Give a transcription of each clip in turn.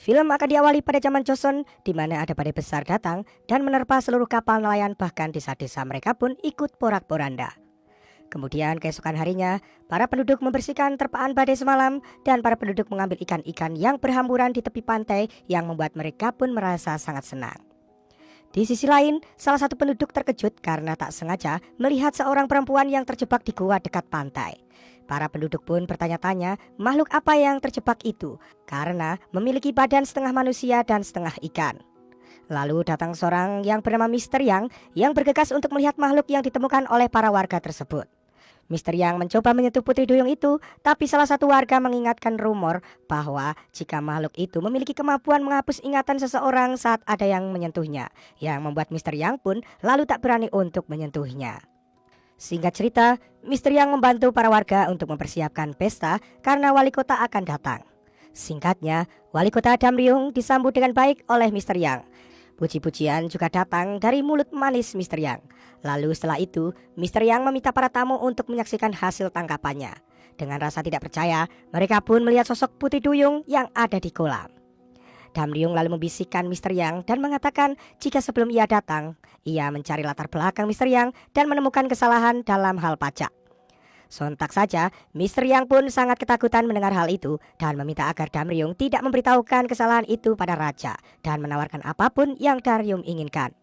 Film akan diawali pada zaman Joseon, di mana ada badai besar datang dan menerpa seluruh kapal nelayan, bahkan desa-desa mereka pun ikut porak-poranda. Kemudian keesokan harinya, para penduduk membersihkan terpaan badai semalam dan para penduduk mengambil ikan-ikan yang berhamburan di tepi pantai yang membuat mereka pun merasa sangat senang. Di sisi lain, salah satu penduduk terkejut karena tak sengaja melihat seorang perempuan yang terjebak di gua dekat pantai. Para penduduk pun bertanya-tanya makhluk apa yang terjebak itu karena memiliki badan setengah manusia dan setengah ikan. Lalu datang seorang yang bernama Mister Yang yang bergegas untuk melihat makhluk yang ditemukan oleh para warga tersebut. Mister Yang mencoba menyentuh putri duyung itu, tapi salah satu warga mengingatkan rumor bahwa jika makhluk itu memiliki kemampuan menghapus ingatan seseorang saat ada yang menyentuhnya, yang membuat Mister Yang pun lalu tak berani untuk menyentuhnya. Singkat cerita, Mister Yang membantu para warga untuk mempersiapkan pesta karena wali kota akan datang. Singkatnya, wali kota Damryung disambut dengan baik oleh Mister Yang. Puji-pujian juga datang dari mulut manis Mister Yang. Lalu setelah itu, Mister Yang meminta para tamu untuk menyaksikan hasil tangkapannya. Dengan rasa tidak percaya, mereka pun melihat sosok putri duyung yang ada di kolam. Damryung lalu membisikkan Mister Yang dan mengatakan jika sebelum ia datang, ia mencari latar belakang Mister Yang dan menemukan kesalahan dalam hal pajak. Sontak saja, Mister Yang pun sangat ketakutan mendengar hal itu dan meminta agar Damryung tidak memberitahukan kesalahan itu pada raja dan menawarkan apapun yang Damryung inginkan.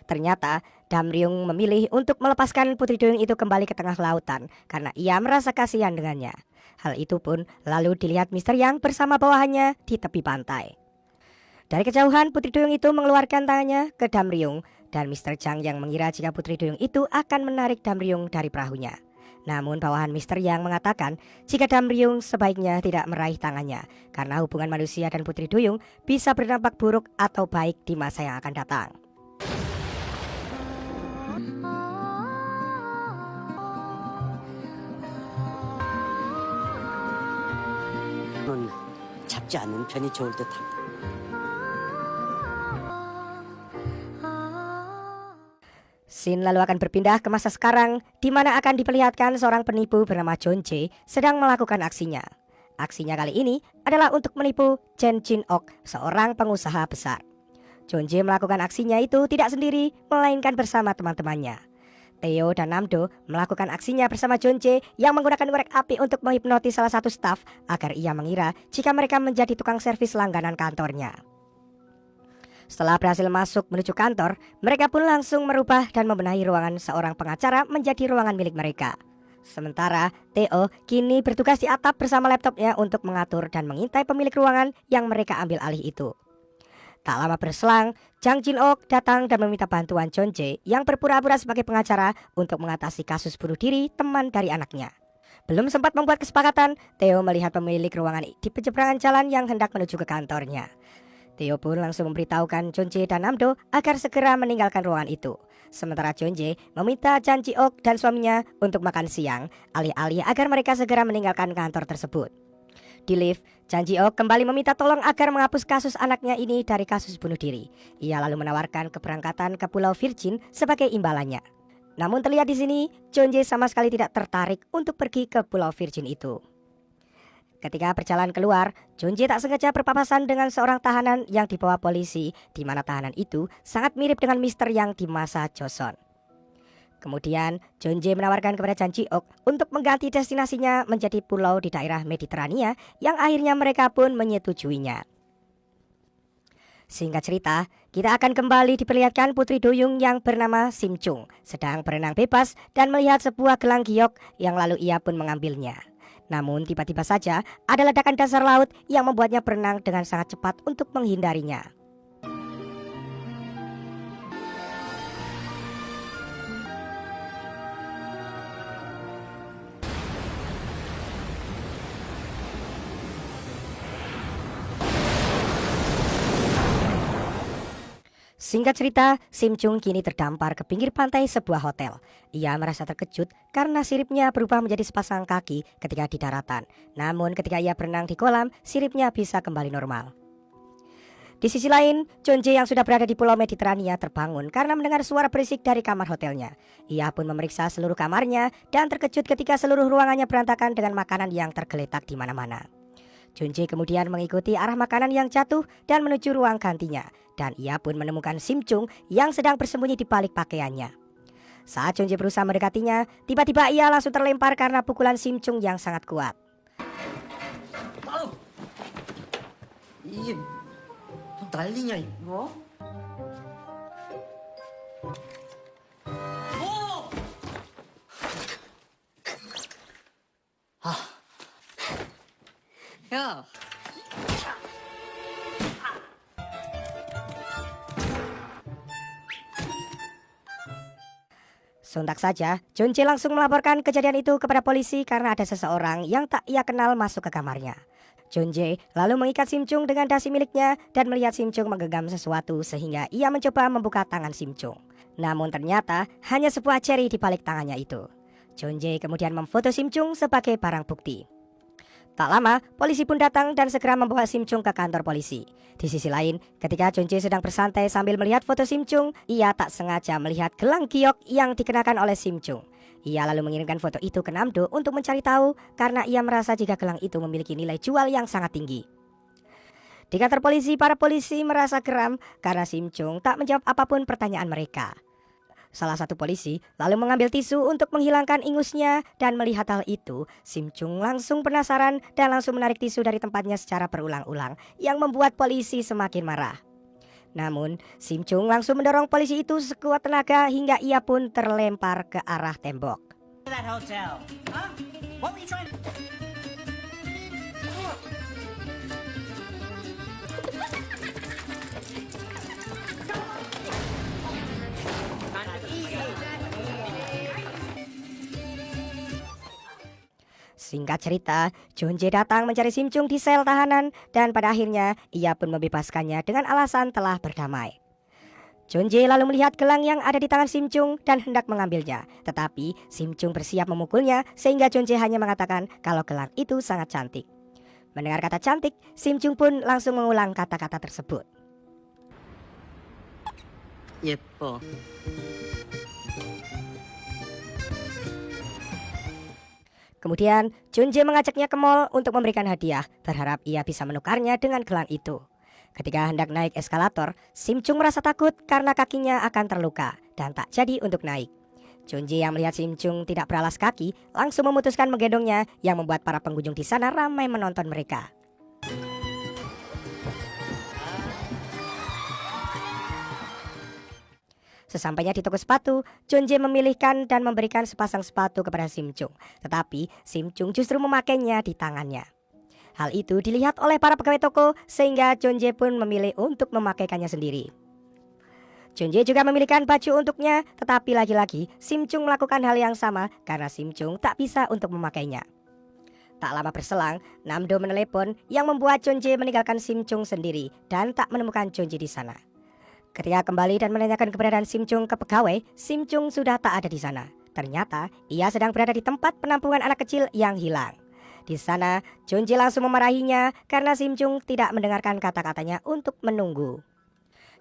Ternyata Damryung memilih untuk melepaskan putri duyung itu kembali ke tengah lautan karena ia merasa kasihan dengannya. Hal itu pun lalu dilihat Mister Yang bersama bawahannya di tepi pantai. Dari kejauhan putri duyung itu mengeluarkan tangannya ke Damryung dan Mister Chang yang mengira jika putri duyung itu akan menarik Damryung dari perahunya. Namun bawahan Mister Yang mengatakan jika Damryung sebaiknya tidak meraih tangannya karena hubungan manusia dan putri duyung bisa berdampak buruk atau baik di masa yang akan datang. 잡지 않는 편이 좋을 듯합니다. Scene lalu akan berpindah ke masa sekarang, di mana akan diperlihatkan seorang penipu bernama John Jae sedang melakukan aksinya. Aksinya kali ini adalah untuk menipu Chen Jin-ok, seorang pengusaha besar. John Jae melakukan aksinya itu tidak sendiri, melainkan bersama teman-temannya. Theo dan Namdo melakukan aksinya bersama John Jae yang menggunakan korek api untuk menghipnotis salah satu staf agar ia mengira jika mereka menjadi tukang servis langganan kantornya. Setelah berhasil masuk menuju kantor, mereka pun langsung merubah dan membenahi ruangan seorang pengacara menjadi ruangan milik mereka. Sementara Theo kini bertugas di atap bersama laptopnya untuk mengatur dan mengintai pemilik ruangan yang mereka ambil alih itu. Tak lama berselang, Jang Jin-ok datang dan meminta bantuan John Jae yang berpura-pura sebagai pengacara untuk mengatasi kasus bunuh diri teman dari anaknya. Belum sempat membuat kesepakatan, Theo melihat pemilik ruangan di penyeberangan jalan yang hendak menuju ke kantornya. Theo pun langsung memberitahukan John Jae dan Namdo agar segera meninggalkan ruangan itu. Sementara John Jae meminta Jang Ji-ok dan suaminya untuk makan siang, alih-alih agar mereka segera meninggalkan kantor tersebut. Di lift, Jang Ji-ok kembali meminta tolong agar menghapus kasus anaknya ini dari kasus bunuh diri. Ia lalu menawarkan keberangkatan ke Pulau Virgin sebagai imbalannya. Namun terlihat di sini, John Jae sama sekali tidak tertarik untuk pergi ke Pulau Virgin itu. Ketika berjalan keluar, John Jae tak sengaja berpapasan dengan seorang tahanan yang dibawa polisi, di mana tahanan itu sangat mirip dengan Mister Yang di masa Joseon. Kemudian, John Jae menawarkan kepada Jang Ji-ok untuk mengganti destinasinya menjadi pulau di daerah Mediterania yang akhirnya mereka pun menyetujuinya. Singkat cerita, kita akan kembali diperlihatkan putri duyung yang bernama Sim Chung sedang berenang bebas dan melihat sebuah gelang giok yang lalu ia pun mengambilnya. Namun tiba-tiba saja ada ledakan dasar laut yang membuatnya berenang dengan sangat cepat untuk menghindarinya. Singkat cerita, Sim Chung kini terdampar ke pinggir pantai sebuah hotel. Ia merasa terkejut karena siripnya berubah menjadi sepasang kaki ketika di daratan. Namun ketika ia berenang di kolam, siripnya bisa kembali normal. Di sisi lain, John Jae yang sudah berada di Pulau Mediterania terbangun karena mendengar suara berisik dari kamar hotelnya. Ia pun memeriksa seluruh kamarnya dan terkejut ketika seluruh ruangannya berantakan dengan makanan yang tergeletak di mana-mana. Junjae kemudian mengikuti arah makanan yang jatuh dan menuju ruang gantinya. Dan ia pun menemukan Sim Chung yang sedang bersembunyi di balik pakaiannya. Saat Junjae berusaha mendekatinya, tiba-tiba ia langsung terlempar karena pukulan Sim Chung yang sangat kuat. 이게 난리냐 이거? 야. Sontak saja, Junjae langsung melaporkan kejadian itu kepada polisi karena ada seseorang yang tak ia kenal masuk ke kamarnya. Junjae lalu mengikat Sim Chung dengan dasi miliknya dan melihat Sim Chung menggenggam sesuatu sehingga ia mencoba membuka tangan Sim Chung. Namun ternyata hanya sebuah ceri di balik tangannya itu. Junjae kemudian memfoto Sim Chung sebagai barang bukti. Tak lama, polisi pun datang dan segera membawa Sim Chung ke kantor polisi. Di sisi lain, ketika Junjae sedang bersantai sambil melihat foto Sim Chung, ia tak sengaja melihat gelang giok yang dikenakan oleh Sim Chung. Ia lalu mengirimkan foto itu ke Namdo untuk mencari tahu karena ia merasa jika gelang itu memiliki nilai jual yang sangat tinggi. Di kantor polisi, para polisi merasa geram karena Sim Chung tak menjawab apapun pertanyaan mereka. Salah satu polisi lalu mengambil tisu untuk menghilangkan ingusnya dan melihat hal itu, Sim Chung langsung penasaran dan langsung menarik tisu dari tempatnya secara berulang-ulang yang membuat polisi semakin marah. Namun, Sim Chung langsung mendorong polisi itu sekuat tenaga hingga ia pun terlempar ke arah tembok. Singkat cerita, Junjae datang mencari Sim Chung di sel tahanan dan pada akhirnya ia pun membebaskannya dengan alasan telah berdamai. Junjae lalu melihat gelang yang ada di tangan Sim Chung dan hendak mengambilnya. Tetapi Sim Chung bersiap memukulnya sehingga Junjae hanya mengatakan kalau gelang itu sangat cantik. Mendengar kata cantik, Sim Chung pun langsung mengulang kata-kata tersebut. 예뻐. Kemudian Junjae mengajaknya ke mall untuk memberikan hadiah, berharap ia bisa menukarnya dengan gelang itu. Ketika hendak naik eskalator, Sim Chung merasa takut karena kakinya akan terluka dan tak jadi untuk naik. Junjae yang melihat Sim Chung tidak beralas kaki langsung memutuskan menggendongnya yang membuat para pengunjung di sana ramai menonton mereka. Sesampainya di toko sepatu, Junjae memilihkan dan memberikan sepasang sepatu kepada Sim Chung. Tetapi Sim Chung justru memakainya di tangannya. Hal itu dilihat oleh para pegawai toko sehingga Junjae pun memilih untuk memakaikannya sendiri. Junjae juga memilihkan baju untuknya, tetapi lagi-lagi Sim Chung melakukan hal yang sama karena Sim Chung tak bisa untuk memakainya. Tak lama berselang, Namdo menelepon yang membuat Junjae meninggalkan Sim Chung sendiri dan tak menemukan Junjae di sana. Ketika kembali dan menanyakan keberadaan Sim Chung ke pegawai, Sim Chung sudah tak ada di sana. Ternyata ia sedang berada di tempat penampungan anak kecil yang hilang. Di sana, Junjae langsung memarahinya karena Sim Chung tidak mendengarkan kata-katanya untuk menunggu.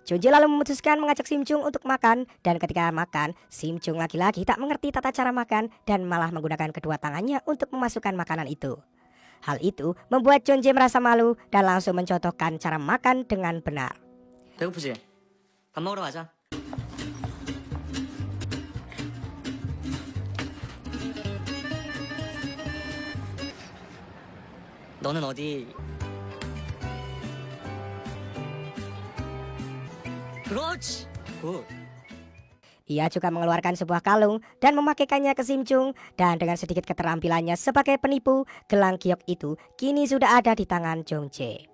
Junjae lalu memutuskan mengajak Sim Chung untuk makan dan ketika makan, Sim Chung lagi-lagi tak mengerti tata cara makan dan malah menggunakan kedua tangannya untuk memasukkan makanan itu. Hal itu membuat Junjae merasa malu dan langsung mencontohkan cara makan dengan benar. 배고프지? 밥 먹으러 가자. 너는 어디? 그렇지. 굿. Ia juga mengeluarkan sebuah kalung dan memakaikannya ke Sim Chung dan dengan sedikit keterampilannya sebagai penipu, gelang giok itu kini sudah ada di tangan Junjae.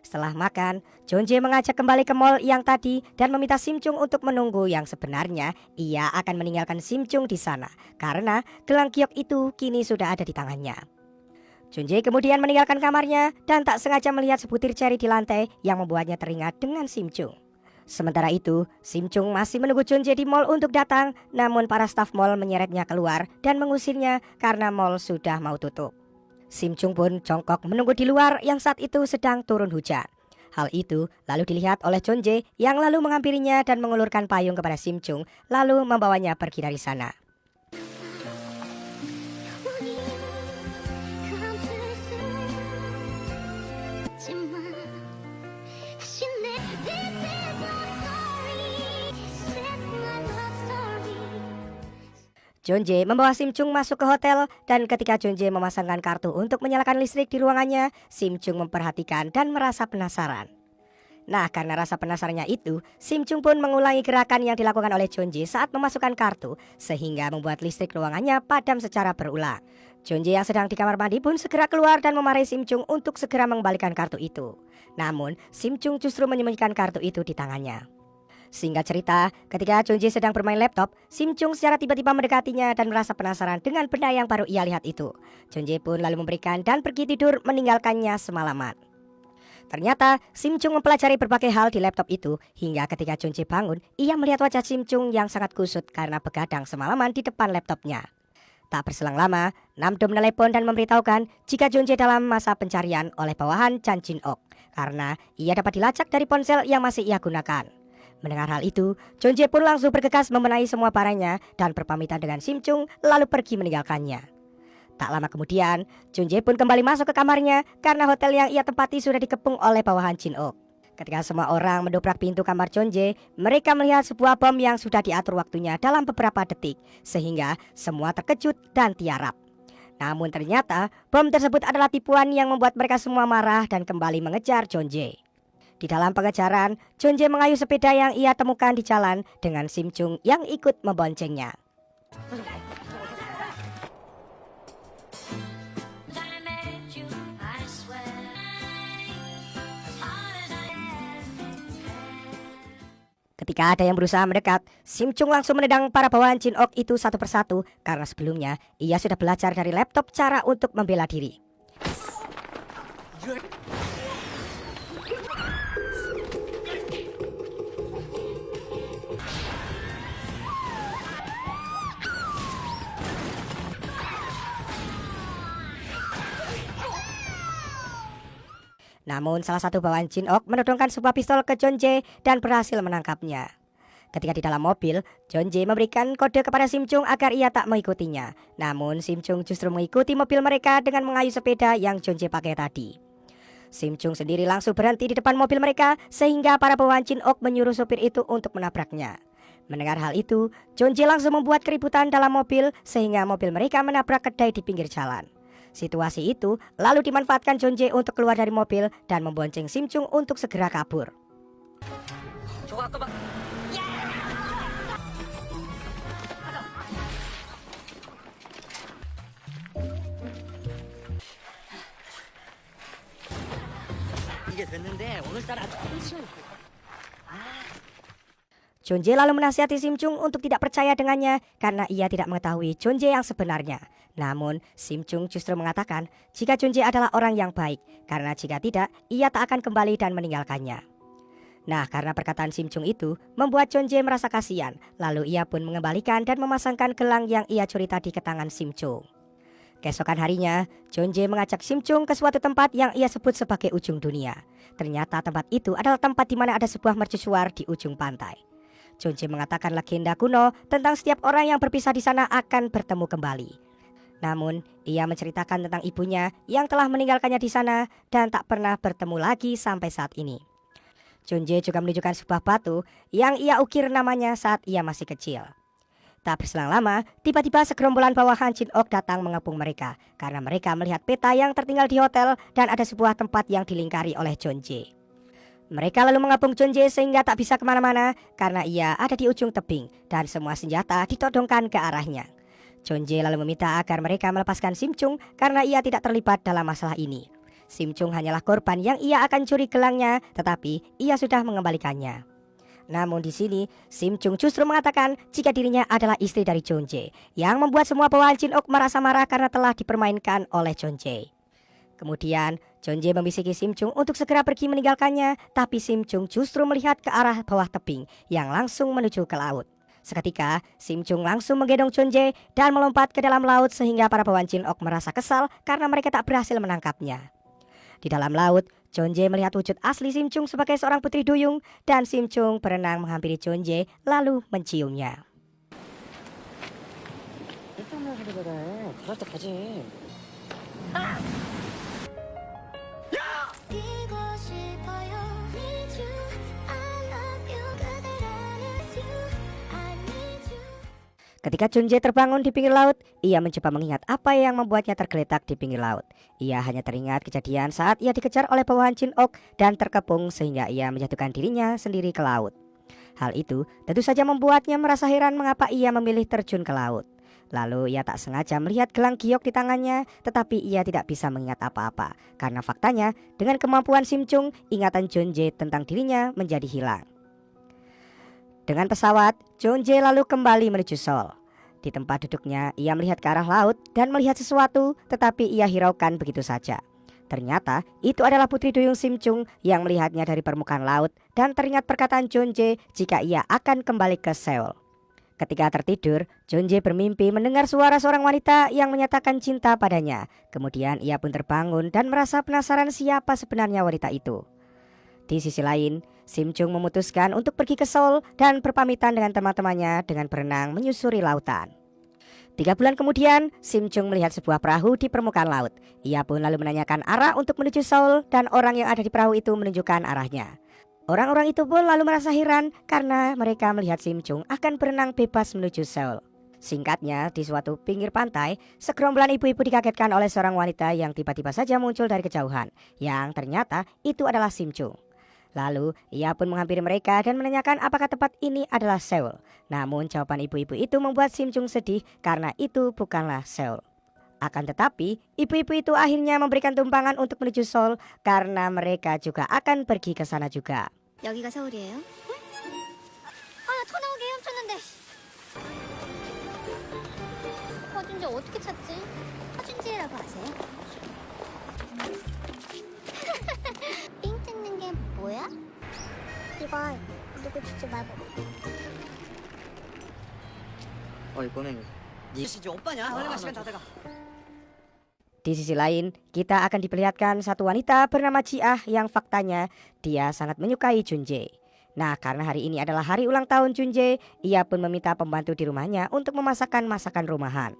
Setelah makan, Junjae mengajak kembali ke mall yang tadi dan meminta Sim Chung untuk menunggu yang sebenarnya ia akan meninggalkan Sim Chung di sana karena gelang giok itu kini sudah ada di tangannya. Junjae kemudian meninggalkan kamarnya dan tak sengaja melihat sebutir ceri di lantai yang membuatnya teringat dengan Sim Chung. Sementara itu, Sim Chung masih menunggu Junjae di mall untuk datang, namun para staf mall menyeretnya keluar dan mengusirnya karena mall sudah mau tutup. Sim Chung pun jongkok menunggu di luar yang saat itu sedang turun hujan. Hal itu lalu dilihat oleh Junjae yang lalu menghampirinya dan mengulurkan payung kepada Sim Chung lalu membawanya pergi dari sana. 했지만 다시 내 This is my story. This is my love story. Jeonjae membawa Sim Chung masuk ke hotel dan ketika Jeonjae memasangkan kartu untuk menyalakan listrik di ruangannya, Sim Chung memperhatikan dan merasa penasaran. Nah, karena rasa penasarannya itu, Sim Chung pun mengulangi gerakan yang dilakukan oleh Jeonjae saat memasukkan kartu, sehingga membuat listrik ruangannya padam secara berulang. Jeonjae yang sedang di kamar mandi pun segera keluar dan memarahi Sim Chung untuk segera mengembalikan kartu itu. Namun, Sim Chung justru menyembunyikan kartu itu di tangannya. Singkat cerita, ketika Jeonjae sedang bermain laptop, Sim Chung secara tiba-tiba mendekatinya dan merasa penasaran dengan benda yang baru ia lihat itu. Jeonjae pun lalu memberikan dan pergi tidur meninggalkannya semalaman. Ternyata Sim Chung mempelajari berbagai hal di laptop itu hingga ketika Jeonjae bangun, ia melihat wajah Sim Chung yang sangat kusut karena begadang semalaman di depan laptopnya. Tak berselang lama, Namdo menelepon dan memberitahukan jika Jeonjae dalam masa pencarian oleh bawahan Chan Jin-ok karena ia dapat dilacak dari ponsel yang masih ia gunakan. Mendengar hal itu, Jeonjae pun langsung bergegas membenahi semua barangnya dan berpamitan dengan Sim Chung lalu pergi meninggalkannya. Tak lama kemudian, Jeonjae pun kembali masuk ke kamarnya karena hotel yang ia tempati sudah dikepung oleh bawahan Jin-ok. Ketika semua orang mendobrak pintu kamar Jeonjae, mereka melihat sebuah bom yang sudah diatur waktunya dalam beberapa detik, sehingga semua terkejut dan tiarap. Namun ternyata bom tersebut adalah tipuan yang membuat mereka semua marah dan kembali mengejar Jeonjae. Di dalam pengejaran, Jeonjae mengayuh sepeda yang ia temukan di jalan dengan Sim Chung yang ikut memboncengnya. Ketika ada yang berusaha mendekat, Sim Chung langsung menendang para bawahan Jin-ok itu satu persatu karena sebelumnya ia sudah belajar dari laptop cara untuk membela diri. Namun salah satu bawahan Jin-ok menodongkan sebuah pistol ke Jeonjae dan berhasil menangkapnya. Ketika di dalam mobil, Jeonjae memberikan kode kepada Sim Chung agar ia tak mengikutinya. Namun Sim Chung justru mengikuti mobil mereka dengan mengayuh sepeda yang Jeonjae pakai tadi. Sim Chung sendiri langsung berhenti di depan mobil mereka sehingga para bawahan Jin-ok menyuruh sopir itu untuk menabraknya. Mendengar hal itu, Jeonjae langsung membuat keributan dalam mobil sehingga mobil mereka menabrak kedai di pinggir jalan. Situasi itu lalu dimanfaatkan Jeonjae untuk keluar dari mobil dan membonceng Sim Chung untuk segera kabur. 이게 됐는데 오늘따라 아주 튼실한 Jeonjae lalu menasihati Sim Chung untuk tidak percaya dengannya karena ia tidak mengetahui Jeonjae yang sebenarnya. Namun Sim Chung justru mengatakan jika Jeonjae adalah orang yang baik karena jika tidak ia tak akan kembali dan meninggalkannya. Nah, karena perkataan Sim Chung itu membuat Jeonjae merasa kasihan, lalu ia pun mengembalikan dan memasangkan gelang yang ia curi tadi ke tangan Sim Chung. Keesokan harinya, Jeonjae mengajak Sim Chung ke suatu tempat yang ia sebut sebagai ujung dunia. Ternyata tempat itu adalah tempat di mana ada sebuah mercusuar di ujung pantai. Jeonjae mengatakan legenda kuno tentang setiap orang yang berpisah di sana akan bertemu kembali. Namun, ia menceritakan tentang ibunya yang telah meninggalkannya di sana dan tak pernah bertemu lagi sampai saat ini. Jeonjae juga menunjukkan sebuah batu yang ia ukir namanya saat ia masih kecil. Tak berselang lama, tiba-tiba segerombolan bawahan Jin-ok datang mengepung mereka karena mereka melihat peta yang tertinggal di hotel dan ada sebuah tempat yang dilingkari oleh Jeonjae. Mereka lalu mengepung Jeonjae sehingga tak bisa kemana-mana karena ia ada di ujung tebing dan semua senjata ditodongkan ke arahnya. Jeonjae lalu meminta agar mereka melepaskan Sim Chung karena ia tidak terlibat dalam masalah ini. Sim Chung hanyalah korban yang ia akan curi gelangnya, tetapi ia sudah mengembalikannya. Namun di sini, Sim Chung justru mengatakan jika dirinya adalah istri dari Jeonjae, yang membuat semua bawahan Jin-ok merasa marah karena telah dipermainkan oleh Jeonjae. Kemudian, Jeonjae membisiki Sim Chung untuk segera pergi meninggalkannya, tapi Sim Chung justru melihat ke arah bawah tebing yang langsung menuju ke laut. Seketika, Sim Chung langsung menggendong Jeonjae dan melompat ke dalam laut sehingga para bawahan Jin-ok merasa kesal karena mereka tak berhasil menangkapnya. Di dalam laut, Jeonjae melihat wujud asli Sim Chung sebagai seorang putri duyung dan Sim Chung berenang menghampiri Jeonjae lalu menciumnya. 이걸 Ketika Junje terbangun di pinggir laut, ia mencoba mengingat apa yang membuatnya tergeletak di pinggir laut. Ia hanya teringat kejadian saat ia dikejar oleh bawahan Jin-ok dan terkepung sehingga ia menjatuhkan dirinya sendiri ke laut. Hal itu tentu saja membuatnya merasa heran mengapa ia memilih terjun ke laut. Lalu ia tak sengaja melihat gelang giok di tangannya, tetapi ia tidak bisa mengingat apa-apa. Karena faktanya, dengan kemampuan Sim Chung, ingatan Junje tentang dirinya menjadi hilang. Dengan pesawat, Junje lalu kembali menuju Seoul. Di tempat duduknya, ia melihat ke arah laut dan melihat sesuatu, tetapi ia hiraukan begitu saja. Ternyata itu adalah putri duyung Sim Chung yang melihatnya dari permukaan laut dan teringat perkataan Junje jika ia akan kembali ke Seoul. Ketika tertidur, Junje bermimpi mendengar suara seorang wanita yang menyatakan cinta padanya. Kemudian ia pun terbangun dan merasa penasaran siapa sebenarnya wanita itu. Di sisi lain, Sim Chung memutuskan untuk pergi ke Seoul dan berpamitan dengan teman-temannya dengan berenang menyusuri lautan. 3 bulan kemudian, Sim Chung melihat sebuah perahu di permukaan laut. Ia pun lalu menanyakan arah untuk menuju Seoul dan orang yang ada di perahu itu menunjukkan arahnya. Orang-orang itu pun lalu merasa heran karena mereka melihat Sim Chung akan berenang bebas menuju Seoul. Singkatnya, di suatu pinggir pantai, segerombolan ibu-ibu dikagetkan oleh seorang wanita yang tiba-tiba saja muncul dari kejauhan, yang ternyata itu adalah Sim Chung. Lalu ia pun menghampiri mereka dan menanyakan apakah tempat ini adalah Seoul. Namun jawaban ibu-ibu itu membuat Sim Chung sedih karena itu bukanlah Seoul. Akan tetapi ibu-ibu itu akhirnya memberikan tumpangan untuk menuju Seoul karena mereka juga akan pergi ke sana juga. 여기가 서울이에요? 아, 나 터 나오게 헤엄쳤는데. 허준지 어떻게 찾지? 허준지라고 아세요? 삥 뜯는 게 뭐야? 이건 누구 주지 말고. 이거는 니 진짜 오빠냐? 얼마 시간 다 돼가. Di sisi lain, kita akan diperlihatkan satu wanita bernama Ji-ah yang faktanya dia sangat menyukai Junje. Nah, karena hari ini adalah hari ulang tahun Junje, ia pun meminta pembantu di rumahnya untuk memasakkan masakan rumahan.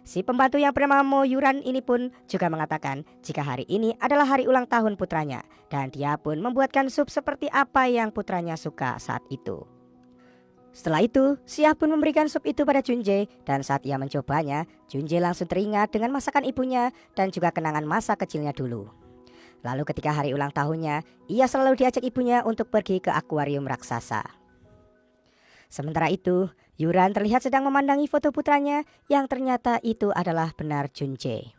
Si pembantu yang bernama Mo Yuran ini pun juga mengatakan jika hari ini adalah hari ulang tahun putranya, dan dia pun membuatkan sup seperti apa yang putranya suka saat itu. Setelah itu, Siah pun memberikan sup itu pada Junje, dan saat ia mencobanya, Junje langsung teringat dengan masakan ibunya dan juga kenangan masa kecilnya dulu. Lalu ketika hari ulang tahunnya, ia selalu diajak ibunya untuk pergi ke akuarium raksasa. Sementara itu, Yuran terlihat sedang memandangi foto putranya yang ternyata itu adalah benar Junje.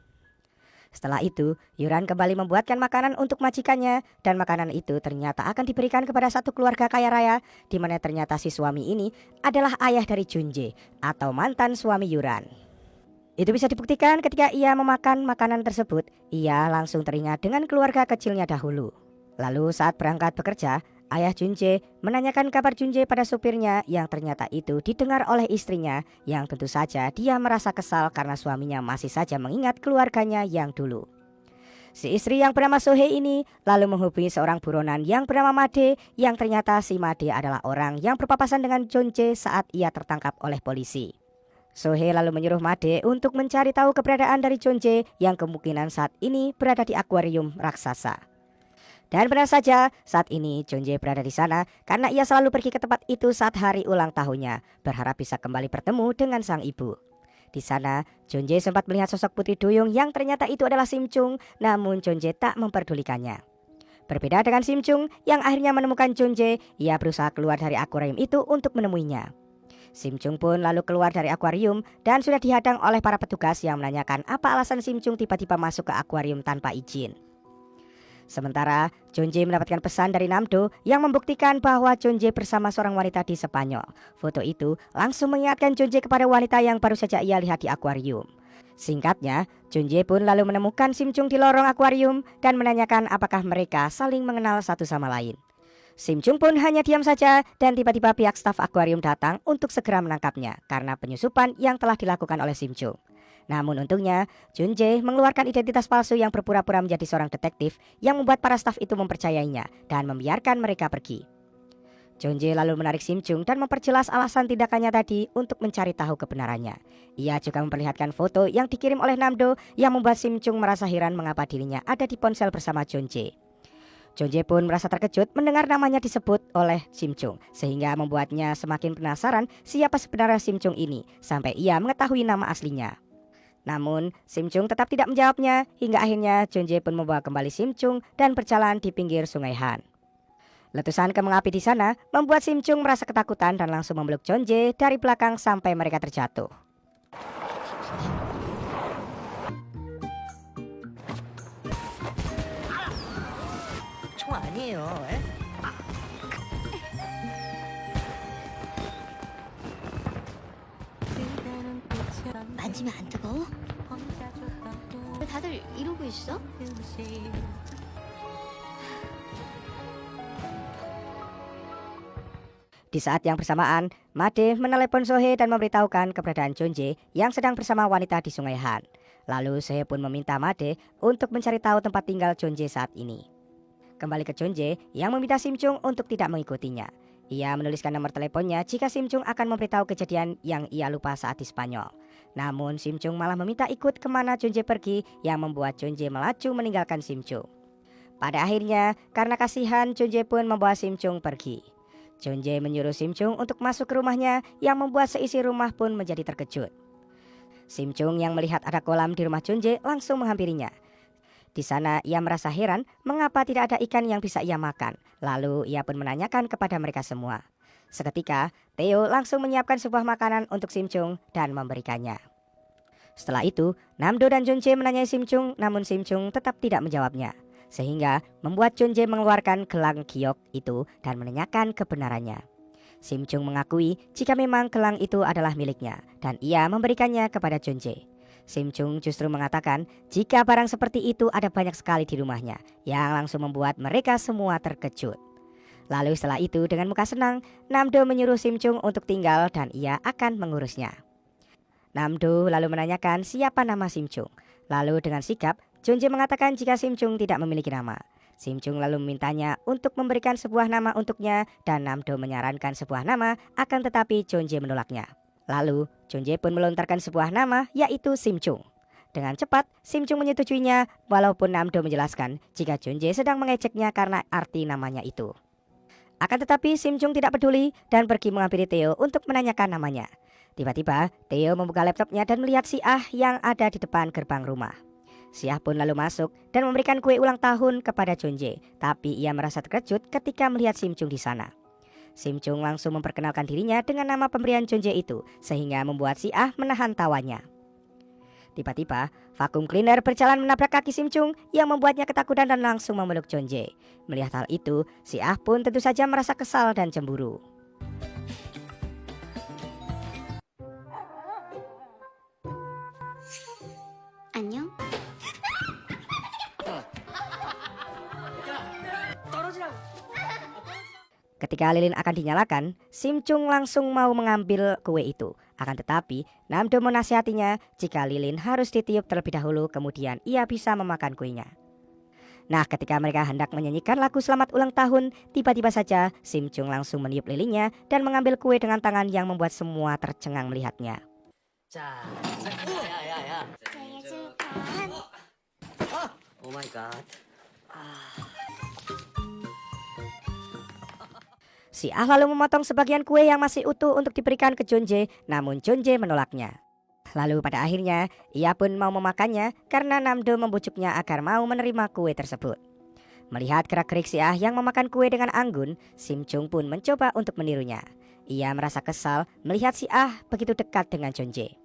Setelah itu, Yuran kembali membuatkan makanan untuk majikannya dan makanan itu ternyata akan diberikan kepada satu keluarga kaya raya di mana ternyata si suami ini adalah ayah dari Junje atau mantan suami Yuran. Itu bisa dibuktikan ketika ia memakan makanan tersebut, ia langsung teringat dengan keluarga kecilnya dahulu. Lalu saat berangkat bekerja, ayah Junje menanyakan kabar Junje pada supirnya yang ternyata itu didengar oleh istrinya yang tentu saja dia merasa kesal karena suaminya masih saja mengingat keluarganya yang dulu. Si istri yang bernama Sohe ini lalu menghubungi seorang buronan yang bernama Made yang ternyata si Made adalah orang yang berpapasan dengan Junje saat ia tertangkap oleh polisi. Sohe lalu menyuruh Made untuk mencari tahu keberadaan dari Junje yang kemungkinan saat ini berada di akuarium raksasa. Dan benar saja, saat ini Junje berada di sana karena ia selalu pergi ke tempat itu saat hari ulang tahunnya, berharap bisa kembali bertemu dengan sang ibu. Di sana, Junje sempat melihat sosok putri duyung yang ternyata itu adalah Sim Chung, namun Junje tak memperdulikannya. Berbeda dengan Sim Chung yang akhirnya menemukan Junje, ia berusaha keluar dari akuarium itu untuk menemuinya. Sim Chung pun lalu keluar dari akuarium dan sudah dihadang oleh para petugas yang menanyakan apa alasan Sim Chung tiba-tiba masuk ke akuarium tanpa izin. Sementara Junje mendapatkan pesan dari Namdo yang membuktikan bahwa Junje bersama seorang wanita di Spanyol. Foto itu langsung mengingatkan Junje kepada wanita yang baru saja ia lihat di akuarium. Singkatnya, Junje pun lalu menemukan Sim Chung di lorong akuarium dan menanyakan apakah mereka saling mengenal satu sama lain. Sim Chung pun hanya diam saja dan tiba-tiba pihak staf akuarium datang untuk segera menangkapnya karena penyusupan yang telah dilakukan oleh Sim Chung. Namun untungnya, Junje mengeluarkan identitas palsu yang berpura-pura menjadi seorang detektif yang membuat para staf itu mempercayainya dan membiarkan mereka pergi. Junje lalu menarik Sim Chung dan memperjelas alasan tindakannya tadi untuk mencari tahu kebenarannya. Ia juga memperlihatkan foto yang dikirim oleh Namdo yang membuat Sim Chung merasa heran mengapa dirinya ada di ponsel bersama Junje. Jonje pun merasa terkejut mendengar namanya disebut oleh Simchung, sehingga membuatnya semakin penasaran siapa sebenarnya Simchung ini sampai ia mengetahui nama aslinya. Namun Simchung tetap tidak menjawabnya hingga akhirnya Jonje pun membawa kembali Simchung dan berjalan di pinggir sungai Han. Letusan kembang api di sana membuat Simchung merasa ketakutan dan langsung memeluk Jonje dari belakang sampai mereka terjatuh. 총 아니에요. 에? 만지면 안 뜨거워? 왜 다들 이러고 있어? Di saat yang bersamaan, Made menelepon Sohee dan memberitahukan keberadaan Jonje yang sedang bersama wanita di Sungai Han. Lalu Sohee pun meminta Made untuk mencari tahu tempat tinggal Jonje saat ini. Kembali ke Jonje yang meminta Simchung untuk tidak mengikutinya. Ia menuliskan nomor teleponnya jika Simchung akan memberitahu kejadian yang ia lupa saat di Spanyol. Namun Simchung malah meminta ikut kemana Jonje pergi yang membuat Jonje melaju meninggalkan Simchung. Pada akhirnya, karena kasihan, Jonje pun membawa Simchung pergi. Jonje menyuruh Simchung untuk masuk ke rumahnya yang membuat seisi rumah pun menjadi terkejut. Simchung yang melihat ada kolam di rumah Jonje langsung menghampirinya. Di sana ia merasa heran mengapa tidak ada ikan yang bisa ia makan. Lalu ia pun menanyakan kepada mereka semua. Seketika Theo langsung menyiapkan sebuah makanan untuk Simchung dan memberikannya. Setelah itu Namdo dan Jonje menanyai Simchung, namun Simchung tetap tidak menjawabnya. Sehingga membuat Jonje mengeluarkan gelang giok itu dan menanyakan kebenarannya. Simchung mengakui jika memang gelang itu adalah miliknya dan ia memberikannya kepada Jonje. Simchung justru mengatakan jika barang seperti itu ada banyak sekali di rumahnya, yang langsung membuat mereka semua terkejut. Lalu setelah itu dengan muka senang, Namdo menyuruh Simchung untuk tinggal dan ia akan mengurusnya. Namdo lalu menanyakan siapa nama Simchung. Lalu dengan sigap Jonje mengatakan jika Simchung tidak memiliki nama. Simchung lalu memintanya untuk memberikan sebuah nama untuknya dan Namdo menyarankan sebuah nama, akan tetapi Jonje menolaknya. Lalu Jonje pun melontarkan sebuah nama, yaitu Simchung. Dengan cepat Simchung menyetujuinya walaupun Namdo menjelaskan jika Jonje sedang mengejeknya karena arti namanya itu. Akan tetapi Simchung tidak peduli dan pergi menghampiri Theo untuk menanyakan namanya. Tiba-tiba Theo membuka laptopnya dan melihat si Ah yang ada di depan gerbang rumah. Si Ah pun lalu masuk dan memberikan kue ulang tahun kepada Jonje, tapi ia merasa terkejut ketika melihat Simchung di sana. Simchung langsung memperkenalkan dirinya dengan nama pemberian Jonje itu, sehingga membuat si Ah menahan tawanya. Tiba-tiba vacuum cleaner berjalan menabrak kaki Simchung yang membuatnya ketakutan dan langsung memeluk Jonje. Melihat hal itu, si Ah pun tentu saja merasa kesal dan cemburu. 안녕? 떨어지라고. Ketika lilin akan dinyalakan, Simchung langsung mau mengambil kue itu. Akan tetapi, Namdo menasihatinya jika lilin harus ditiup terlebih dahulu, kemudian ia bisa memakan kuenya. Nah, ketika mereka hendak menyanyikan lagu selamat ulang tahun, tiba-tiba saja Simchung langsung meniup lilinnya dan mengambil kue dengan tangan yang membuat semua tercengang melihatnya. 자, 야야야. 생일 축하한 오 마이 갓. Si Ah lalu memotong sebagian kue yang masih utuh untuk diberikan ke Jonje, namun Jonje menolaknya. Lalu pada akhirnya ia pun mau memakannya karena Namdo membujuknya agar mau menerima kue tersebut. Melihat gerak-gerik si Ah yang memakan kue dengan anggun, Simchung pun mencoba untuk menirunya. Ia merasa kesal melihat si Ah begitu dekat dengan Jonje.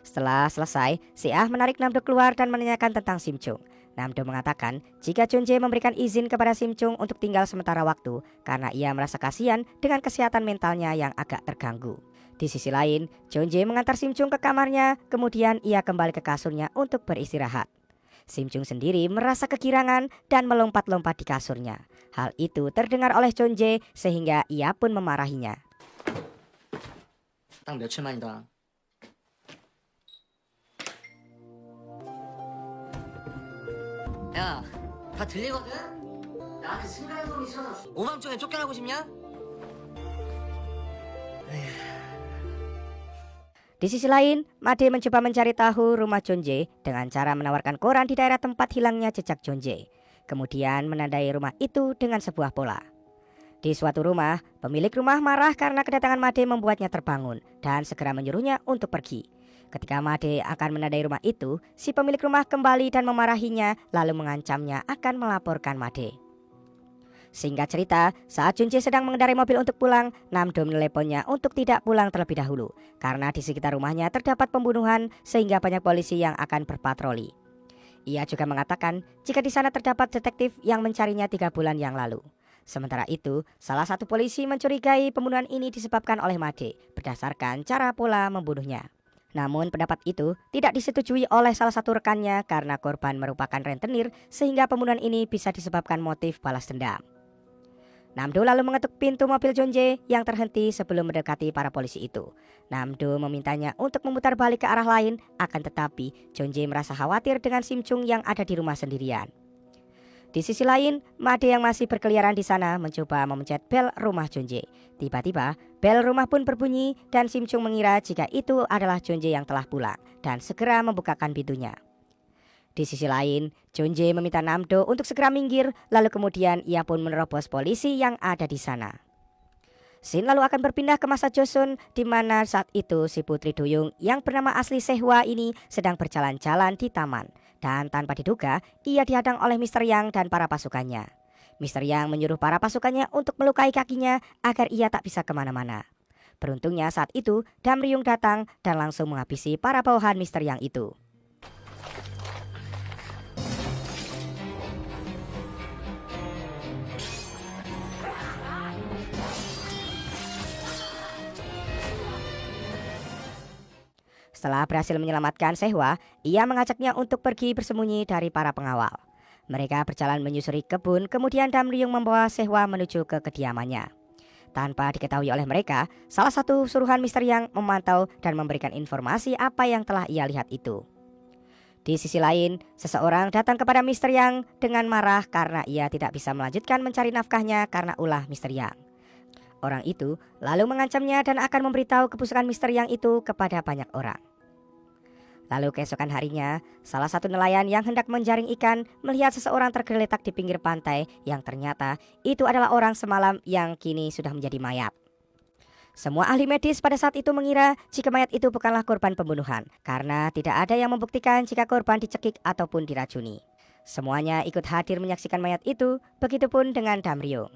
Setelah selesai, si Ah menarik Namdo keluar dan menanyakan tentang Simchung. Namdo mengatakan jika Jonje memberikan izin kepada Simchung untuk tinggal sementara waktu karena ia merasa kasihan dengan kesehatan mentalnya yang agak terganggu. Di sisi lain, Jonje mengantar Simchung ke kamarnya, kemudian ia kembali ke kasurnya untuk beristirahat. Simchung sendiri merasa kegirangan dan melompat-lompat di kasurnya. Hal itu terdengar oleh Jonje sehingga ia pun memarahinya. 딱 며칠 만이다. 야, 다 들리거든? 나한테 승가의 소리 싫어서 오밤중에 쫓겨나고 싶냐? Di sisi lain, Made mencoba mencari tahu rumah Jonje dengan cara menawarkan koran di daerah tempat hilangnya jejak Jonje. kemudian menandai rumah itu dengan sebuah pola. Di suatu rumah, pemilik rumah marah karena kedatangan Made membuatnya terbangun dan segera menyuruhnya untuk pergi. Ketika Made akan menandai rumah itu, si pemilik rumah kembali dan memarahinya lalu mengancamnya akan melaporkan Made. Singkat cerita, saat Junje sedang mengendarai mobil untuk pulang, Namdo meneleponnya untuk tidak pulang terlebih dahulu karena di sekitar rumahnya terdapat pembunuhan sehingga banyak polisi yang akan berpatroli. Ia juga mengatakan jika di sana terdapat detektif yang mencarinya 3 bulan yang lalu. Sementara itu, salah satu polisi mencurigai pembunuhan ini disebabkan oleh Made berdasarkan cara pola membunuhnya. Namun pendapat itu tidak disetujui oleh salah satu rekannya karena korban merupakan rentenir sehingga pembunuhan ini bisa disebabkan motif balas dendam. Namdo lalu mengetuk pintu mobil Junje yang terhenti sebelum mendekati para polisi itu. Namdo memintanya untuk memutar balik ke arah lain, akan tetapi Junje merasa khawatir dengan Sim Chung yang ada di rumah sendirian. Di sisi lain, Made yang masih berkeliaran di sana mencoba memencet bel rumah Junje. Tiba-tiba, bel rumah pun berbunyi dan Sim Chung mengira jika itu adalah Junje yang telah pulang dan segera membukakan pintunya. Di sisi lain, Junje meminta Namdo untuk segera minggir, lalu kemudian ia pun menerobos polisi yang ada di sana. Scene lalu akan berpindah ke masa Joseon di mana saat itu si Putri Duyung yang bernama asli Sehwa ini sedang berjalan-jalan di taman. Dan tanpa diduga, ia dihadang oleh Mr. Yang dan para pasukannya. Mr. Yang menyuruh para pasukannya untuk melukai kakinya agar ia tak bisa kemana-mana. Beruntungnya saat itu, Dam Ryung datang dan langsung menghabisi para bawahan Mr. Yang itu. Setelah berhasil menyelamatkan Sehwa, ia mengajaknya untuk pergi bersembunyi dari para pengawal. Mereka berjalan menyusuri kebun, kemudian Dam Ryung membawa Sehwa menuju ke kediamannya. Tanpa diketahui oleh mereka, salah satu suruhan Mr. Yang memantau dan memberikan informasi apa yang telah ia lihat itu. Di sisi lain, seseorang datang kepada Mr. Yang dengan marah karena ia tidak bisa melanjutkan mencari nafkahnya karena ulah Mr. Yang. Orang itu lalu mengancamnya dan akan memberitahu kebusukan Mr. Yang itu kepada banyak orang. Lalu keesokan harinya, salah satu nelayan yang hendak menjaring ikan melihat seseorang tergeletak di pinggir pantai yang ternyata itu adalah orang semalam yang kini sudah menjadi mayat. Semua ahli medis pada saat itu mengira jika mayat itu bukanlah korban pembunuhan karena tidak ada yang membuktikan jika korban dicekik ataupun diracuni. Semuanya ikut hadir menyaksikan mayat itu, begitupun dengan Dam Ryung.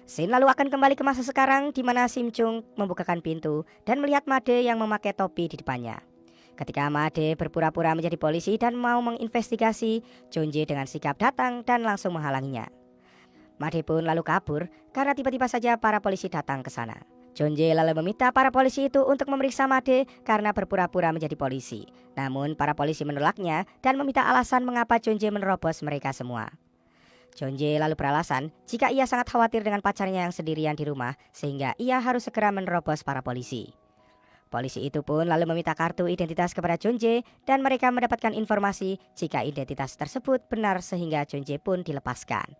Scene lalu akan kembali ke masa sekarang di mana Sim Chung membukakan pintu dan melihat Made yang memakai topi di depannya. Ketika Made berpura-pura menjadi polisi dan mau menginvestigasi, Junje dengan sigap datang dan langsung menghalanginya. Made pun lalu kabur karena tiba-tiba saja para polisi datang ke sana. Junje lalu meminta para polisi itu untuk memeriksa Made karena berpura-pura menjadi polisi. Namun para polisi menolaknya dan meminta alasan mengapa Junje menerobos mereka semua. Junje lalu beralasan jika ia sangat khawatir dengan pacarnya yang sendirian di rumah sehingga ia harus segera menerobos para polisi. Polisi itu pun lalu meminta kartu identitas kepada Junje dan mereka mendapatkan informasi jika identitas tersebut benar sehingga Junje pun dilepaskan.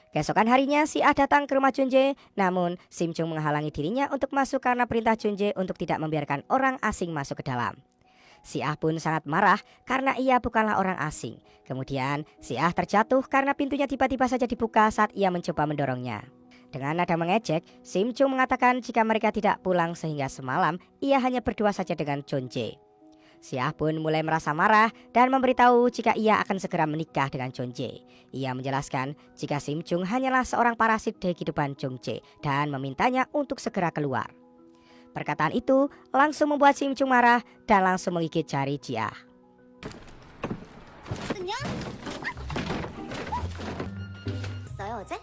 Keesokan harinya si Ah datang ke rumah Junje, namun Sim Chung menghalangi dirinya untuk masuk karena perintah Junje untuk tidak membiarkan orang asing masuk ke dalam. Si Ah pun sangat marah karena ia bukanlah orang asing. Kemudian si Ah terjatuh karena pintunya tiba-tiba saja dibuka saat ia mencoba mendorongnya. Dengan nada mengejek, Sim Chung mengatakan jika mereka tidak pulang sehingga semalam ia hanya berdua saja dengan Junje. Si Ah pun mulai merasa marah dan memberitahu jika ia akan segera menikah dengan Junje. Ia menjelaskan jika Sim Chung hanyalah seorang parasit di kehidupan Junje dan memintanya untuk segera keluar. Perkataan itu langsung membuat Sim Chung marah dan langsung menggigit jari Ji Ah. 있어요 어제?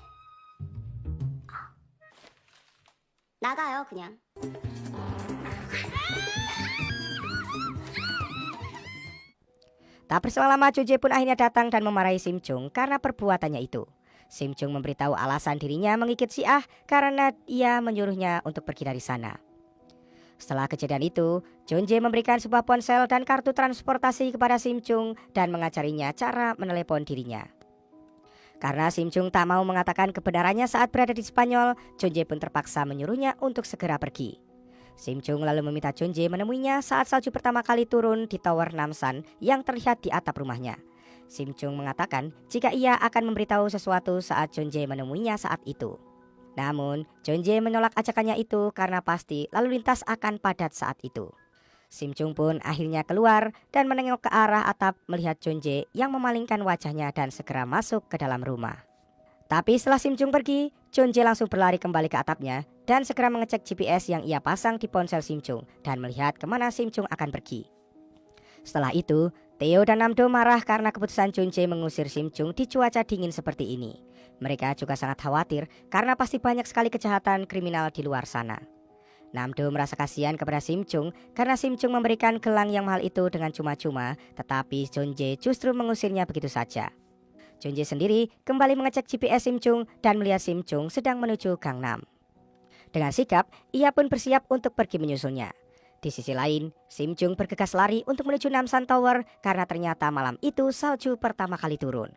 나가요 그냥. Tak berselang lama Junje pun akhirnya datang dan memarahi Sim Chung karena perbuatannya itu. Sim Chung memberitahu alasan dirinya menggigit si Ah karena ia menyuruhnya untuk pergi dari sana. Setelah kejadian itu, Junje memberikan sebuah ponsel dan kartu transportasi kepada Sim Chung dan mengajarinya cara menelepon dirinya. Karena Sim Chung tak mau mengatakan kebenarannya saat berada di Spanyol, Junje pun terpaksa menyuruhnya untuk segera pergi. Sim Chung lalu meminta Junje menemuinya saat salju pertama kali turun di Tower Namsan yang terlihat di atap rumahnya. Sim Chung mengatakan jika ia akan memberitahu sesuatu saat John Jae menemuinya saat itu. Namun, John Jae menolak ajakannya itu karena pasti lalu lintas akan padat saat itu. Sim Chung pun akhirnya keluar dan menengok ke arah atap melihat John Jae yang memalingkan wajahnya dan segera masuk ke dalam rumah. Tapi setelah Sim Chung pergi, John Jae langsung berlari kembali ke atapnya dan segera mengecek GPS yang ia pasang di ponsel Sim Chung dan melihat kemana Sim Chung akan pergi. Setelah itu, Theo dan Namdo marah karena keputusan John Jae mengusir Sim Chung di cuaca dingin seperti ini. Mereka juga sangat khawatir karena pasti banyak sekali kejahatan kriminal di luar sana. Namdo merasa kasihan kepada Sim Chung karena Sim Chung memberikan gelang yang mahal itu dengan cuma-cuma, tetapi John Jae justru mengusirnya begitu saja. John Jae sendiri kembali mengecek GPS Sim Chung dan melihat Sim Chung sedang menuju Gangnam. Dengan sigap, ia pun bersiap untuk pergi menyusulnya. Di sisi lain, Sim Chung bergegas lari untuk menuju Namsan Tower karena ternyata malam itu salju pertama kali turun.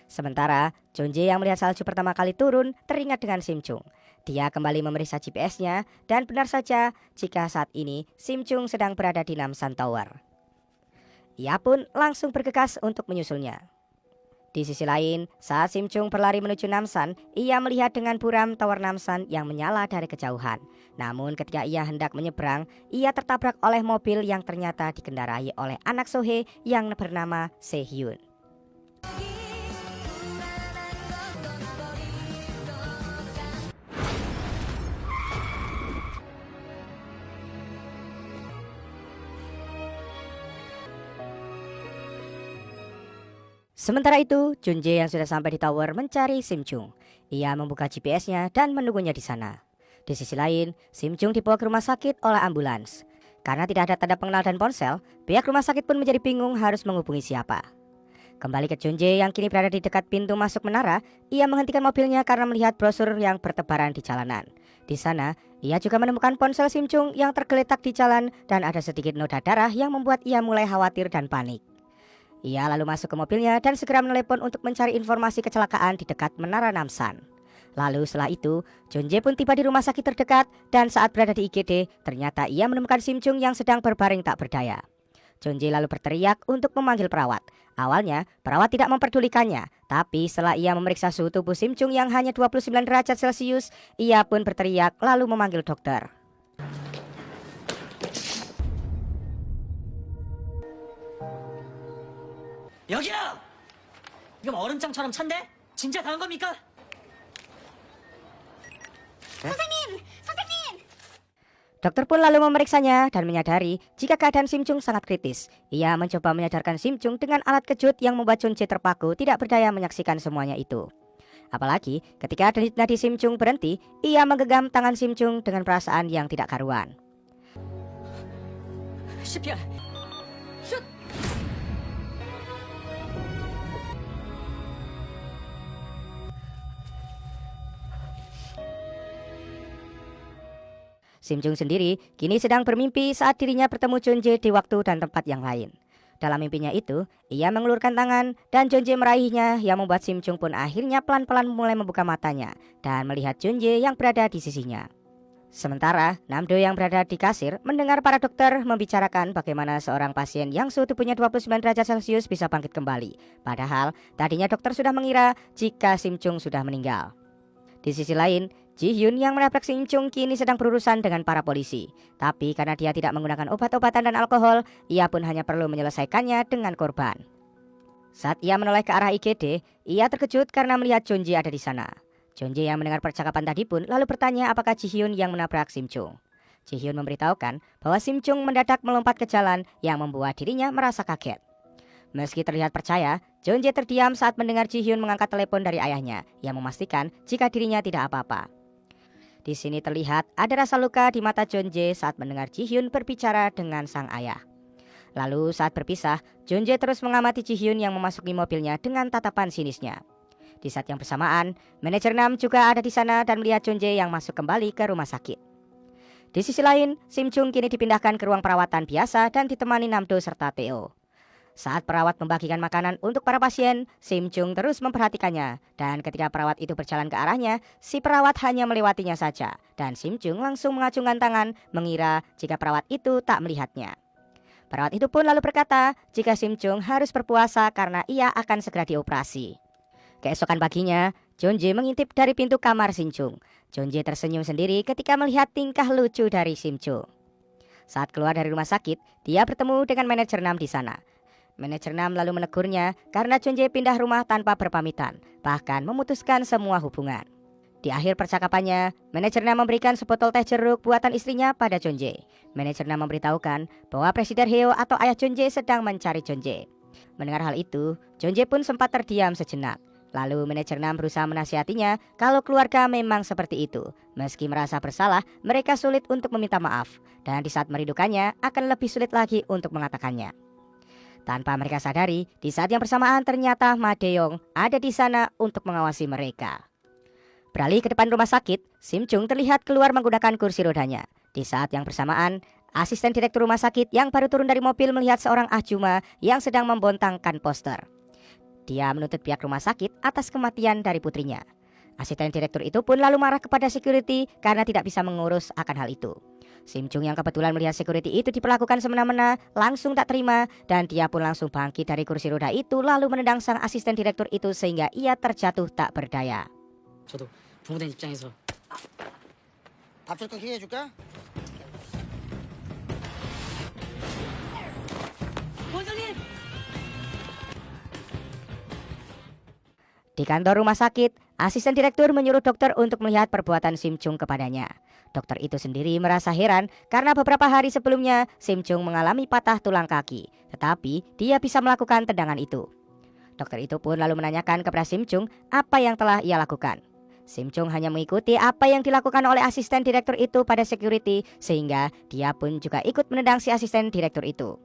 Sementara John Jae yang melihat salju pertama kali turun teringat dengan Sim Chung. Dia kembali memeriksa GPS-nya dan benar saja jika saat ini Sim Chung sedang berada di Namsan Tower. Ia pun langsung bergegas untuk menyusulnya. Di sisi lain, saat Sim Chung berlari menuju Namsan, ia melihat dengan buram tower Namsan yang menyala dari kejauhan. Namun ketika ia hendak menyeberang, ia tertabrak oleh mobil yang ternyata dikendarai oleh anak Sohee yang bernama Se-hyun. Sementara itu, John Jae yang sudah sampai di tower mencari Sim Chung. Ia membuka GPS-nya dan menunggunya di sana. Di sisi lain, Sim Chung dibawa ke rumah sakit oleh ambulans. Karena tidak ada tanda pengenal dan ponsel, pihak rumah sakit pun menjadi bingung harus menghubungi siapa. Kembali ke John Jae yang kini berada di dekat pintu masuk menara, ia menghentikan mobilnya karena melihat brosur yang bertebaran di jalanan. Di sana, ia juga menemukan ponsel Sim Chung yang tergeletak di jalan dan ada sedikit noda darah yang membuat ia mulai khawatir dan panik. Ia lalu masuk ke mobilnya dan segera menelepon untuk mencari informasi kecelakaan di dekat Menara Namsan. Lalu setelah itu, John Jae pun tiba di rumah sakit terdekat dan saat berada di IGD, ternyata ia menemukan Sim Chung yang sedang berbaring tak berdaya. John Jae lalu berteriak untuk memanggil perawat. Awalnya, perawat tidak memperdulikannya, tapi setelah ia memeriksa suhu tubuh Sim Chung yang hanya 29 derajat Celcius, ia pun berteriak lalu memanggil dokter. 여기요! 이거 뭐 얼음장처럼 찬데? 진짜 강한 겁니까? Dokter pun lalu memeriksanya dan menyadari jika keadaan Sim Chung sangat kritis. Ia mencoba menyadarkan Sim Chung dengan alat kejut yang membuat John Jae terpaku tidak berdaya menyaksikan semuanya itu. Apalagi ketika nadi Sim Chung berhenti, ia menggenggam tangan Sim Chung dengan perasaan yang tidak karuan. CPR! 슛! Sim Chung sendiri kini sedang bermimpi saat dirinya bertemu John Jae di waktu dan tempat yang lain. Dalam mimpinya itu, ia mengulurkan tangan dan John Jae meraihnya yang membuat Sim Chung pun akhirnya pelan-pelan mulai membuka matanya dan melihat John Jae yang berada di sisinya. Sementara Namdo yang berada di kasir mendengar para dokter membicarakan bagaimana seorang pasien yang suhu tubuhnya 29 derajat Celcius bisa bangkit kembali. Padahal tadinya dokter sudah mengira jika Sim Chung sudah meninggal. Di sisi lain, Ji Hyun yang menabrak Sim Chung kini sedang berurusan dengan para polisi. Tapi karena dia tidak menggunakan obat-obatan dan alkohol, ia pun hanya perlu menyelesaikannya dengan korban. Saat ia menoleh ke arah IGD, ia terkejut karena melihat John Jae ada di sana. John Jae yang mendengar percakapan tadi pun lalu bertanya apakah Ji Hyun yang menabrak Sim Chung. Ji Hyun memberitahukan bahwa Sim Chung mendadak melompat ke jalan yang membuat dirinya merasa kaget. Meski terlihat percaya, John Jae terdiam saat mendengar Ji Hyun mengangkat telepon dari ayahnya yang memastikan jika dirinya tidak apa-apa. Di sini terlihat ada rasa luka di mata John Jae saat mendengar Ji Hyun berbicara dengan sang ayah. Lalu saat berpisah, John Jae terus mengamati Ji Hyun yang memasuki mobilnya dengan tatapan sinisnya. Di saat yang bersamaan, manajer Nam juga ada di sana dan melihat John Jae yang masuk kembali ke rumah sakit. Di sisi lain, Sim Chung kini dipindahkan ke ruang perawatan biasa dan ditemani Namdo serta Theo. Saat perawat membagikan makanan untuk para pasien, Sim Chung terus memperhatikannya. Dan ketika perawat itu berjalan ke arahnya, si perawat hanya melewatinya saja. Dan Sim Chung langsung mengacungkan tangan, mengira jika perawat itu tak melihatnya. Perawat itu pun lalu berkata jika Sim Chung harus berpuasa karena ia akan segera dioperasi. Keesokan paginya, Jonje mengintip dari pintu kamar Sim Chung. Jonje tersenyum sendiri ketika melihat tingkah lucu dari Sim Chung. Saat keluar dari rumah sakit, dia bertemu dengan manajer Nam di sana. Manajer Nam lalu menegurnya karena Jonje pindah rumah tanpa berpamitan, bahkan memutuskan semua hubungan. Di akhir percakapannya, manajer Nam memberikan sebotol teh jeruk buatan istrinya pada Jonje. Manajer Nam memberitahukan bahwa Presiden Heo atau ayah Jonje sedang mencari Jonje. Mendengar hal itu, Jonje pun sempat terdiam sejenak. Lalu manajer Nam berusaha menasihatinya kalau keluarga memang seperti itu. Meski merasa bersalah, mereka sulit untuk meminta maaf. Dan di saat merindukannya, akan lebih sulit lagi untuk mengatakannya. Tanpa mereka sadari, di saat yang bersamaan ternyata Ma Deong ada di sana untuk mengawasi mereka. Beralih ke depan rumah sakit, Sim Chung terlihat keluar menggunakan kursi rodanya. Di saat yang bersamaan, asisten direktur rumah sakit yang baru turun dari mobil melihat seorang ahjuma yang sedang membontangkan poster. Dia menuntut pihak rumah sakit atas kematian dari putrinya. Asisten direktur itu pun lalu marah kepada security karena tidak bisa mengurus akan hal itu. Sim Chung yang kebetulan melihat security itu diperlakukan semena-mena langsung tak terima dan dia pun langsung bangkit dari kursi roda itu lalu menendang sang asisten direktur itu sehingga ia terjatuh tak berdaya. 저도 부모님 입장에서 밥 줄 거 기회해줄까? Di kantor rumah sakit, asisten direktur menyuruh dokter untuk melihat perbuatan Sim Chung kepadanya. Dokter itu sendiri merasa heran karena beberapa hari sebelumnya Sim Chung mengalami patah tulang kaki, tetapi dia bisa melakukan tendangan itu. Dokter itu pun lalu menanyakan kepada Sim Chung apa yang telah ia lakukan. Sim Chung hanya mengikuti apa yang dilakukan oleh asisten direktur itu pada security sehingga dia pun juga ikut menendang si asisten direktur itu.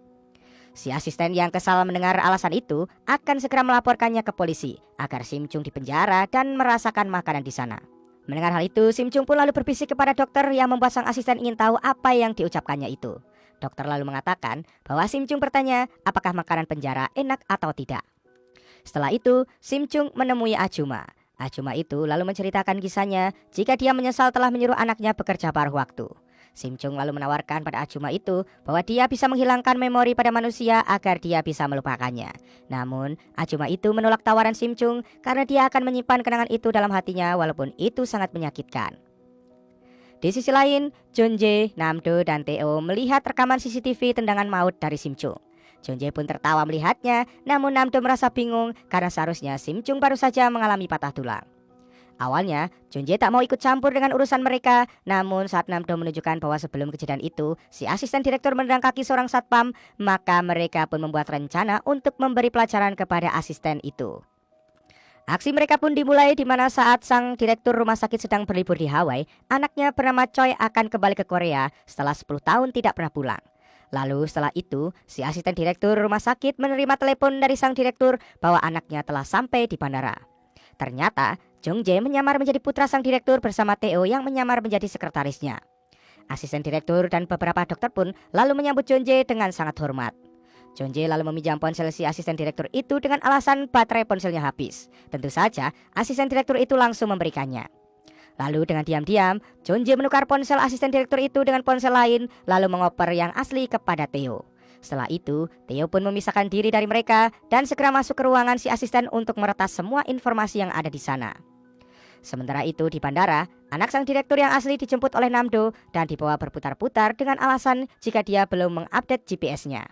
Si asisten yang kesal mendengar alasan itu akan segera melaporkannya ke polisi agar Sim Chung dipenjara dan merasakan makanan di sana. Mendengar hal itu, Sim Chung pun lalu berbisik kepada dokter yang membuat sang asisten ingin tahu apa yang diucapkannya itu. Dokter lalu mengatakan bahwa Sim Chung bertanya apakah makanan penjara enak atau tidak. Setelah itu, Sim Chung menemui Ajuma. Ajuma itu lalu menceritakan kisahnya jika dia menyesal telah menyuruh anaknya bekerja paruh waktu. Sim Chung lalu menawarkan pada Ajuma itu bahwa dia bisa menghilangkan memori pada manusia agar dia bisa melupakannya. Namun, Ajuma itu menolak tawaran Sim Chung karena dia akan menyimpan kenangan itu dalam hatinya walaupun itu sangat menyakitkan. Di sisi lain, Jonje, Namdo, dan Teo melihat rekaman CCTV tendangan maut dari Sim Chung. Jonje pun tertawa melihatnya, namun Namdo merasa bingung karena seharusnya Sim Chung baru saja mengalami patah tulang. Awalnya, Jonje tak mau ikut campur dengan urusan mereka, namun saat Namdo menunjukkan bahwa sebelum kejadian itu, si asisten direktur menendang kaki seorang satpam, maka mereka pun membuat rencana untuk memberi pelajaran kepada asisten itu. Aksi mereka pun dimulai di mana saat sang direktur rumah sakit sedang berlibur di Hawaii, anaknya bernama Choi akan kembali ke Korea setelah 10 tahun tidak pernah pulang. Lalu setelah itu, si asisten direktur rumah sakit menerima telepon dari sang direktur bahwa anaknya telah sampai di bandara. Ternyata, Jongjae menyamar menjadi putra sang direktur bersama Teo yang menyamar menjadi sekretarisnya. Asisten direktur dan beberapa dokter pun lalu menyambut Jongjae dengan sangat hormat. Jongjae lalu meminjam ponsel si asisten direktur itu dengan alasan baterai ponselnya habis. Tentu saja, asisten direktur itu langsung memberikannya. Lalu dengan diam-diam, Jongjae menukar ponsel asisten direktur itu dengan ponsel lain, lalu mengoper yang asli kepada Teo. Setelah itu, Teo pun memisahkan diri dari mereka dan segera masuk ke ruangan si asisten untuk meretas semua informasi yang ada di sana. Sementara itu di bandara, anak sang direktur yang asli dijemput oleh Namdo dan dibawa berputar-putar dengan alasan jika dia belum mengupdate GPS-nya.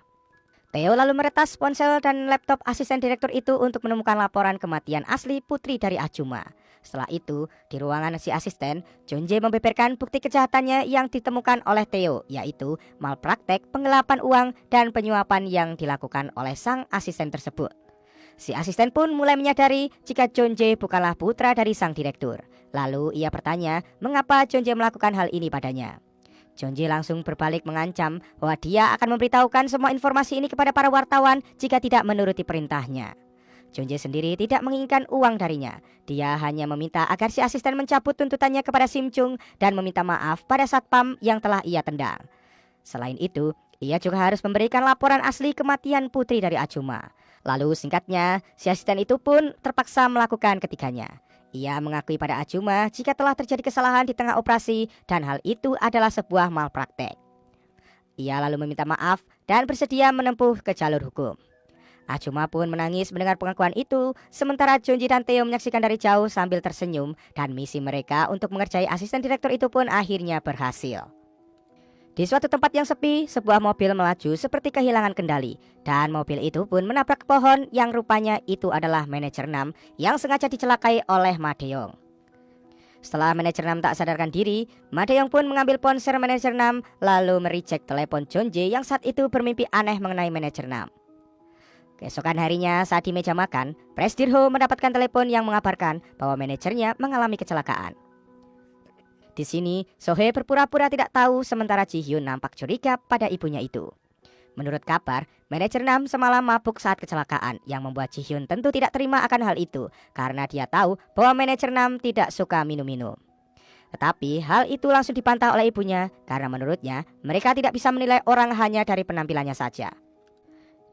Teo lalu meretas ponsel dan laptop asisten direktur itu untuk menemukan laporan kematian asli putri dari Ajuma. Setelah itu, di ruangan si asisten, Jonje membeberkan bukti kejahatannya yang ditemukan oleh Teo, yaitu malpraktek, penggelapan uang, dan penyuapan yang dilakukan oleh sang asisten tersebut. Si asisten pun mulai menyadari jika Jonje bukanlah putra dari sang direktur. Lalu ia bertanya mengapa Jonje melakukan hal ini padanya. Jonje langsung berbalik mengancam bahwa dia akan memberitahukan semua informasi ini kepada para wartawan jika tidak menuruti perintahnya. Jonje sendiri tidak menginginkan uang darinya. Dia hanya meminta agar si asisten mencabut tuntutannya kepada Sim Chung dan meminta maaf pada satpam yang telah ia tendang. Selain itu, ia juga harus memberikan laporan asli kematian putri dari Ajuma. Lalu singkatnya, si asisten itu pun terpaksa melakukan ketiganya. Ia mengakui pada Ajuma jika telah terjadi kesalahan di tengah operasi dan hal itu adalah sebuah malpraktek. Ia lalu meminta maaf dan bersedia menempuh ke jalur hukum. Ajuma pun menangis mendengar pengakuan itu, sementara Jonji dan Theo menyaksikan dari jauh sambil tersenyum, dan misi mereka untuk mengerjai asisten direktur itu pun akhirnya berhasil. Di suatu tempat yang sepi, sebuah mobil melaju seperti kehilangan kendali, dan mobil itu pun menabrak pohon yang rupanya itu adalah manajer 6 yang sengaja dicelakai oleh Madeong. Setelah manajer 6 tak sadarkan diri, Madeong pun mengambil ponsel manajer 6 lalu mereject telepon Jonje yang saat itu bermimpi aneh mengenai manajer 6. Keesokan harinya saat di meja makan, Presdirho mendapatkan telepon yang mengabarkan bahwa manajernya mengalami kecelakaan. Di sini, Sohee berpura-pura tidak tahu sementara Ji-hyun nampak curiga pada ibunya itu. Menurut kabar, manajer 6 semalam mabuk saat kecelakaan yang membuat Ji-hyun tentu tidak terima akan hal itu karena dia tahu bahwa manajer 6 tidak suka minum-minum. Tetapi hal itu langsung dibantah oleh ibunya karena menurutnya mereka tidak bisa menilai orang hanya dari penampilannya saja.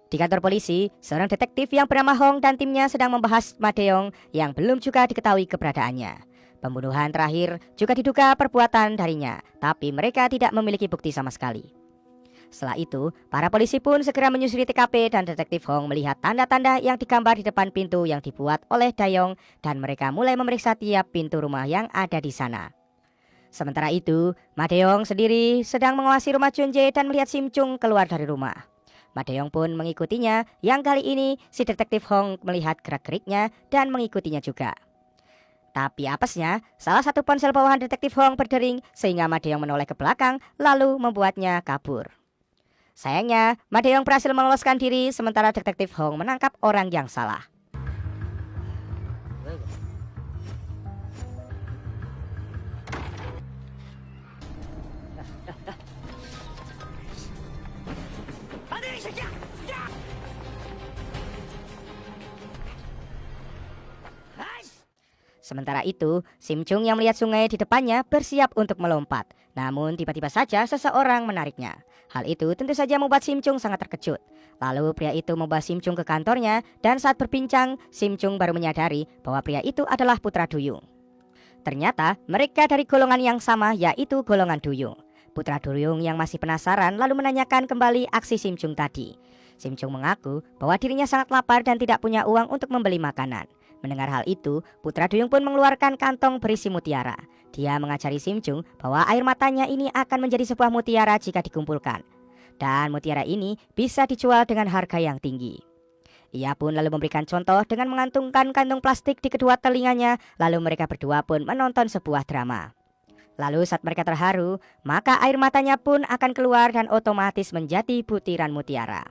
Di kantor polisi, seorang detektif yang bernama Hong dan timnya sedang membahas Madeong yang belum juga diketahui keberadaannya. Pembunuhan terakhir juga diduga perbuatan darinya, tapi mereka tidak memiliki bukti sama sekali. Setelah itu, para polisi pun segera menyusuri TKP dan detektif Hong melihat tanda-tanda yang digambar di depan pintu yang dibuat oleh Dayong dan mereka mulai memeriksa tiap pintu rumah yang ada di sana. Sementara itu, Madeong sendiri sedang mengawasi rumah Junjae dan melihat Sim Chung keluar dari rumah. Madeong pun mengikutinya, yang kali ini si detektif Hong melihat gerak-geriknya dan mengikutinya juga. Tapi apesnya, salah satu ponsel bawahan detektif Hong berdering sehingga Madeong menoleh ke belakang lalu membuatnya kabur. Sayangnya, Madeong berhasil meloloskan diri sementara detektif Hong menangkap orang yang salah. Sementara itu, Sim Chung yang melihat sungai di depannya bersiap untuk melompat. Namun tiba-tiba saja seseorang menariknya. Hal itu tentu saja membuat Sim Chung sangat terkejut. Lalu pria itu membawa Sim Chung ke kantornya dan saat berbincang, Sim Chung baru menyadari bahwa pria itu adalah putra Duyung. Ternyata mereka dari golongan yang sama, yaitu golongan Duyung. Putra Duyung yang masih penasaran lalu menanyakan kembali aksi Sim Chung tadi. Sim Chung mengaku bahwa dirinya sangat lapar dan tidak punya uang untuk membeli makanan. Mendengar hal itu, putra Duyung pun mengeluarkan kantong berisi mutiara. Dia mengajari Sim Chung bahwa air matanya ini akan menjadi sebuah mutiara jika dikumpulkan. Dan mutiara ini bisa dijual dengan harga yang tinggi. Ia pun lalu memberikan contoh dengan mengantungkan kantung plastik di kedua telinganya, lalu mereka berdua pun menonton sebuah drama. Lalu saat mereka terharu, maka air matanya pun akan keluar dan otomatis menjadi butiran mutiara.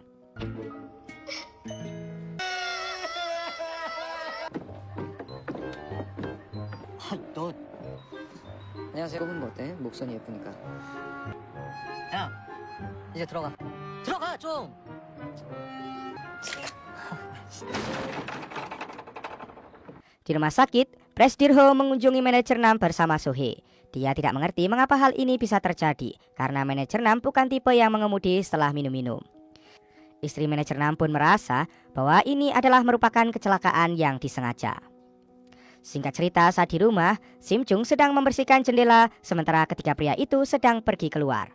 너 안녕하세요. 꼽은 거 어때? 목선이 예쁘니까. 야, 이제 들어가. 들어가 좀. Di rumah sakit, Presdirho mengunjungi manajer 6 bersama Sohee. Dia tidak mengerti mengapa hal ini bisa terjadi karena manajer 6 bukan tipe yang mengemudi setelah minum-minum. Istri manajer 6 pun merasa bahwa ini adalah merupakan kecelakaan yang disengaja. Singkat cerita, saat di rumah, Sim Chung sedang membersihkan jendela sementara ketiga pria itu sedang pergi keluar.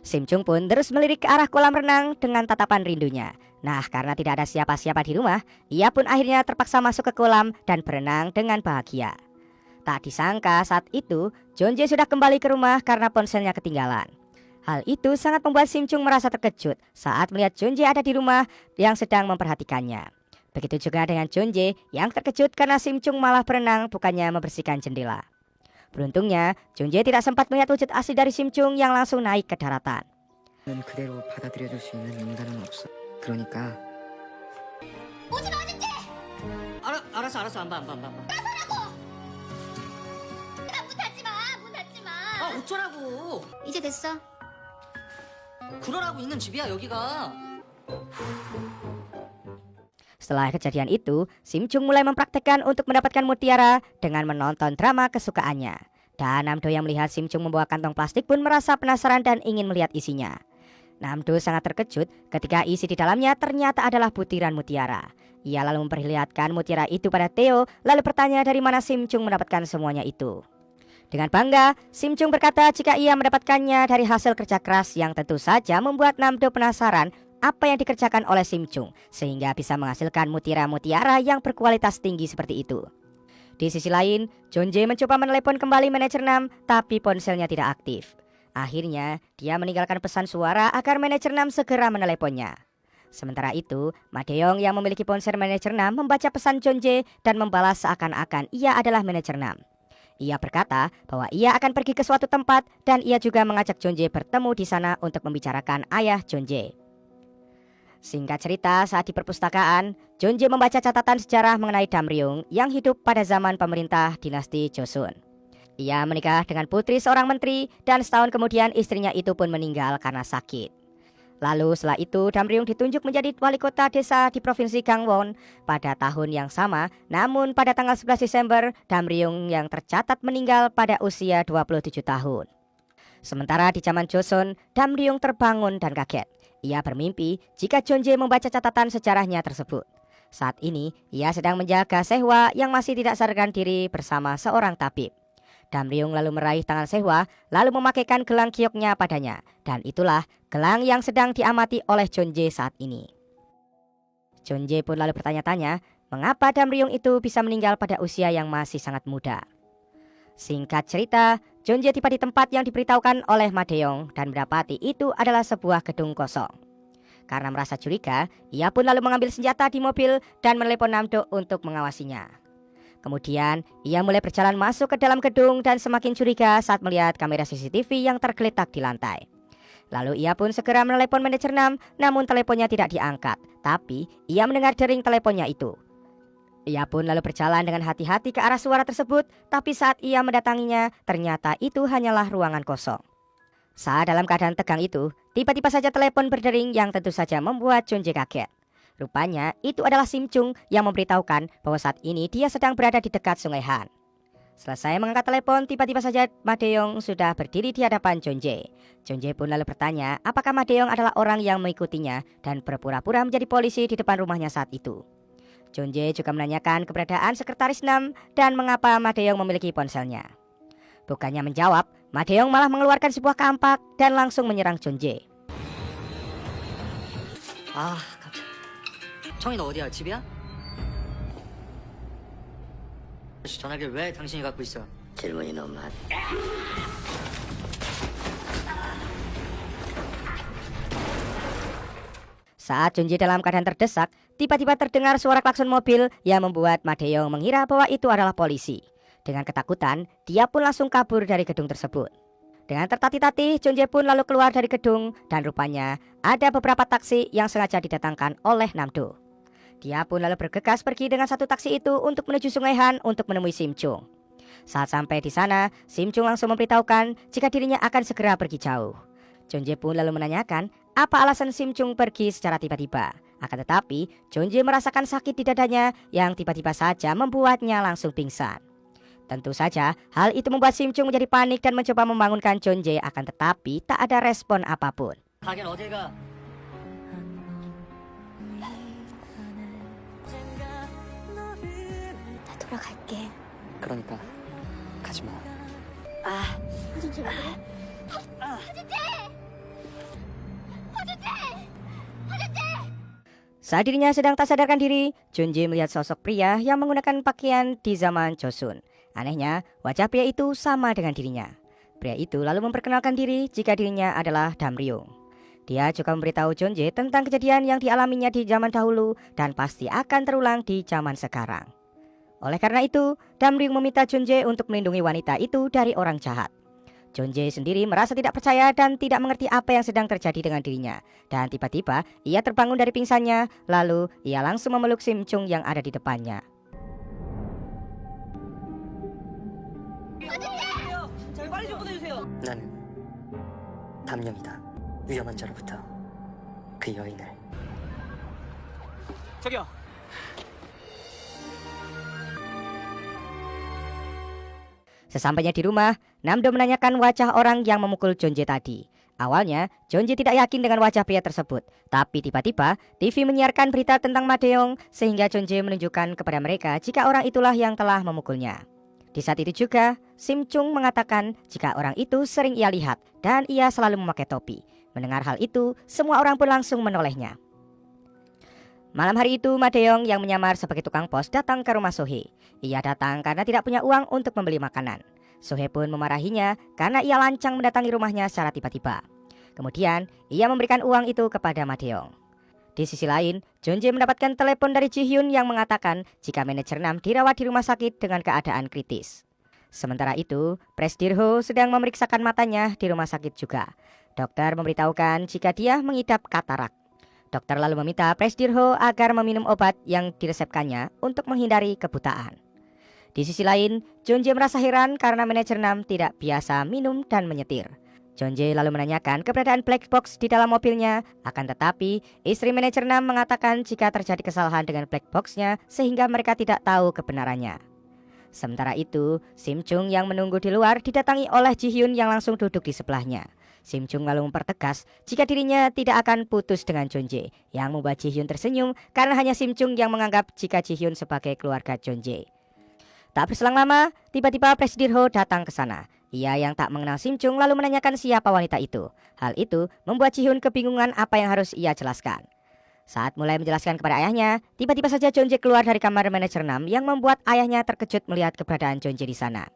Sim Chung pun terus melirik ke arah kolam renang dengan tatapan rindunya. Nah, karena tidak ada siapa-siapa di rumah, ia pun akhirnya terpaksa masuk ke kolam dan berenang dengan bahagia. Tak disangka saat itu, Jonjae sudah kembali ke rumah karena ponselnya ketinggalan. Hal itu sangat membuat Sim Chung merasa terkejut saat melihat Jonjae ada di rumah yang sedang memperhatikannya. Begitu juga dengan Jonjae yang terkejut karena Sim Chung malah berenang bukannya membersihkan jendela. Beruntungnya, Jonjae tidak sempat melihat wujud asli dari Sim Chung yang langsung naik ke daratan. 는 그대로 받아들여줄 수 있는 인간은 없어. 그러니까. 오지 마, 진짜! 알았어. 안 봐. 문 닫지 마, 문 닫지 마. 어쩌라고. 이제 됐어. 그러라고 있는 집이야 여기가. Setelah kejadian itu, Sim Chung mulai mempraktekkan untuk mendapatkan mutiara dengan menonton drama kesukaannya. Dan Namdo yang melihat Sim Chung membawa kantong plastik pun merasa penasaran dan ingin melihat isinya. Namdo sangat terkejut ketika isi di dalamnya ternyata adalah butiran mutiara. Ia lalu memperlihatkan mutiara itu pada Theo, lalu bertanya dari mana Sim Chung mendapatkan semuanya itu. Dengan bangga, Sim Chung berkata jika ia mendapatkannya dari hasil kerja keras yang tentu saja membuat Nam-do penasaran apa yang dikerjakan oleh Sim Chung sehingga bisa menghasilkan mutiara-mutiara yang berkualitas tinggi seperti itu. Di sisi lain, John Jae mencoba menelepon kembali manajer Nam tapi ponselnya tidak aktif. Akhirnya, dia meninggalkan pesan suara agar manajer Nam segera meneleponnya. Sementara itu, Ma Dae-yong yang memiliki ponsel manajer Nam membaca pesan John Jae dan membalas seakan-akan ia adalah manajer Nam. Ia berkata bahwa ia akan pergi ke suatu tempat dan ia juga mengajak John Jae bertemu di sana untuk membicarakan ayah John Jae. Singkat cerita, saat di perpustakaan, John Jae membaca catatan sejarah mengenai Dam Ryung yang hidup pada zaman pemerintah dinasti Joseon. Ia menikah dengan putri seorang menteri dan setahun kemudian istrinya itu pun meninggal karena sakit. Lalu setelah itu Dam Ryung ditunjuk menjadi wali kota desa di provinsi Gangwon pada tahun yang sama. Namun pada tanggal 11 Desember Dam Ryung yang tercatat meninggal pada usia 27 tahun. Sementara di zaman Joseon, Dam Ryung terbangun dan kaget. Ia bermimpi jika John Jae membaca catatan sejarahnya tersebut. Saat ini ia sedang menjaga Sehwa yang masih tidak sadarkan diri bersama seorang tabib. Dam Ryung lalu meraih tangan Sehwa lalu memakaikan gelang gioknya padanya. Dan itulah gelang yang sedang diamati oleh John Jae saat ini. John Jae pun lalu bertanya-tanya mengapa Dam Ryung itu bisa meninggal pada usia yang masih sangat muda. Singkat cerita, John Jae tiba di tempat yang diberitahukan oleh Ma Dae-yong dan mendapati itu adalah sebuah gedung kosong. Karena merasa curiga, ia pun lalu mengambil senjata di mobil dan menelepon Nam-do untuk mengawasinya. Kemudian, ia mulai berjalan masuk ke dalam gedung dan semakin curiga saat melihat kamera CCTV yang tergeletak di lantai. Lalu ia pun segera menelepon manajer Nam, namun teleponnya tidak diangkat. Tapi, ia mendengar dering teleponnya itu. Ia pun lalu berjalan dengan hati-hati ke arah suara tersebut, tapi saat ia mendatanginya, ternyata itu hanyalah ruangan kosong. Saat dalam keadaan tegang itu, tiba-tiba saja telepon berdering yang tentu saja membuat John Jae kaget. Rupanya itu adalah Sim Chung yang memberitahukan bahwa saat ini dia sedang berada di dekat Sungai Han. Selesai mengangkat telepon, tiba-tiba saja Ma Dae-yong sudah berdiri di hadapan John Jae. John Jae pun lalu bertanya apakah Ma Dae-yong adalah orang yang mengikutinya dan berpura-pura menjadi polisi di depan rumahnya saat itu. John Jae juga menanyakan keberadaan sekretaris Nam dan mengapa Ma Dae-yong memiliki ponselnya. Bukannya menjawab, Ma Dae-yong malah mengeluarkan sebuah kampak dan langsung menyerang John Jae. 아, 깜짝. 청이 너 어디야? 집이야? 전화기를 왜 당신이 갖고 있어? 질문이 너무 많아. Saat John Jae dalam keadaan terdesak, tiba-tiba terdengar suara klakson mobil yang membuat Ma Dae-yong mengira bahwa itu adalah polisi. Dengan ketakutan, dia pun langsung kabur dari gedung tersebut. Dengan tertatih-tatih, John Jae pun lalu keluar dari gedung dan rupanya ada beberapa taksi yang sengaja didatangkan oleh Nam-do. Dia pun lalu bergegas pergi dengan satu taksi itu untuk menuju Sungai Han untuk menemui Sim Chung. Saat sampai di sana, Sim Chung langsung memberitahukan jika dirinya akan segera pergi jauh. John Jae pun lalu menanyakan apa alasan Sim Chung pergi secara tiba-tiba. Akan tetapi, John Jae merasakan sakit di dadanya yang tiba-tiba saja membuatnya langsung pingsan. Tentu saja, hal itu membuat Sim Chung menjadi panik dan mencoba membangunkan John Jae, akan tetapi tak ada respon apapun. 가긴 어딜 가? 나 돌아갈게. 그러니까 가지 마. Saat dirinya sedang tak sadarkan diri, John Jae melihat sosok pria yang menggunakan pakaian di zaman Joseon. Anehnya, wajah pria itu sama dengan dirinya. Pria itu lalu memperkenalkan diri jika dirinya adalah Dam Ryung. Dia juga memberitahu John Jae tentang kejadian yang dialaminya di zaman dahulu dan pasti akan terulang di zaman sekarang. Oleh karena itu, Dam Ryung meminta John Jae untuk melindungi wanita itu dari orang jahat. John Jae sendiri merasa tidak percaya dan tidak mengerti apa yang sedang terjadi dengan dirinya. Dan tiba-tiba ia terbangun dari pingsannya, lalu ia langsung memeluk Sim Chung yang ada di depannya. 나는 담령이다. 위험한 자로부터 그 여인을. 저기요. Sesampainya di rumah, Nam-do menanyakan wajah orang yang memukul John Jae tadi. Awalnya, John Jae tidak yakin dengan wajah pria tersebut. Tapi tiba-tiba, TV menyiarkan berita tentang Ma Dae-yong sehingga John Jae menunjukkan kepada mereka jika orang itulah yang telah memukulnya. Di saat itu juga, Sim Chung mengatakan jika orang itu sering ia lihat dan ia selalu memakai topi. Mendengar hal itu, semua orang pun langsung menolehnya. Malam hari itu, Ma Deong yang menyamar sebagai tukang pos datang ke rumah Sohee. Ia datang karena tidak punya uang untuk membeli makanan. Sohee pun memarahinya karena ia lancang mendatangi rumahnya secara tiba-tiba. Kemudian, ia memberikan uang itu kepada Ma Deong. Di sisi lain, Jeonjae mendapatkan telepon dari Ji Hyun yang mengatakan jika manajer Nam dirawat di rumah sakit dengan keadaan kritis. Sementara itu, Pres Dirho sedang memeriksakan matanya di rumah sakit juga. Dokter memberitahukan jika dia mengidap katarak. Dokter lalu meminta Pres Dirho agar meminum obat yang diresepkannya untuk menghindari kebutaan. Di sisi lain, Jeonjae merasa heran karena manajer Nam tidak biasa minum dan menyetir. Jeonjae lalu menanyakan keberadaan black box di dalam mobilnya, akan tetapi istri manajer Nam mengatakan jika terjadi kesalahan dengan black boxnya sehingga mereka tidak tahu kebenarannya. Sementara itu, Sim Chung yang menunggu di luar didatangi oleh Ji Hyun yang langsung duduk di sebelahnya. Sim Chung lalu mempertegas jika dirinya tidak akan putus dengan Jeonjae, yang membuat Ji Hyun tersenyum karena hanya Sim Chung yang menganggap jika Ji Hyun sebagai keluarga Jeonjae. Tak berselang lama, tiba-tiba Pres Dirho datang ke sana. Ia yang tak mengenal Sim Chung lalu menanyakan siapa wanita itu. Hal itu membuat Ji Hyun kebingungan apa yang harus ia jelaskan. Saat mulai menjelaskan kepada ayahnya, tiba-tiba saja Jeonjae keluar dari kamar manajer Nam yang membuat ayahnya terkejut melihat keberadaan Jeonjae di sana.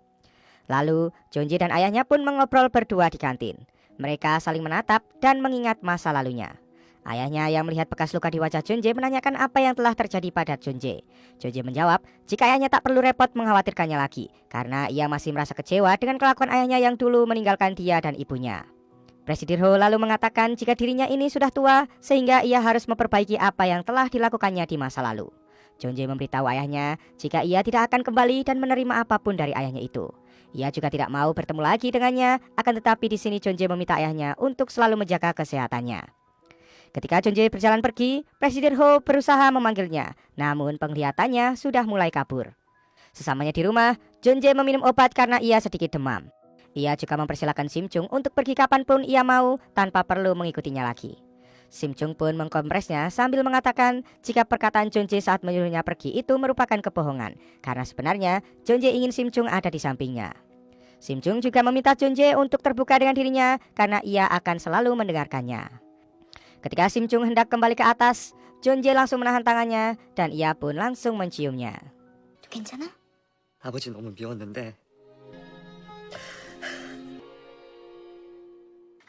Lalu, Jeonjae dan ayahnya pun mengobrol berdua di kantin. Mereka saling menatap dan mengingat masa lalunya. Ayahnya yang melihat bekas luka di wajah Jeonjae menanyakan apa yang telah terjadi pada Jeonjae. Jeonjae menjawab jika ayahnya tak perlu repot mengkhawatirkannya lagi, karena ia masih merasa kecewa dengan kelakuan ayahnya yang dulu meninggalkan dia dan ibunya. Presiden Dirho lalu mengatakan jika dirinya ini sudah tua sehingga ia harus memperbaiki apa yang telah dilakukannya di masa lalu. Jeonjae memberitahu ayahnya jika ia tidak akan kembali dan menerima apapun dari ayahnya itu. Ia juga tidak mau bertemu lagi dengannya, akan tetapi di sini Jeonjae meminta ayahnya untuk selalu menjaga kesehatannya. Ketika Jeonjae berjalan pergi, Presiden Dirho berusaha memanggilnya, namun penglihatannya sudah mulai kabur. Sesamanya di rumah, Jeonjae meminum obat karena ia sedikit demam. Ia juga mempersilahkan Sim Chung untuk pergi kapanpun ia mau tanpa perlu mengikutinya lagi. Sim Chung pun mengkompresnya sambil mengatakan jika perkataan Jeonjae saat menyuruhnya pergi itu merupakan kebohongan, karena sebenarnya Jeonjae ingin Sim Chung ada di sampingnya. Sim Chung juga meminta Jeonjae untuk terbuka dengan dirinya karena ia akan selalu mendengarkannya. Ketika Sim Chung hendak kembali ke atas, Jeonjae langsung menahan tangannya dan ia pun langsung menciumnya. 괜찮아? 아버지 너무 미웠는데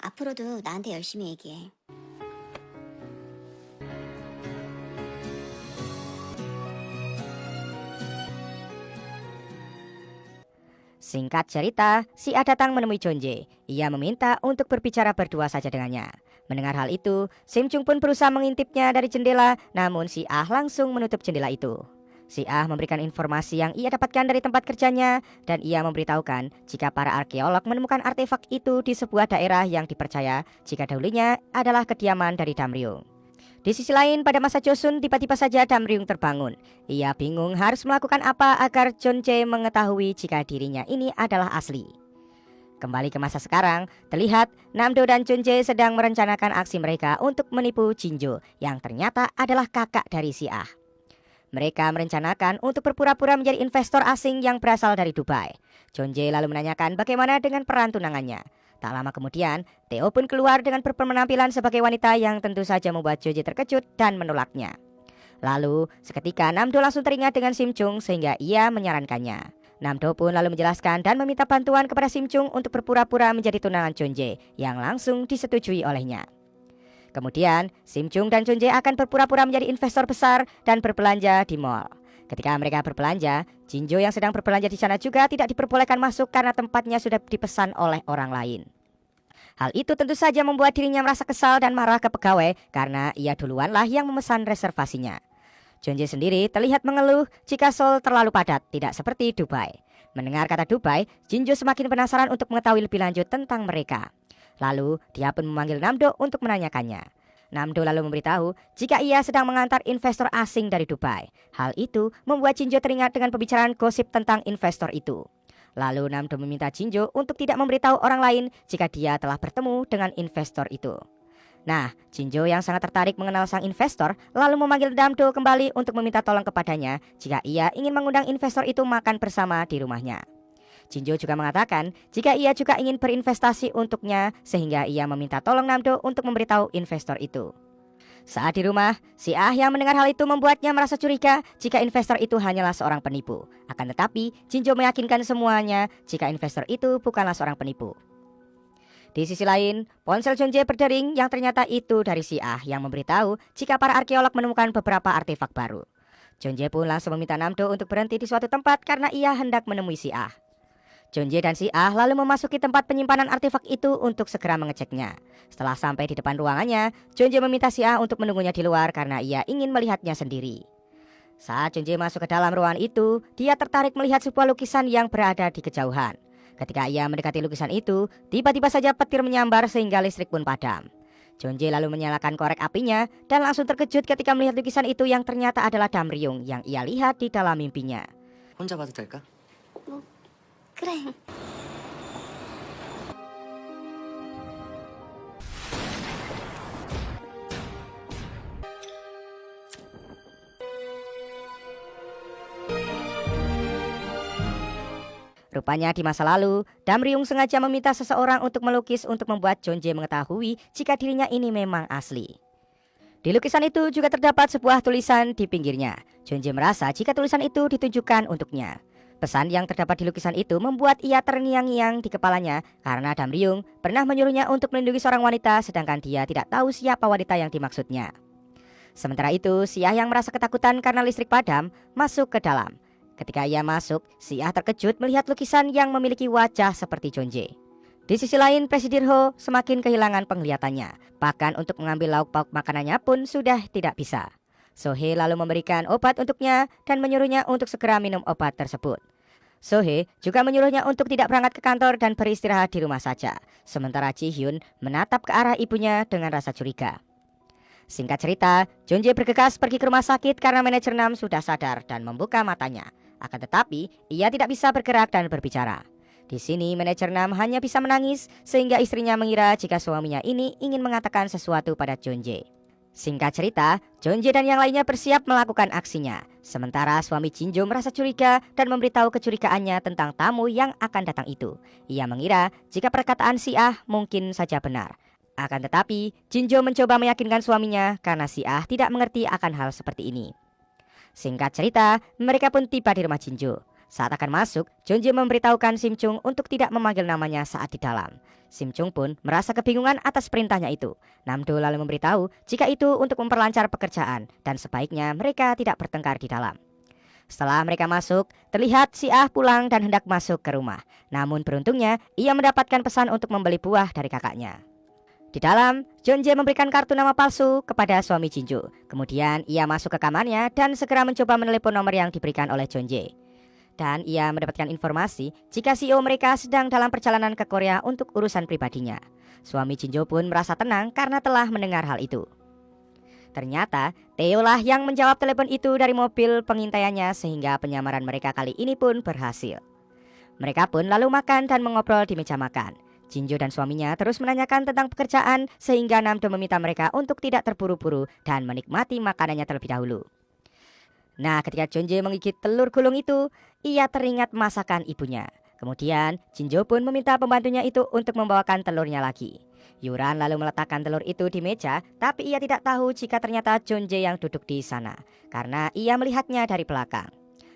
앞으로도 나한테 열심히 얘기해. Singkat cerita, si A datang menemui Jeonjae. Ia meminta untuk berbicara berdua saja dengannya. Mendengar hal itu, Sim Chung pun berusaha mengintipnya dari jendela, namun si A langsung menutup jendela itu. Si A memberikan informasi yang ia dapatkan dari tempat kerjanya, dan ia memberitahukan jika para arkeolog menemukan artefak itu di sebuah daerah yang dipercaya jika dahulunya adalah kediaman dari Damryung. Di sisi lain, pada masa Joseon tiba-tiba saja Damryung terbangun. Ia bingung harus melakukan apa agar Jeonjae mengetahui jika dirinya ini adalah asli. Kembali ke masa sekarang, terlihat Namdo dan Jeonjae sedang merencanakan aksi mereka untuk menipu Jinjo yang ternyata adalah kakak dari si Ah. Mereka merencanakan untuk berpura-pura menjadi investor asing yang berasal dari Dubai. Jeonjae lalu menanyakan bagaimana dengan peran tunangannya. Tak lama kemudian, Theo pun keluar dengan berpenampilan sebagai wanita yang tentu saja membuat Jeonjae terkejut dan menolaknya. Lalu, seketika Namdo langsung teringat dengan Sim Chung sehingga ia menyarankannya. Namdo pun lalu menjelaskan dan meminta bantuan kepada Sim Chung untuk berpura-pura menjadi tunangan Jeonjae yang langsung disetujui olehnya. Kemudian, Sim Chung dan Jeonjae akan berpura-pura menjadi investor besar dan berbelanja di mall. Ketika mereka berbelanja, Jinjo yang sedang berbelanja di sana juga tidak diperbolehkan masuk karena tempatnya sudah dipesan oleh orang lain. Hal itu tentu saja membuat dirinya merasa kesal dan marah ke pegawai karena ia duluanlah yang memesan reservasinya. Jeonjae sendiri terlihat mengeluh jika Seoul terlalu padat, tidak seperti Dubai. Mendengar kata Dubai, Jinjo semakin penasaran untuk mengetahui lebih lanjut tentang mereka. Lalu, dia pun memanggil Namdo untuk menanyakannya. Namdo lalu memberitahu jika ia sedang mengantar investor asing dari Dubai. Hal itu membuat Jinjo teringat dengan pembicaraan gosip tentang investor itu. Lalu Namdo meminta Jinjo untuk tidak memberitahu orang lain jika dia telah bertemu dengan investor itu. Nah, Jinjo yang sangat tertarik mengenal sang investor lalu memanggil Namdo kembali untuk meminta tolong kepadanya jika ia ingin mengundang investor itu makan bersama di rumahnya. Jinjo juga mengatakan jika ia juga ingin berinvestasi untuknya sehingga ia meminta tolong Namdo untuk memberitahu investor itu. Saat di rumah, si Ah yang mendengar hal itu membuatnya merasa curiga jika investor itu hanyalah seorang penipu. Akan tetapi, Jinjo meyakinkan semuanya jika investor itu bukanlah seorang penipu. Di sisi lain, ponsel Jonje berdering yang ternyata itu dari si Ah yang memberitahu jika para arkeolog menemukan beberapa artefak baru. Jonje pun langsung meminta Namdo untuk berhenti di suatu tempat karena ia hendak menemui si Ah. Jonje dan si Ah lalu memasuki tempat penyimpanan artefak itu untuk segera mengeceknya. Setelah sampai di depan ruangannya, Jonje meminta si Ah untuk menunggunya di luar karena ia ingin melihatnya sendiri. Saat Jonje masuk ke dalam ruangan itu, dia tertarik melihat sebuah lukisan yang berada di kejauhan. Ketika ia mendekati lukisan itu, tiba-tiba saja petir menyambar sehingga listrik pun padam. Jonje lalu menyalakan korek apinya dan langsung terkejut ketika melihat lukisan itu yang ternyata adalah Damryung yang ia lihat di dalam mimpinya. 혼자 봐도 될까? 그래. Rupanya di masa lalu, Damryung sengaja meminta seseorang untuk melukis untuk membuat Jonje mengetahui jika dirinya ini memang asli. Di lukisan itu juga terdapat sebuah tulisan di pinggirnya. Jonje merasa jika tulisan itu ditujukan untuknya. Pesan yang terdapat di lukisan itu membuat ia terngiang-ngiang di kepalanya karena Damryung pernah menyuruhnya untuk melindungi seorang wanita sedangkan dia tidak tahu siapa wanita yang dimaksudnya. Sementara itu, si Ah yang merasa ketakutan karena listrik padam masuk ke dalam. Ketika ia masuk, si Ah terkejut melihat lukisan yang memiliki wajah seperti Jonje. Di sisi lain, Presiden Ho semakin kehilangan penglihatannya. Bahkan untuk mengambil lauk pauk makanannya pun sudah tidak bisa. Sohee lalu memberikan obat untuknya dan menyuruhnya untuk segera minum obat tersebut. Sohee juga menyuruhnya untuk tidak berangkat ke kantor dan beristirahat di rumah saja. Sementara Ji Hyun menatap ke arah ibunya dengan rasa curiga. Singkat cerita, Jonje bergegas pergi ke rumah sakit karena manajer Nam sudah sadar dan membuka matanya. Akan tetapi, ia tidak bisa bergerak dan berbicara. Di sini manajer Nam hanya bisa menangis sehingga istrinya mengira jika suaminya ini ingin mengatakan sesuatu pada Jonje. Singkat cerita, Jonje dan yang lainnya bersiap melakukan aksinya. Sementara suami Jinjo merasa curiga dan memberitahu kecurigaannya tentang tamu yang akan datang itu. Ia mengira jika perkataan si Ah mungkin saja benar. Akan tetapi, Jinjo mencoba meyakinkan suaminya karena si Ah tidak mengerti akan hal seperti ini. Singkat cerita, mereka pun tiba di rumah Jinjo. Saat akan masuk, Jonje memberitahukan Sim Chung untuk tidak memanggil namanya saat di dalam. Sim Chung pun merasa kebingungan atas perintahnya itu. Namdo lalu memberitahu jika itu untuk memperlancar pekerjaan dan sebaiknya mereka tidak bertengkar di dalam. Setelah mereka masuk, terlihat si Ah pulang dan hendak masuk ke rumah. Namun beruntungnya, ia mendapatkan pesan untuk membeli buah dari kakaknya. Di dalam, Jonje memberikan kartu nama palsu kepada suami Jinjo. Kemudian ia masuk ke kamarnya dan segera mencoba menelepon nomor yang diberikan oleh Jonje. Dan ia mendapatkan informasi jika CEO mereka sedang dalam perjalanan ke Korea untuk urusan pribadinya. Suami Jinjo pun merasa tenang karena telah mendengar hal itu. Ternyata Theo lah yang menjawab telepon itu dari mobil pengintaiannya sehingga penyamaran mereka kali ini pun berhasil. Mereka pun lalu makan dan mengobrol di meja makan. Jinjo dan suaminya terus menanyakan tentang pekerjaan sehingga Namdo meminta mereka untuk tidak terburu-buru dan menikmati makanannya terlebih dahulu. Nah, ketika Jonje menggigit telur gulung itu, ia teringat masakan ibunya. Kemudian Jinjo pun meminta pembantunya itu untuk membawakan telurnya lagi. Yuran lalu meletakkan telur itu di meja, tapi ia tidak tahu jika ternyata Jonje yang duduk di sana karena ia melihatnya dari belakang.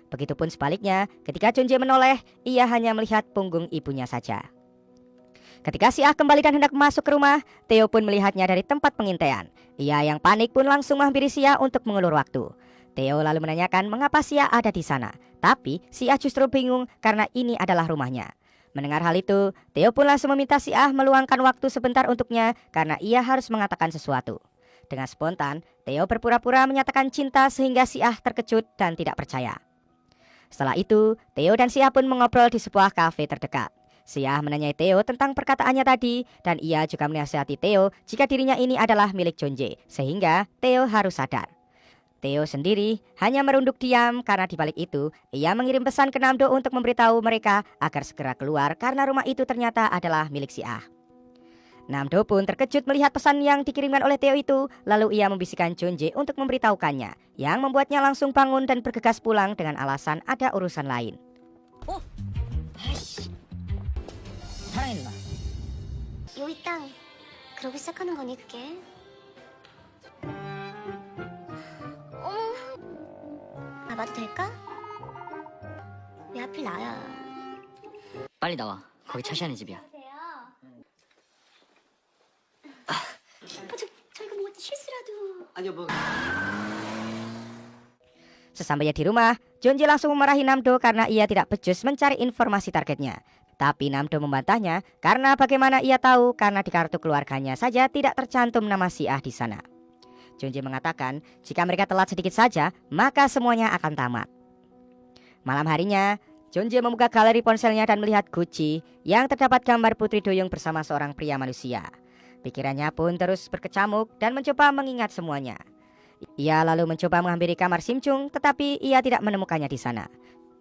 Begitupun sebaliknya, ketika Jonje menoleh, ia hanya melihat punggung ibunya saja. Ketika si Ah kembali dan hendak masuk ke rumah, Theo pun melihatnya dari tempat pengintaian. Ia yang panik pun langsung menghampiri Sia untuk mengulur waktu. Theo lalu menanyakan mengapa Sia ada di sana. Tapi Sia justru bingung karena ini adalah rumahnya. Mendengar hal itu, Theo pun langsung meminta Sia meluangkan waktu sebentar untuknya karena ia harus mengatakan sesuatu. Dengan spontan, Theo berpura-pura menyatakan cinta sehingga Sia terkejut dan tidak percaya. Setelah itu, Theo dan Sia pun mengobrol di sebuah kafe terdekat. Sia menanyai Theo tentang perkataannya tadi dan ia juga menasihati Theo jika dirinya ini adalah milik Jonje sehingga Theo harus sadar. Theo sendiri hanya merunduk diam karena di balik itu ia mengirim pesan ke Namdo untuk memberitahu mereka agar segera keluar karena rumah itu ternyata adalah milik si Ah. Namdo pun terkejut melihat pesan yang dikirimkan oleh Theo itu, lalu ia membisikkan Jonje untuk memberitahukannya yang membuatnya langsung bangun dan bergegas pulang dengan alasan ada urusan lain. 아이씨. 사랑해 누나. 요이 땅 그러기 시작하는 거니 그게? 봐도 될까? 왜 하필 나야? 빨리 나와. 거기 차시안의 집이야. 저희가 뭐 실수라도. 아니요 뭐. Sesampainya di rumah, Jeonjae langsung memarahi Namdo karena ia tidak becus mencari informasi targetnya. Tapi Namdo membantahnya karena bagaimana ia tahu karena di kartu keluarganya saja tidak tercantum nama si Ah di sana. Jeonjae mengatakan jika mereka telat sedikit saja maka semuanya akan tamat. Malam harinya, Jeonjae membuka galeri ponselnya dan melihat Gucci yang terdapat gambar Putri Duyung bersama seorang pria manusia. Pikirannya pun terus berkecamuk dan mencoba mengingat semuanya. Ia lalu mencoba menghampiri kamar Simchung tetapi ia tidak menemukannya di sana.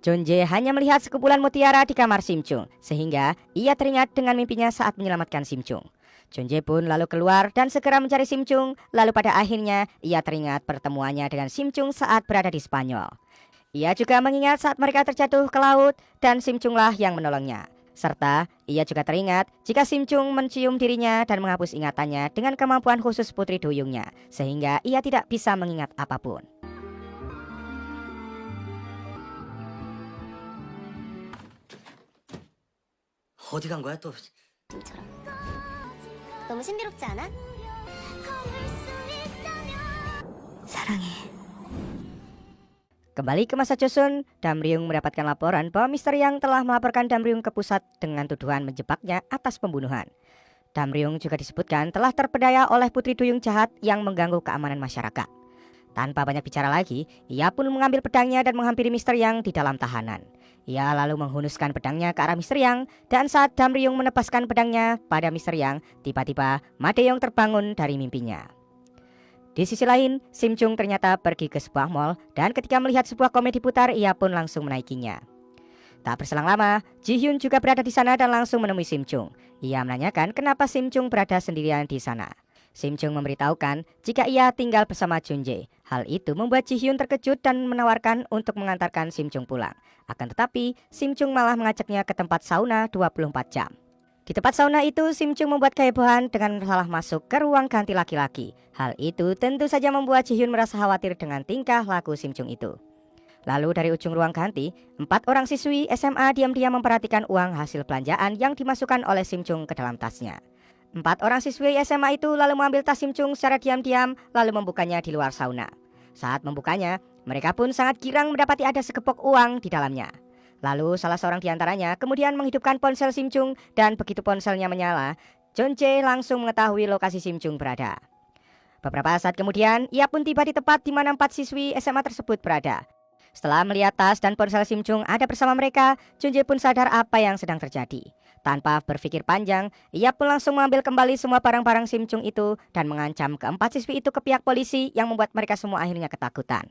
Jeonjae hanya melihat sekumpulan mutiara di kamar Simchung sehingga ia teringat dengan mimpinya saat menyelamatkan Simchung. Jeonjae pun lalu keluar dan segera mencari Simchung. Lalu pada akhirnya ia teringat pertemuannya dengan Simchung saat berada di Spanyol. Ia juga mengingat saat mereka terjatuh ke laut dan Simchunglah yang menolongnya. Serta ia juga teringat jika Simchung mencium dirinya dan menghapus ingatannya dengan kemampuan khusus Putri Duyungnya sehingga ia tidak bisa mengingat apapun. 어디 간 거야 또? 님처럼. 너무 신비롭지 않아? 사랑해. Kembali ke masa Joseon, Damryung mendapatkan laporan bahwa Mr. Yang telah melaporkan Damryung ke pusat dengan tuduhan menjebaknya atas pembunuhan. Damryung juga disebutkan telah terpedaya oleh Putri Duyung jahat yang mengganggu keamanan masyarakat. Tanpa banyak bicara lagi, ia pun mengambil pedangnya dan menghampiri Mr. Yang di dalam tahanan. Ia lalu menghunuskan pedangnya ke arah Mr. Yang dan saat Damryung menepaskan pedangnya pada Mr. Yang, tiba-tiba Madeong terbangun dari mimpinya. Di sisi lain, Simchung ternyata pergi ke sebuah mall dan ketika melihat sebuah komedi putar, ia pun langsung menaikinya. Tak berselang lama, Ji-hyun juga berada di sana dan langsung menemui Simchung. Ia menanyakan kenapa Simchung berada sendirian di sana. Simchung memberitahukan jika ia tinggal bersama Jeonjae. Hal itu membuat Ji-hyun terkejut dan menawarkan untuk mengantarkan Simchung pulang. Akan tetapi, Simchung malah mengajaknya ke tempat sauna 24 jam. Di tempat sauna itu, Simchung membuat kehebohan dengan salah masuk ke ruang ganti laki-laki. Hal itu tentu saja membuat Ji-hyun merasa khawatir dengan tingkah laku Simchung itu. Lalu dari ujung ruang ganti, 4 orang siswi SMA diam-diam memperhatikan uang hasil belanjaan yang dimasukkan oleh Simchung ke dalam tasnya. 4 orang siswi SMA itu lalu mengambil tas Simchung secara diam-diam lalu membukanya di luar sauna. Saat membukanya, mereka pun sangat girang mendapati ada segepok uang di dalamnya. Lalu salah seorang di antaranya kemudian menghidupkan ponsel Simchung dan begitu ponselnya menyala, Jeonjae langsung mengetahui lokasi Simchung berada. Beberapa saat kemudian, ia pun tiba di tempat di mana 4 siswi SMA tersebut berada. Setelah melihat tas dan ponsel Simchung ada bersama mereka, Jeonjae pun sadar apa yang sedang terjadi. Tanpa berpikir panjang, ia pun langsung mengambil kembali semua barang-barang Simchung itu dan mengancam ke-4 siswi itu ke pihak polisi yang membuat mereka semua akhirnya ketakutan.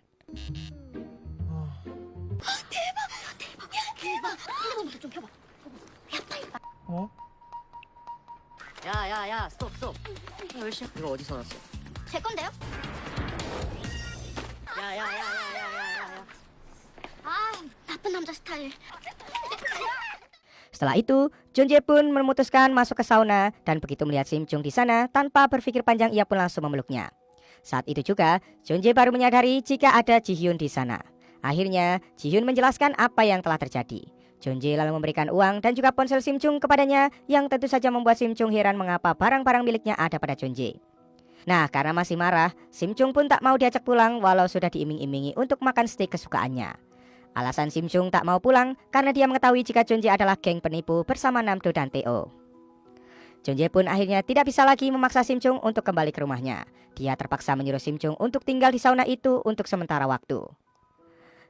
야야야 스톱 스톱. 열심히 이거 어디서 났어? 제 건데요? 야야야야야야야. 아, 나쁜 남자 스타일. Setelah itu, Jeonjae pun memutuskan masuk ke sauna dan begitu melihat Simchung di sana, tanpa berpikir panjang ia pun langsung memeluknya. Saat itu juga, Jeonjae baru menyadari jika ada Ji-hyun di sana. Akhirnya, Ji-hyun menjelaskan apa yang telah terjadi. Jeonjae lalu memberikan uang dan juga ponsel Simchung kepadanya yang tentu saja membuat Simchung heran mengapa barang-barang miliknya ada pada Jeonjae. Nah, karena masih marah, Simchung pun tak mau diajak pulang walau sudah diiming-imingi untuk makan steak kesukaannya. Alasan Simchung tak mau pulang karena dia mengetahui jika Jeonjae adalah geng penipu bersama Namdo dan Teo. Jeonjae pun akhirnya tidak bisa lagi memaksa Simchung untuk kembali ke rumahnya. Dia terpaksa menyuruh Simchung untuk tinggal di sauna itu untuk sementara waktu.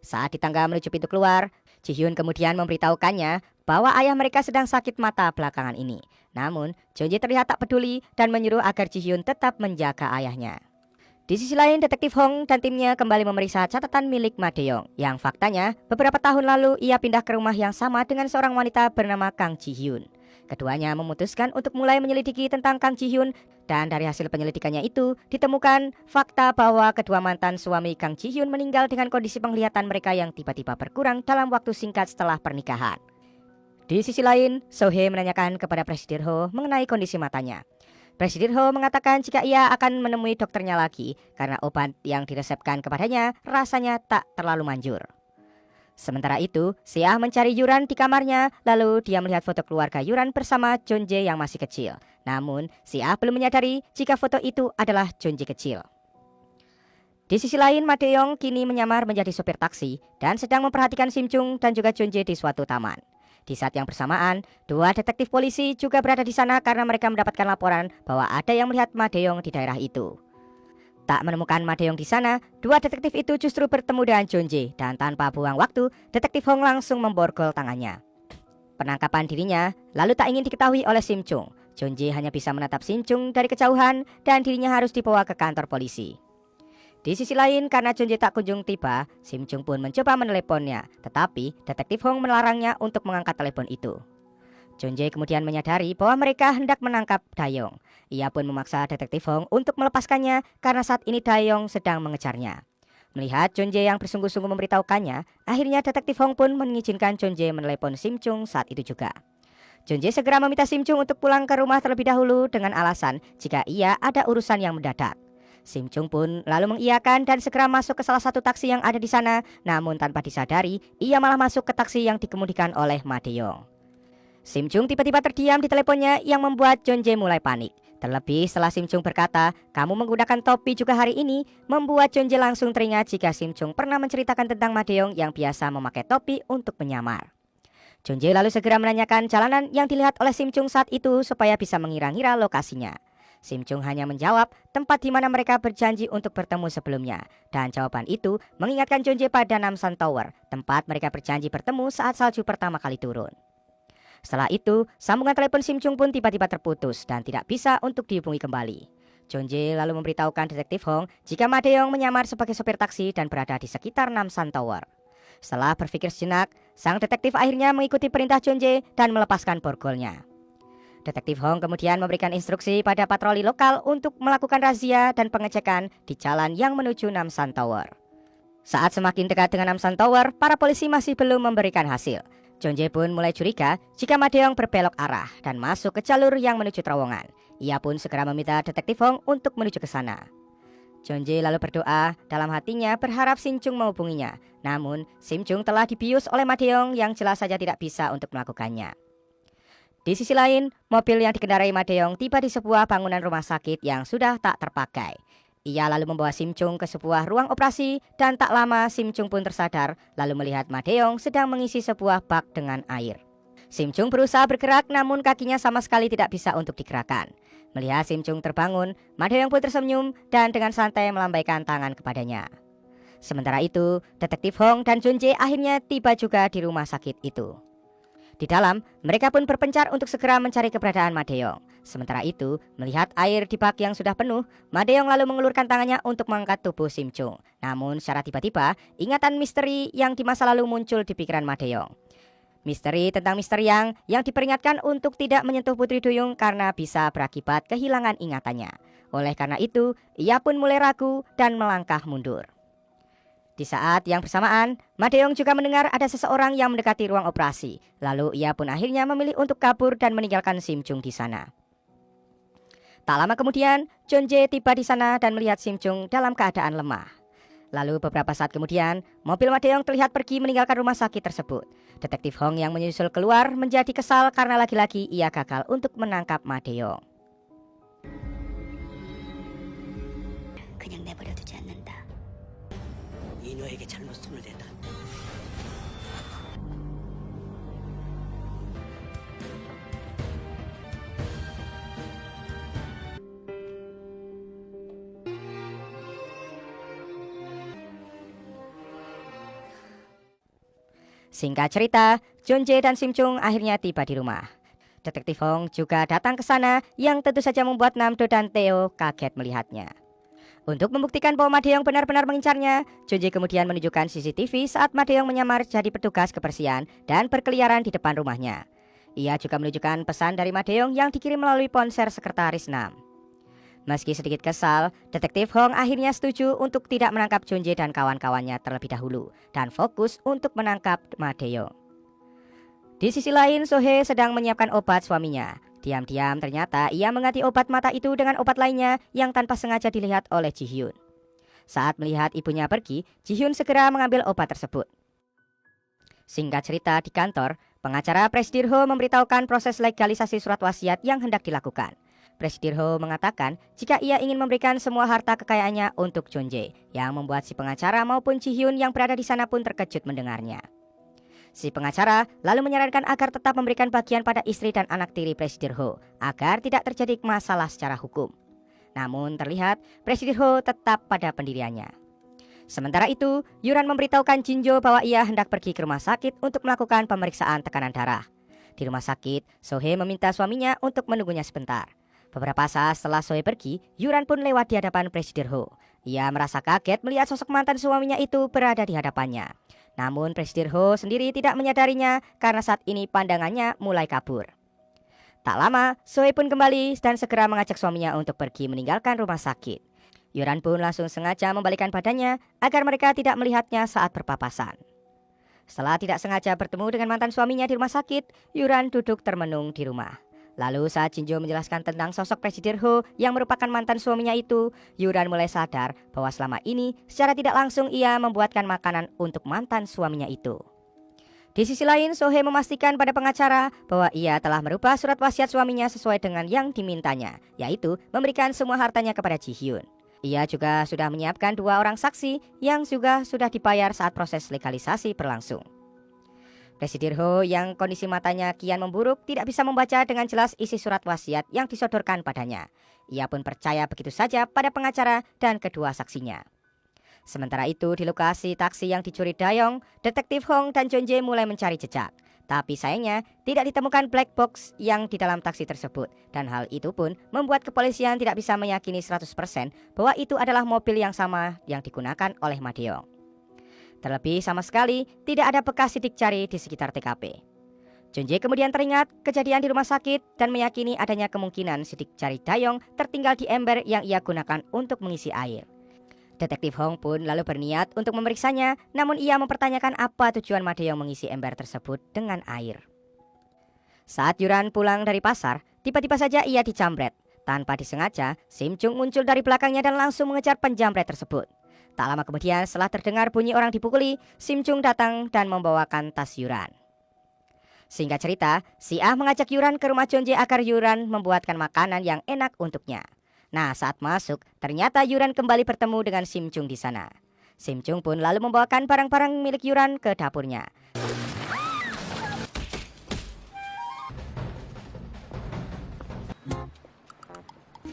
Saat di tangga menuju pintu keluar, Ji-hyun kemudian memberitahukannya bahwa ayah mereka sedang sakit mata belakangan ini. Namun, Jeonjae terlihat tak peduli dan menyuruh agar Ji-hyun tetap menjaga ayahnya. Di sisi lain, detektif Hong dan timnya kembali memeriksa catatan milik Madeong, yang faktanya beberapa tahun lalu ia pindah ke rumah yang sama dengan seorang wanita bernama Kang Ji-hyun. Keduanya memutuskan untuk mulai menyelidiki tentang Kang Ji-hyun dan dari hasil penyelidikannya itu ditemukan fakta bahwa kedua mantan suami Kang Ji-hyun meninggal dengan kondisi penglihatan mereka yang tiba-tiba berkurang dalam waktu singkat setelah pernikahan. Di sisi lain, Sohee menanyakan kepada Presiden Ho mengenai kondisi matanya. Presiden Ho mengatakan jika ia akan menemui dokternya lagi karena obat yang diresepkan kepadanya rasanya tak terlalu manjur. Sementara itu, Seah mencari Yuran di kamarnya, lalu dia melihat foto keluarga Yuran bersama Jeonjae yang masih kecil. Namun, Seah belum menyadari jika foto itu adalah Jeonjae kecil. Di sisi lain, Ma Dae-yong kini menyamar menjadi sopir taksi dan sedang memperhatikan Sim Chung dan juga Jeonjae di suatu taman. Di saat yang bersamaan, dua detektif polisi juga berada di sana karena mereka mendapatkan laporan bahwa ada yang melihat Ma Dae-yong di daerah itu. Tak menemukan Ma Dae-yong di sana, dua detektif itu justru bertemu dengan Jeonjae dan tanpa buang waktu, detektif Hong langsung memborgol tangannya. Penangkapan dirinya lalu tak ingin diketahui oleh Sim Chung. Jeonjae hanya bisa menatap Sim Chung dari kejauhan dan dirinya harus dibawa ke kantor polisi. Di sisi lain, karena Jeonjae tak kunjung tiba, Sim Chung pun mencoba meneleponnya, tetapi detektif Hong melarangnya untuk mengangkat telepon itu. Jeonjae kemudian menyadari bahwa mereka hendak menangkap Dae-yong. Ia pun memaksa detektif Hong untuk melepaskannya karena saat ini Dae-yong sedang mengejarnya. Melihat Jeonjae yang bersungguh-sungguh memberitahukannya, akhirnya detektif Hong pun mengizinkan Jeonjae menelepon Sim Chung saat itu juga. Jeonjae segera meminta Sim Chung untuk pulang ke rumah terlebih dahulu dengan alasan jika ia ada urusan yang mendadak. Sim Chung pun lalu mengiyakan dan segera masuk ke salah satu taksi yang ada di sana, namun tanpa disadari, ia malah masuk ke taksi yang dikemudikan oleh Ma Dae-yong. Sim Chung tiba-tiba terdiam di teleponnya yang membuat Jeonjae mulai panik. Terlebih setelah Sim Chung berkata, "Kamu menggunakan topi juga hari ini," membuat Jeonjae langsung teringat jika Sim Chung pernah menceritakan tentang Ma Dae-yong yang biasa memakai topi untuk menyamar. Jeonjae lalu segera menanyakan jalanan yang dilihat oleh Sim Chung saat itu supaya bisa mengira-ngira lokasinya. Sim Chung hanya menjawab tempat di mana mereka berjanji untuk bertemu sebelumnya. Dan jawaban itu mengingatkan Jeonjae pada Namsan Tower, tempat mereka berjanji bertemu saat salju pertama kali turun. Setelah itu, sambungan telepon Sim Chung pun tiba-tiba terputus dan tidak bisa untuk dihubungi kembali. Jeonjae lalu memberitahukan detektif Hong jika Ma Dae-yong menyamar sebagai sopir taksi dan berada di sekitar Namsan Tower. Setelah berpikir sejenak, sang detektif akhirnya mengikuti perintah Jeonjae dan melepaskan borgolnya. Detektif Hong kemudian memberikan instruksi pada patroli lokal untuk melakukan razia dan pengecekan di jalan yang menuju Namsan Tower. Saat semakin dekat dengan Namsan Tower, para polisi masih belum memberikan hasil. Jeonjae pun mulai curiga jika Ma Dae-yong berbelok arah dan masuk ke jalur yang menuju terowongan. Ia pun segera meminta detektif Hong untuk menuju ke sana. Jeonjae lalu berdoa dalam hatinya berharap Sim Chung menghubunginya. Namun, Sim Chung telah dibius oleh Ma Dae-yong yang jelas saja tidak bisa untuk melakukannya. Di sisi lain, mobil yang dikendarai Ma Dae-yong tiba di sebuah bangunan rumah sakit yang sudah tak terpakai. Ia lalu membawa Sim Chung ke sebuah ruang operasi dan tak lama Sim Chung pun tersadar lalu melihat Ma Dae-yong sedang mengisi sebuah bak dengan air. Sim Chung berusaha bergerak namun kakinya sama sekali tidak bisa untuk digerakkan. Melihat Sim Chung terbangun, Ma Dae-yong pun tersenyum dan dengan santai melambaikan tangan kepadanya. Sementara itu, detektif Hong dan Jeonjae akhirnya tiba juga di rumah sakit itu. Di dalam, mereka pun berpencar untuk segera mencari keberadaan Ma Dae-yong. Sementara itu, melihat air di bak yang sudah penuh, Ma Dae-yong lalu mengulurkan tangannya untuk mengangkat tubuh Sim Chung. Namun secara tiba-tiba, ingatan misteri yang di masa lalu muncul di pikiran Ma Dae-yong. Misteri tentang Mr. Yang yang diperingatkan untuk tidak menyentuh Putri Duyung karena bisa berakibat kehilangan ingatannya. Oleh karena itu, ia pun mulai ragu dan melangkah mundur. Di saat yang bersamaan, Ma Dae-yong juga mendengar ada seseorang yang mendekati ruang operasi. Lalu ia pun akhirnya memilih untuk kabur dan meninggalkan Sim Chung di sana. Tak lama kemudian, Jeonjae tiba di sana dan melihat Sim Chung dalam keadaan lemah. Lalu beberapa saat kemudian, mobil Ma Dae-yong terlihat pergi meninggalkan rumah sakit tersebut. Detektif Hong yang menyusul keluar menjadi kesal karena lagi-lagi ia gagal untuk menangkap Ma Dae-yong. 그냥 내버려두지 않는다. 이노에게 잘못 손을 댔다. Singkat cerita, Jeonjae dan Sim Chung akhirnya tiba di rumah. Detektif Hong juga datang ke sana yang tentu saja membuat Namdo dan Theo kaget melihatnya. Untuk membuktikan bahwa Ma Dae-yong benar-benar mengincarnya, Jeonjae kemudian menunjukkan CCTV saat Ma Dae-yong menyamar jadi petugas kebersihan dan berkeliaran di depan rumahnya. Ia juga menunjukkan pesan dari Ma Dae-yong yang dikirim melalui ponsel sekretaris Nam. Meski sedikit kesal, detektif Hong akhirnya setuju untuk tidak menangkap Jeonjae dan kawan-kawannya terlebih dahulu dan fokus untuk menangkap Ma Dae-yong. Di sisi lain, Sohee sedang menyiapkan obat suaminya. Diam-diam ternyata ia mengganti obat mata itu dengan obat lainnya yang tanpa sengaja dilihat oleh Ji-hyun. Saat melihat ibunya pergi, Ji-hyun segera mengambil obat tersebut. Singkat cerita, di kantor, pengacara Presdirho memberitahukan proses legalisasi surat wasiat yang hendak dilakukan. Presdirho mengatakan jika ia ingin memberikan semua harta kekayaannya untuk Jeonjae, yang membuat si pengacara maupun Ji-hyun yang berada di sana pun terkejut mendengarnya. Si pengacara lalu menyarankan agar tetap memberikan bagian pada istri dan anak tiri Presdirho agar tidak terjadi masalah secara hukum. Namun terlihat Presdirho tetap pada pendiriannya. Sementara itu, Yuran memberitahukan Jinjo bahwa ia hendak pergi ke rumah sakit untuk melakukan pemeriksaan tekanan darah. Di rumah sakit, Sohee meminta suaminya untuk menunggunya sebentar. Beberapa saat setelah Sohee pergi, Yuran pun lewat di hadapan Presdirho. Ia merasa kaget melihat sosok mantan suaminya itu berada di hadapannya. Namun Presdirho sendiri tidak menyadarinya karena saat ini pandangannya mulai kabur. Tak lama, Sohee pun kembali dan segera mengajak suaminya untuk pergi meninggalkan rumah sakit. Yuran pun langsung sengaja membalikkan badannya agar mereka tidak melihatnya saat berpapasan. Setelah tidak sengaja bertemu dengan mantan suaminya di rumah sakit, Yuran duduk termenung di rumah. Lalu saat Jinjo menjelaskan tentang sosok Presdirho yang merupakan mantan suaminya itu, Yuran mulai sadar bahwa selama ini secara tidak langsung ia membuatkan makanan untuk mantan suaminya itu. Di sisi lain, Sohee memastikan pada pengacara bahwa ia telah merubah surat wasiat suaminya sesuai dengan yang dimintanya, yaitu memberikan semua hartanya kepada Ji-hyun. Ia juga sudah menyiapkan 2 orang saksi yang juga sudah dibayar saat proses legalisasi berlangsung. Presdirho yang kondisi matanya kian memburuk tidak bisa membaca dengan jelas isi surat wasiat yang disodorkan padanya. Ia pun percaya begitu saja pada pengacara dan kedua saksinya. Sementara itu di lokasi taksi yang dicuri Dayong, detektif Hong dan Jeonjae mulai mencari jejak. Tapi sayangnya tidak ditemukan black box yang di dalam taksi tersebut. Dan hal itu pun membuat kepolisian tidak bisa meyakini 100% bahwa itu adalah mobil yang sama yang digunakan oleh Ma Dae-yong. Terlebih sama sekali tidak ada bekas sidik jari di sekitar TKP. Jeonjae kemudian teringat kejadian di rumah sakit dan meyakini adanya kemungkinan sidik jari Dayong tertinggal di ember yang ia gunakan untuk mengisi air. Detektif Hong pun lalu berniat untuk memeriksanya, namun ia mempertanyakan apa tujuan Ma Dae-yong mengisi ember tersebut dengan air. Saat Yuran pulang dari pasar, tiba-tiba saja ia dicambret. Tanpa disengaja, Sim Chung muncul dari belakangnya dan langsung mengejar penjambret tersebut. Tak lama kemudian setelah terdengar bunyi orang dipukuli, Sim Chung datang dan membawakan tas Yuran. Singkat cerita, si Ah mengajak Yuran ke rumah Jeonjae agar Yuran membuatkan makanan yang enak untuknya. Nah, saat masuk, ternyata Yuran kembali bertemu dengan Sim Chung di sana. Sim Chung pun lalu membawakan barang-barang milik Yuran ke dapurnya.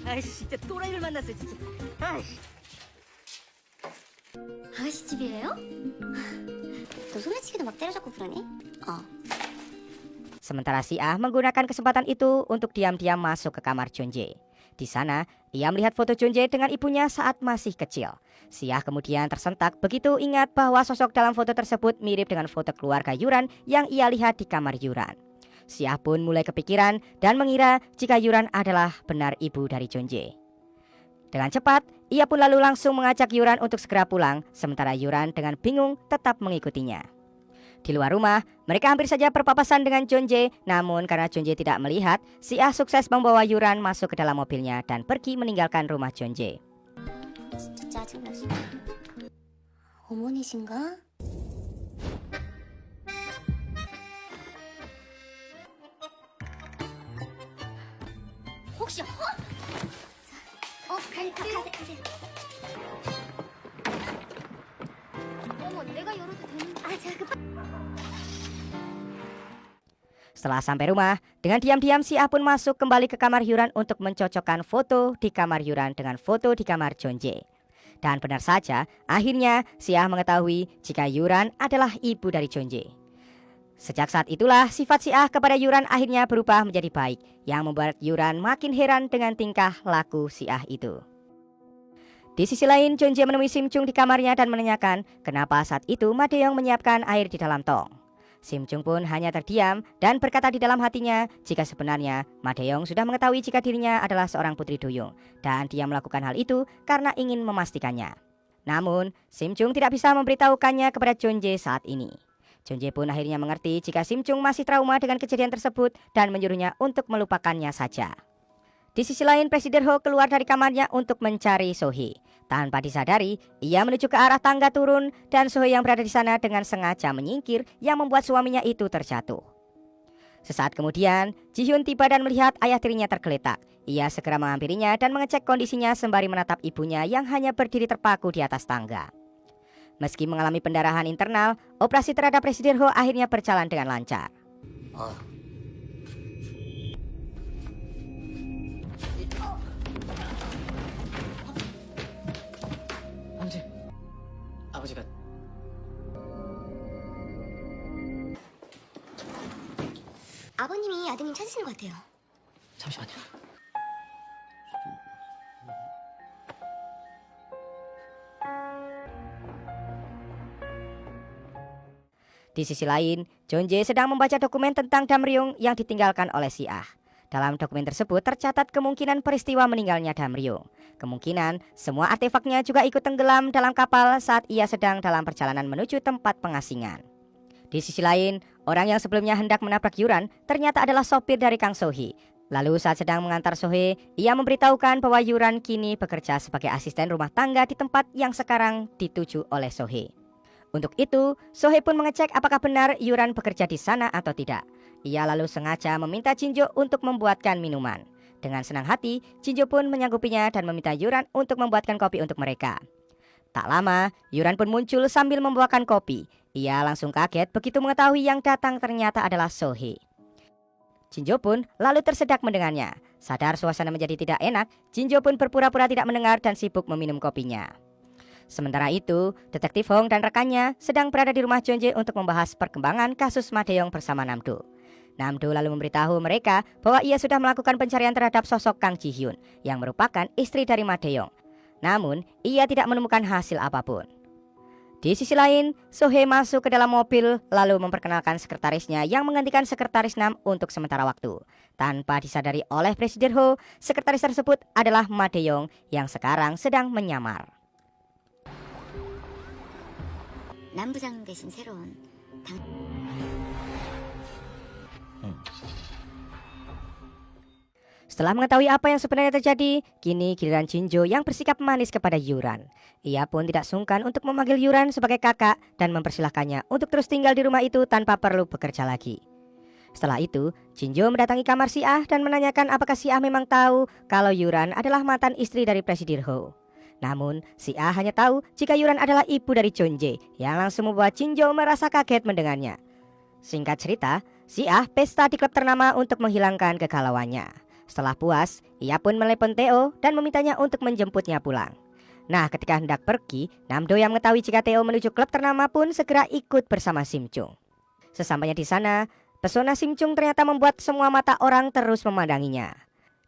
아이씨 진짜 또라이를 만났어 진짜. 아이씨. 아가씨 집이에요? 너 소매치기도 막 때려잡고 그러니? Sementara si Ah menggunakan kesempatan itu untuk diam-diam masuk ke kamar Jeonjae. Di sana, ia melihat foto Jeonjae dengan ibunya saat masih kecil. Si Ah kemudian tersentak begitu ingat bahwa sosok dalam foto tersebut mirip dengan foto keluarga Yuran yang ia lihat di kamar Yuran. Si Ah pun mulai kepikiran dan mengira jika Yuran adalah benar ibu dari Jeonjae. Dengan cepat, ia pun lalu langsung mengajak Yuran untuk segera pulang, sementara Yuran dengan bingung tetap mengikutinya. Di luar rumah, mereka hampir saja berpapasan dengan Jeonjae, namun karena Jeonjae tidak melihat, si Ah sukses membawa Yuran masuk ke dalam mobilnya dan pergi meninggalkan rumah Jeonjae. 진짜 짜증나시. 어머니신가? 혹시 가세요. 어머, 내가 열어도 되는? 제가 Setelah sampai rumah, dengan diam-diam si Ah pun masuk kembali ke kamar Yuran untuk mencocokkan foto di kamar Yuran dengan foto di kamar Jeonjae. Dan benar saja, akhirnya si Ah mengetahui jika Yuran adalah ibu dari Jeonjae. Sejak saat itulah sifat si Ah kepada Yuran akhirnya berubah menjadi baik, yang membuat Yuran makin heran dengan tingkah laku si Ah itu. Di sisi lain, Jeonjae menemui Sim Chung di kamarnya dan menanyakan kenapa saat itu Ma Dae-yong menyiapkan air di dalam tong. Sim Chung pun hanya terdiam dan berkata di dalam hatinya jika sebenarnya Ma Dae-yong sudah mengetahui jika dirinya adalah seorang putri duyung dan dia melakukan hal itu karena ingin memastikannya. Namun, Sim Chung tidak bisa memberitahukannya kepada Jeonjae saat ini. Jonje pun akhirnya mengerti jika Sim Chung masih trauma dengan kejadian tersebut dan menyuruhnya untuk melupakannya saja. Di sisi lain, Presiden Ho keluar dari kamarnya untuk mencari Sohee. Tanpa disadari, ia menuju ke arah tangga turun dan Sohee yang berada di sana dengan sengaja menyingkir yang membuat suaminya itu terjatuh. Sesaat kemudian, Ji-hyun tiba dan melihat ayah tirinya tergeletak. Ia segera menghampirinya dan mengecek kondisinya sembari menatap ibunya yang hanya berdiri terpaku di atas tangga. Meski mengalami pendarahan internal, operasi terhadap Presiden Ho akhirnya berjalan dengan lancar. 언제? 아버지가 아버님이 아드님 찾으시는 것 같아요. 잠시만요. Di sisi lain, Jonje sedang membaca dokumen tentang Damryung yang ditinggalkan oleh si Ah. Dalam dokumen tersebut tercatat kemungkinan peristiwa meninggalnya Damryung. Kemungkinan semua artefaknya juga ikut tenggelam dalam kapal saat ia sedang dalam perjalanan menuju tempat pengasingan. Di sisi lain, orang yang sebelumnya hendak menabrak Yuran ternyata adalah sopir dari Kang Sohee. Lalu saat sedang mengantar Sohee, ia memberitahukan bahwa Yuran kini bekerja sebagai asisten rumah tangga di tempat yang sekarang dituju oleh Sohee. Untuk itu, Sohee pun mengecek apakah benar Yuran bekerja di sana atau tidak. Ia lalu sengaja meminta Jinjo untuk membuatkan minuman. Dengan senang hati, Jinjo pun menyanggupinya dan meminta Yuran untuk membuatkan kopi untuk mereka. Tak lama, Yuran pun muncul sambil membawakan kopi. Ia langsung kaget begitu mengetahui yang datang ternyata adalah Sohee. Jinjo pun lalu tersedak mendengarnya. Sadar suasana menjadi tidak enak, Jinjo pun berpura-pura tidak mendengar dan sibuk meminum kopinya. Sementara itu, Detektif Hong dan rekannya sedang berada di rumah Jonje untuk membahas perkembangan kasus Madeong bersama Namdo. Namdo lalu memberitahu mereka bahwa ia sudah melakukan pencarian terhadap sosok Kang Ji-hyun yang merupakan istri dari Madeong. Namun, ia tidak menemukan hasil apapun. Di sisi lain, Sohee masuk ke dalam mobil lalu memperkenalkan sekretarisnya yang menggantikan sekretaris Nam untuk sementara waktu. Tanpa disadari oleh Presiden Ho, sekretaris tersebut adalah Madeong yang sekarang sedang menyamar. 남부장 대신 새로운 Setelah mengetahui apa yang sebenarnya terjadi, kini giliran Jinjo yang bersikap manis kepada Yuran. Ia pun tidak sungkan untuk memanggil Yuran sebagai kakak dan mempersilahkannya untuk terus tinggal di rumah itu tanpa perlu bekerja lagi. Setelah itu, Jinjo mendatangi kamar si Ah dan menanyakan apakah si Ah memang tahu kalau Yuran adalah mantan istri dari Presiden Ho. Namun, si Ah hanya tahu jika Yuran adalah ibu dari Jonje yang langsung membuat Jinjo merasa kaget mendengarnya. Singkat cerita, si Ah pesta di klub ternama untuk menghilangkan kegalauannya. Setelah puas, ia pun menelepon Theo dan memintanya untuk menjemputnya pulang. Nah, ketika hendak pergi, Namdo yang mengetahui jika Theo menuju klub ternama pun segera ikut bersama Sim Chung. Sesampainya di sana, pesona Sim Chung ternyata membuat semua mata orang terus memandanginya.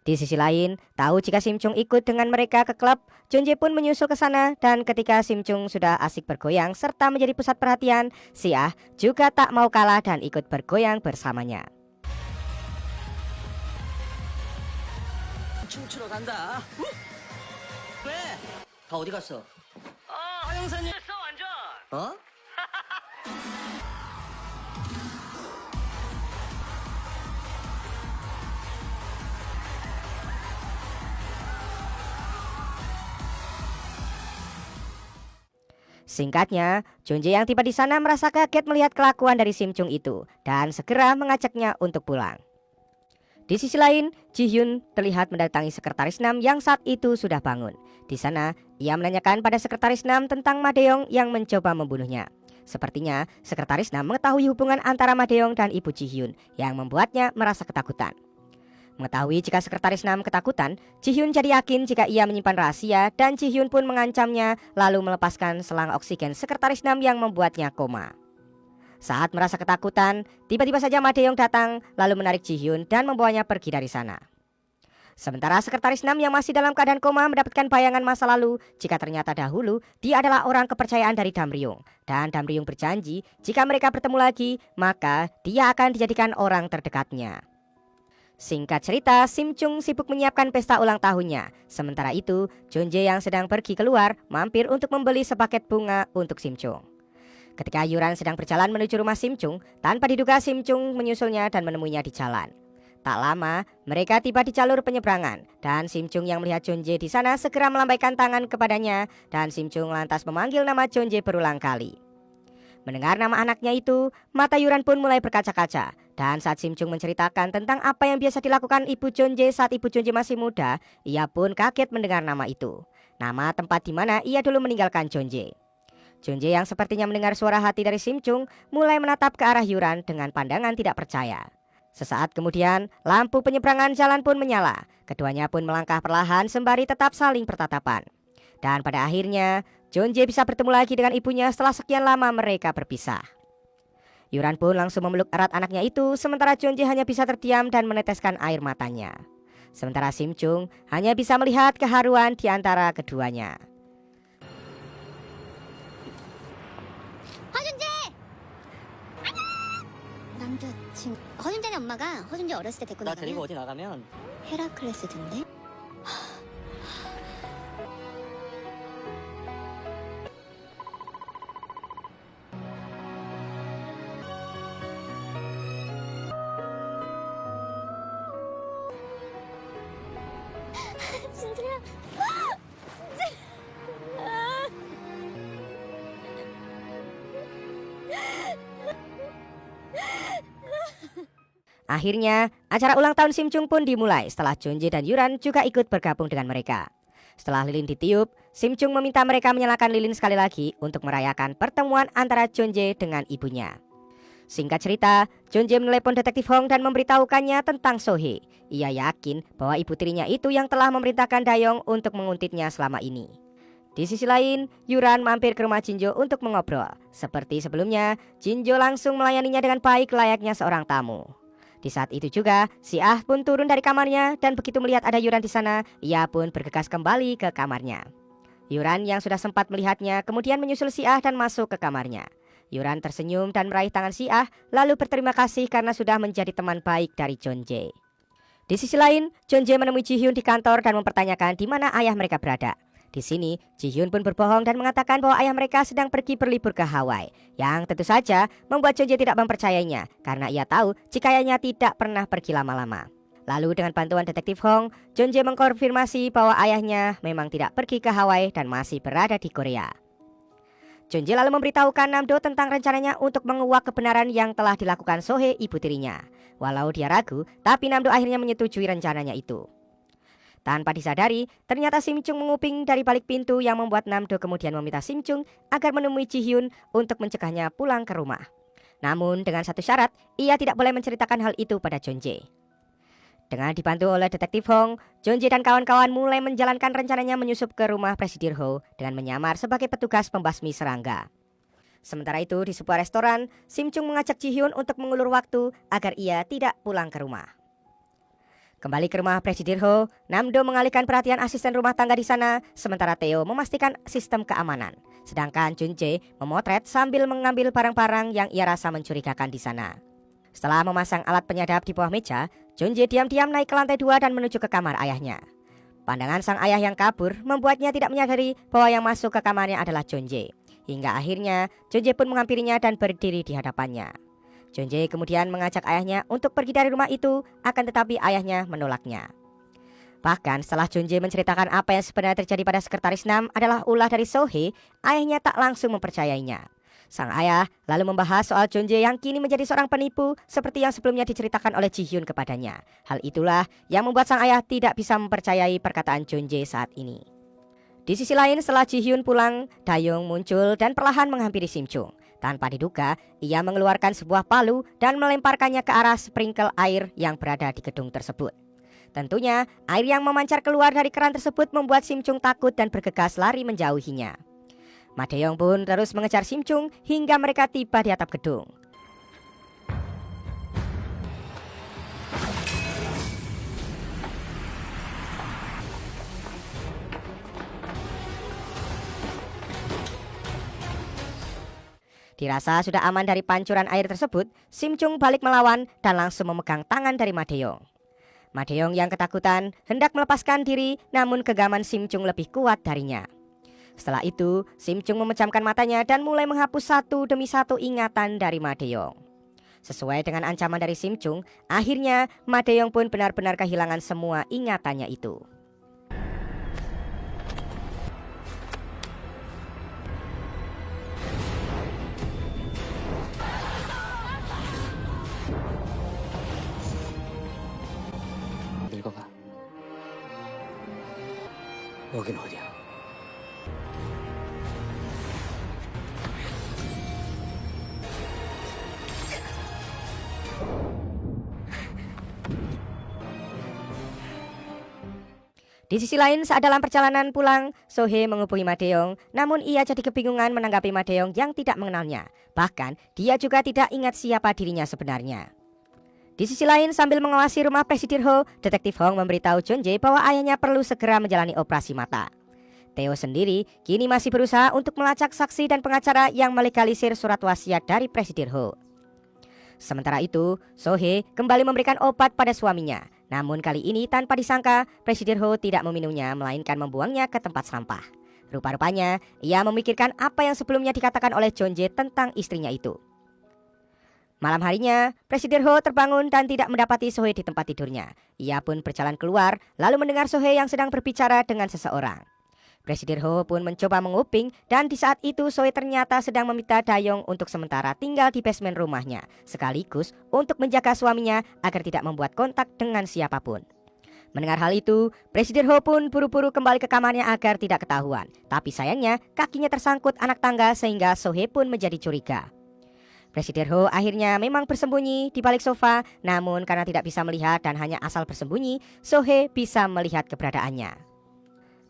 Di sisi lain, tahu jika Sim Chung ikut dengan mereka ke klub, Jonje pun menyusul ke sana dan ketika Sim Chung sudah asik bergoyang serta menjadi pusat perhatian, si Ah juga tak mau kalah dan ikut bergoyang bersamanya. 춤추러 간다. 왜? 다 어디 갔어? 하영사님 했어 완전. 어? Singkatnya, Jonje yang tiba di sana merasa kaget melihat kelakuan dari Sim Chung itu dan segera mengajaknya untuk pulang. Di sisi lain, Ji-hyun terlihat mendatangi sekretaris Nam yang saat itu sudah bangun. Di sana, ia menanyakan pada sekretaris Nam tentang Madeong yang mencoba membunuhnya. Sepertinya, sekretaris Nam mengetahui hubungan antara Madeong dan ibu Ji-hyun yang membuatnya merasa ketakutan. Mengetahui jika sekretaris Nam ketakutan, Ji-hyun jadi yakin jika ia menyimpan rahasia dan Ji-hyun pun mengancamnya lalu melepaskan selang oksigen sekretaris Nam yang membuatnya koma. Saat merasa ketakutan, tiba-tiba saja Madeong datang lalu menarik Ji-hyun dan membawanya pergi dari sana. Sementara sekretaris Nam yang masih dalam keadaan koma mendapatkan bayangan masa lalu jika ternyata dahulu dia adalah orang kepercayaan dari Damryung. Dan Damryung berjanji jika mereka bertemu lagi maka dia akan dijadikan orang terdekatnya. Singkat cerita, Sim Chung sibuk menyiapkan pesta ulang tahunnya. Sementara itu, Jonje yang sedang pergi keluar mampir untuk membeli sepaket bunga untuk Sim Chung. Ketika Yuran sedang berjalan menuju rumah Sim Chung, tanpa diduga Sim Chung menyusulnya dan menemuinya di jalan. Tak lama, mereka tiba di jalur penyeberangan dan Sim Chung yang melihat Chonje di sana segera melambaikan tangan kepadanya dan Sim Chung lantas memanggil nama Chonje berulang kali. Mendengar nama anaknya itu, mata Yuran pun mulai berkaca-kaca dan saat Sim Chung menceritakan tentang apa yang biasa dilakukan ibu Chonje saat ibu Chonje masih muda, ia pun kaget mendengar nama itu. Nama tempat di mana ia dulu meninggalkan Chonje. Chonje yang sepertinya mendengar suara hati dari Sim Chung mulai menatap ke arah Yuran dengan pandangan tidak percaya. Sesaat kemudian, lampu penyeberangan jalan pun menyala. Keduanya pun melangkah perlahan sembari tetap saling bertatapan. Dan pada akhirnya, Chonje bisa bertemu lagi dengan ibunya setelah sekian lama mereka berpisah. Yuran pun langsung memeluk erat anaknya itu, sementara Chonje hanya bisa terdiam dan meneteskan air matanya. Sementara Sim Chung hanya bisa melihat keharuan di antara keduanya. 허준재! 남자친구 허준재네 엄마가 허준재 어렸을 때 데리고 나 데리고 나가면 어디 나가면 헤라클레스던데? 진짜야? Akhirnya, acara ulang tahun Sim Chung pun dimulai setelah Chonje dan Yuran juga ikut bergabung dengan mereka. Setelah lilin ditiup, Sim Chung meminta mereka menyalakan lilin sekali lagi untuk merayakan pertemuan antara Chonje dengan ibunya. Singkat cerita, Chonje menelepon detektif Hong dan memberitahukannya tentang Sohee. Ia yakin bahwa ibu tirinya itu yang telah memerintahkan Dayong untuk menguntitnya selama ini. Di sisi lain, Yuran mampir ke rumah Jinjo untuk mengobrol. Seperti sebelumnya, Jinjo langsung melayaninya dengan baik layaknya seorang tamu. Di saat itu juga, si Ah pun turun dari kamarnya dan begitu melihat ada Yuran di sana, ia pun bergegas kembali ke kamarnya. Yuran yang sudah sempat melihatnya kemudian menyusul si Ah dan masuk ke kamarnya. Yuran tersenyum dan meraih tangan si Ah, lalu berterima kasih karena sudah menjadi teman baik dari Chonje. Di sisi lain, Chonje menemui Ji-hyun di kantor dan mempertanyakan di mana ayah mereka berada. Di sini, Ji-hyun pun berbohong dan mengatakan bahwa ayah mereka sedang pergi berlibur ke Hawaii, yang tentu saja membuat Chonje tidak mempercayainya karena ia tahu jika ayahnya tidak pernah pergi lama-lama. Lalu dengan bantuan detektif Hong, Chonje mengkonfirmasi bahwa ayahnya memang tidak pergi ke Hawaii dan masih berada di Korea. Chonje lalu memberitahukan Namdo tentang rencananya untuk menguak kebenaran yang telah dilakukan Sohee ibu tirinya. Walau dia ragu, tapi Namdo akhirnya menyetujui rencananya itu. Tanpa disadari, ternyata Sim Chung menguping dari balik pintu yang membuat Namdo kemudian meminta Sim Chung agar menemui Ji-hyun untuk mencegahnya pulang ke rumah. Namun dengan satu syarat, ia tidak boleh menceritakan hal itu pada Chonje. Dengan dibantu oleh detektif Hong, Chonje dan kawan-kawan mulai menjalankan rencananya menyusup ke rumah Presidir Ho dengan menyamar sebagai petugas pembasmi serangga. Sementara itu di sebuah restoran, Sim Chung mengajak Ji-hyun untuk mengulur waktu agar ia tidak pulang ke rumah. Kembali ke rumah Presidir Ho, Namdo mengalihkan perhatian asisten rumah tangga di sana, sementara Theo memastikan sistem keamanan. Sedangkan Chonje memotret sambil mengambil barang-barang yang ia rasa mencurigakan di sana. Setelah memasang alat penyadap di bawah meja, Chonje diam-diam naik ke lantai 2 dan menuju ke kamar ayahnya. Pandangan sang ayah yang kabur membuatnya tidak menyadari bahwa yang masuk ke kamarnya adalah Chonje. Hingga akhirnya Chonje pun menghampirinya dan berdiri di hadapannya. Chonje kemudian mengajak ayahnya untuk pergi dari rumah itu, akan tetapi ayahnya menolaknya. Bahkan setelah Chonje menceritakan apa yang sebenarnya terjadi pada sekretaris Nam adalah ulah dari Sohee, ayahnya tak langsung mempercayainya. Sang ayah lalu membahas soal Chonje yang kini menjadi seorang penipu seperti yang sebelumnya diceritakan oleh Ji-hyun kepadanya. Hal itulah yang membuat sang ayah tidak bisa mempercayai perkataan Chonje saat ini. Di sisi lain, setelah Ji-hyun pulang, Dayong muncul dan perlahan menghampiri Sim Chung. Tanpa diduga, ia mengeluarkan sebuah palu dan melemparkannya ke arah sprinkle air yang berada di gedung tersebut. Tentunya, air yang memancar keluar dari keran tersebut membuat Sim Chung takut dan bergegas lari menjauhinya. Ma Dae-yong pun terus mengejar Sim Chung hingga mereka tiba di atap gedung. Dirasa sudah aman dari pancuran air tersebut, Sim Chung balik melawan dan langsung memegang tangan dari Ma Dae-yong. Ma Dae-yong yang ketakutan hendak melepaskan diri, namun genggaman Sim Chung lebih kuat darinya. Setelah itu, Sim Chung memejamkan matanya dan mulai menghapus satu demi satu ingatan dari Ma De-yong. Sesuai dengan ancaman dari Sim Chung, akhirnya Ma De-yong pun benar-benar kehilangan semua ingatannya itu. 늙어가. 여긴 어디야? Di sisi lain, saat dalam perjalanan pulang, So-hee menghubungi Ma De-yong, namun ia jadi kebingungan menanggapi Ma De-yong yang tidak mengenalnya. Bahkan, dia juga tidak ingat siapa dirinya sebenarnya. Di sisi lain, sambil mengawasi rumah Presidir Ho, Detektif Hong memberitahu Jeon-jae bahwa ayahnya perlu segera menjalani operasi mata. Theo sendiri kini masih berusaha untuk melacak saksi dan pengacara yang melegalisir surat wasiat dari Presidir Ho. Sementara itu, So-hee kembali memberikan obat pada suaminya. Namun kali ini tanpa disangka, Presidir Ho tidak meminumnya melainkan membuangnya ke tempat sampah. Rupa-rupanya, ia memikirkan apa yang sebelumnya dikatakan oleh Jeon-jae tentang istrinya itu. Malam harinya, Presidir Ho terbangun dan tidak mendapati So-hee di tempat tidurnya. Ia pun berjalan keluar, lalu mendengar So-hee yang sedang berbicara dengan seseorang. Presidir Ho pun mencoba menguping dan di saat itu So-hee ternyata sedang meminta Dayong untuk sementara tinggal di basement rumahnya, sekaligus untuk menjaga suaminya agar tidak membuat kontak dengan siapapun. Mendengar hal itu, Presidir Ho pun buru-buru kembali ke kamarnya agar tidak ketahuan. Tapi sayangnya kakinya tersangkut anak tangga sehingga So-hee pun menjadi curiga. Presidir Ho akhirnya memang bersembunyi di balik sofa, namun karena tidak bisa melihat dan hanya asal bersembunyi, So-hee bisa melihat keberadaannya.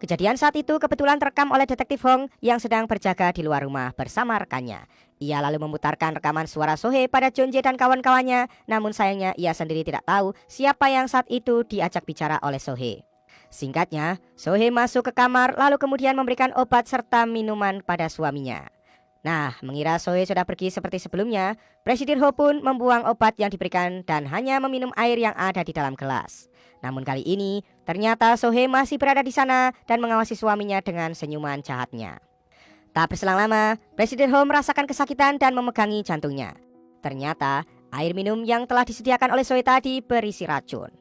Kejadian saat itu kebetulan terekam oleh Detektif Hong yang sedang berjaga di luar rumah bersama rekannya. Ia lalu memutarkan rekaman suara So-hee pada Jeon-jae dan kawan-kawannya, namun sayangnya ia sendiri tidak tahu siapa yang saat itu diajak bicara oleh So-hee. Singkatnya, So-hee masuk ke kamar lalu kemudian memberikan obat serta minuman pada suaminya. Nah, mengira So-hee sudah pergi seperti sebelumnya, Presidir Ho pun membuang obat yang diberikan dan hanya meminum air yang ada di dalam gelas. Namun kali ini, ternyata So-hee masih berada di sana dan mengawasi suaminya dengan senyuman jahatnya. Tak berselang lama, Presidir Ho merasakan kesakitan dan memegangi jantungnya. Ternyata, air minum yang telah disediakan oleh So-hee tadi berisi racun.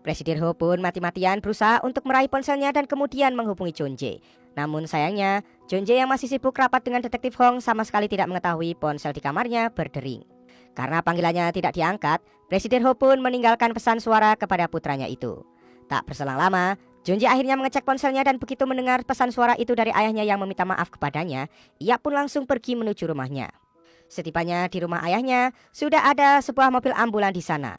Presidir Ho pun mati-matian berusaha untuk meraih ponselnya dan kemudian menghubungi Jeon-jae. Namun sayangnya, Jeon-jae yang masih sibuk rapat dengan Detektif Hong sama sekali tidak mengetahui ponsel di kamarnya berdering. Karena panggilannya tidak diangkat, Presidir Ho pun meninggalkan pesan suara kepada putranya itu. Tak berselang lama, Jeon-jae akhirnya mengecek ponselnya dan begitu mendengar pesan suara itu dari ayahnya yang meminta maaf kepadanya, ia pun langsung pergi menuju rumahnya. Setibanya di rumah ayahnya, sudah ada sebuah mobil ambulan di sana.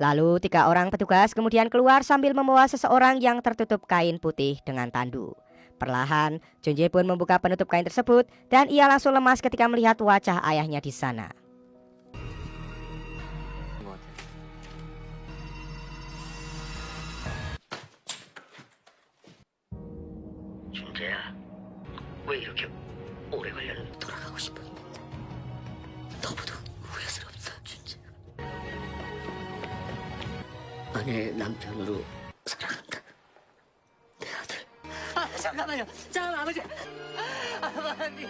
Lalu 3 orang petugas kemudian keluar sambil membawa seseorang yang tertutup kain putih dengan tandu. Perlahan, Jeon-jae pun membuka penutup kain tersebut dan ia langsung lemas ketika melihat wajah ayahnya di sana. 준재야, 왜 이렇게 오래 걸렸는데 돌아가고 싶어? 너무도 후회스럽다, 준재. 아내의 남편으로 살아간다. 내 아들. 잠깐만요. 아버지. 아버지.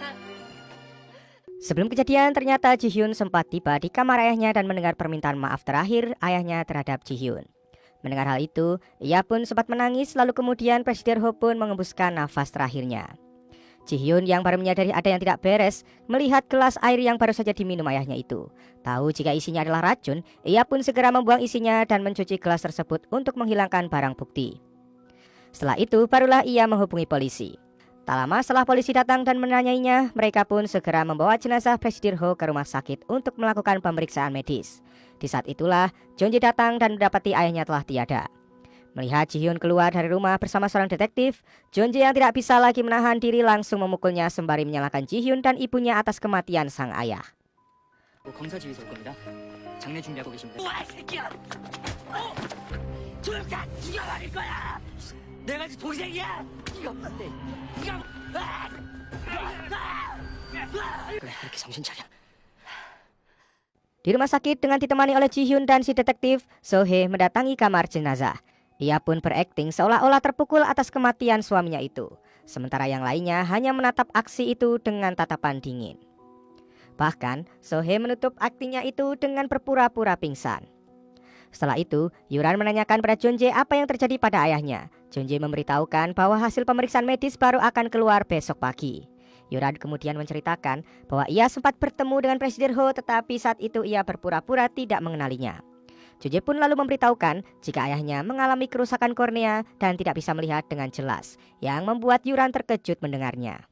Sebelum kejadian, ternyata Ji-hyun sempat tiba di kamar ayahnya dan mendengar permintaan maaf terakhir ayahnya terhadap Ji-hyun. Mendengar hal itu, ia pun sempat menangis lalu kemudian Presidir Ho pun mengembuskan nafas terakhirnya. Ji-hyun yang baru menyadari ada yang tidak beres, melihat gelas air yang baru saja diminum ayahnya itu. Tahu jika isinya adalah racun, ia pun segera membuang isinya dan mencuci gelas tersebut untuk menghilangkan barang bukti. Setelah itu, barulah ia menghubungi polisi. Tak lama setelah polisi datang dan menanyainya, mereka pun segera membawa jenazah Presidir Ho ke rumah sakit untuk melakukan pemeriksaan medis. Di saat itulah, Jeon-jae datang dan mendapati ayahnya telah tiada. Melihat Ji-hyun keluar dari rumah bersama seorang detektif, Jeon-jae yang tidak bisa lagi menahan diri langsung memukulnya sembari menyalahkan Ji-hyun dan ibunya atas kematian sang ayah. 검사 지휘소 올 겁니다. 장례 준비하고 계십니다. 와, 이 새끼야! 조용히 죽여버릴 거야! 내가 네 동생이야! 그래, 이렇게 정신 차려. Di rumah sakit dengan ditemani oleh Ji-hyun dan si detektif, So-hee mendatangi kamar jenazah. Ia pun berakting seolah-olah terpukul atas kematian suaminya itu. sementara yang lainnya hanya menatap aksi itu dengan tatapan dingin. Bahkan, Sohee menutup aktingnya itu dengan berpura-pura pingsan. Setelah itu, Yuran menanyakan pada Jeonjae apa yang terjadi pada ayahnya. Jeonjae memberitahukan bahwa hasil pemeriksaan medis baru akan keluar besok pagi. Yuran kemudian menceritakan bahwa ia sempat bertemu dengan Presiden Ho, tetapi saat itu ia berpura-pura tidak mengenalinya. Jeonjae pun lalu memberitahukan jika ayahnya mengalami kerusakan kornea dan tidak bisa melihat dengan jelas, yang membuat Yuran terkejut mendengarnya.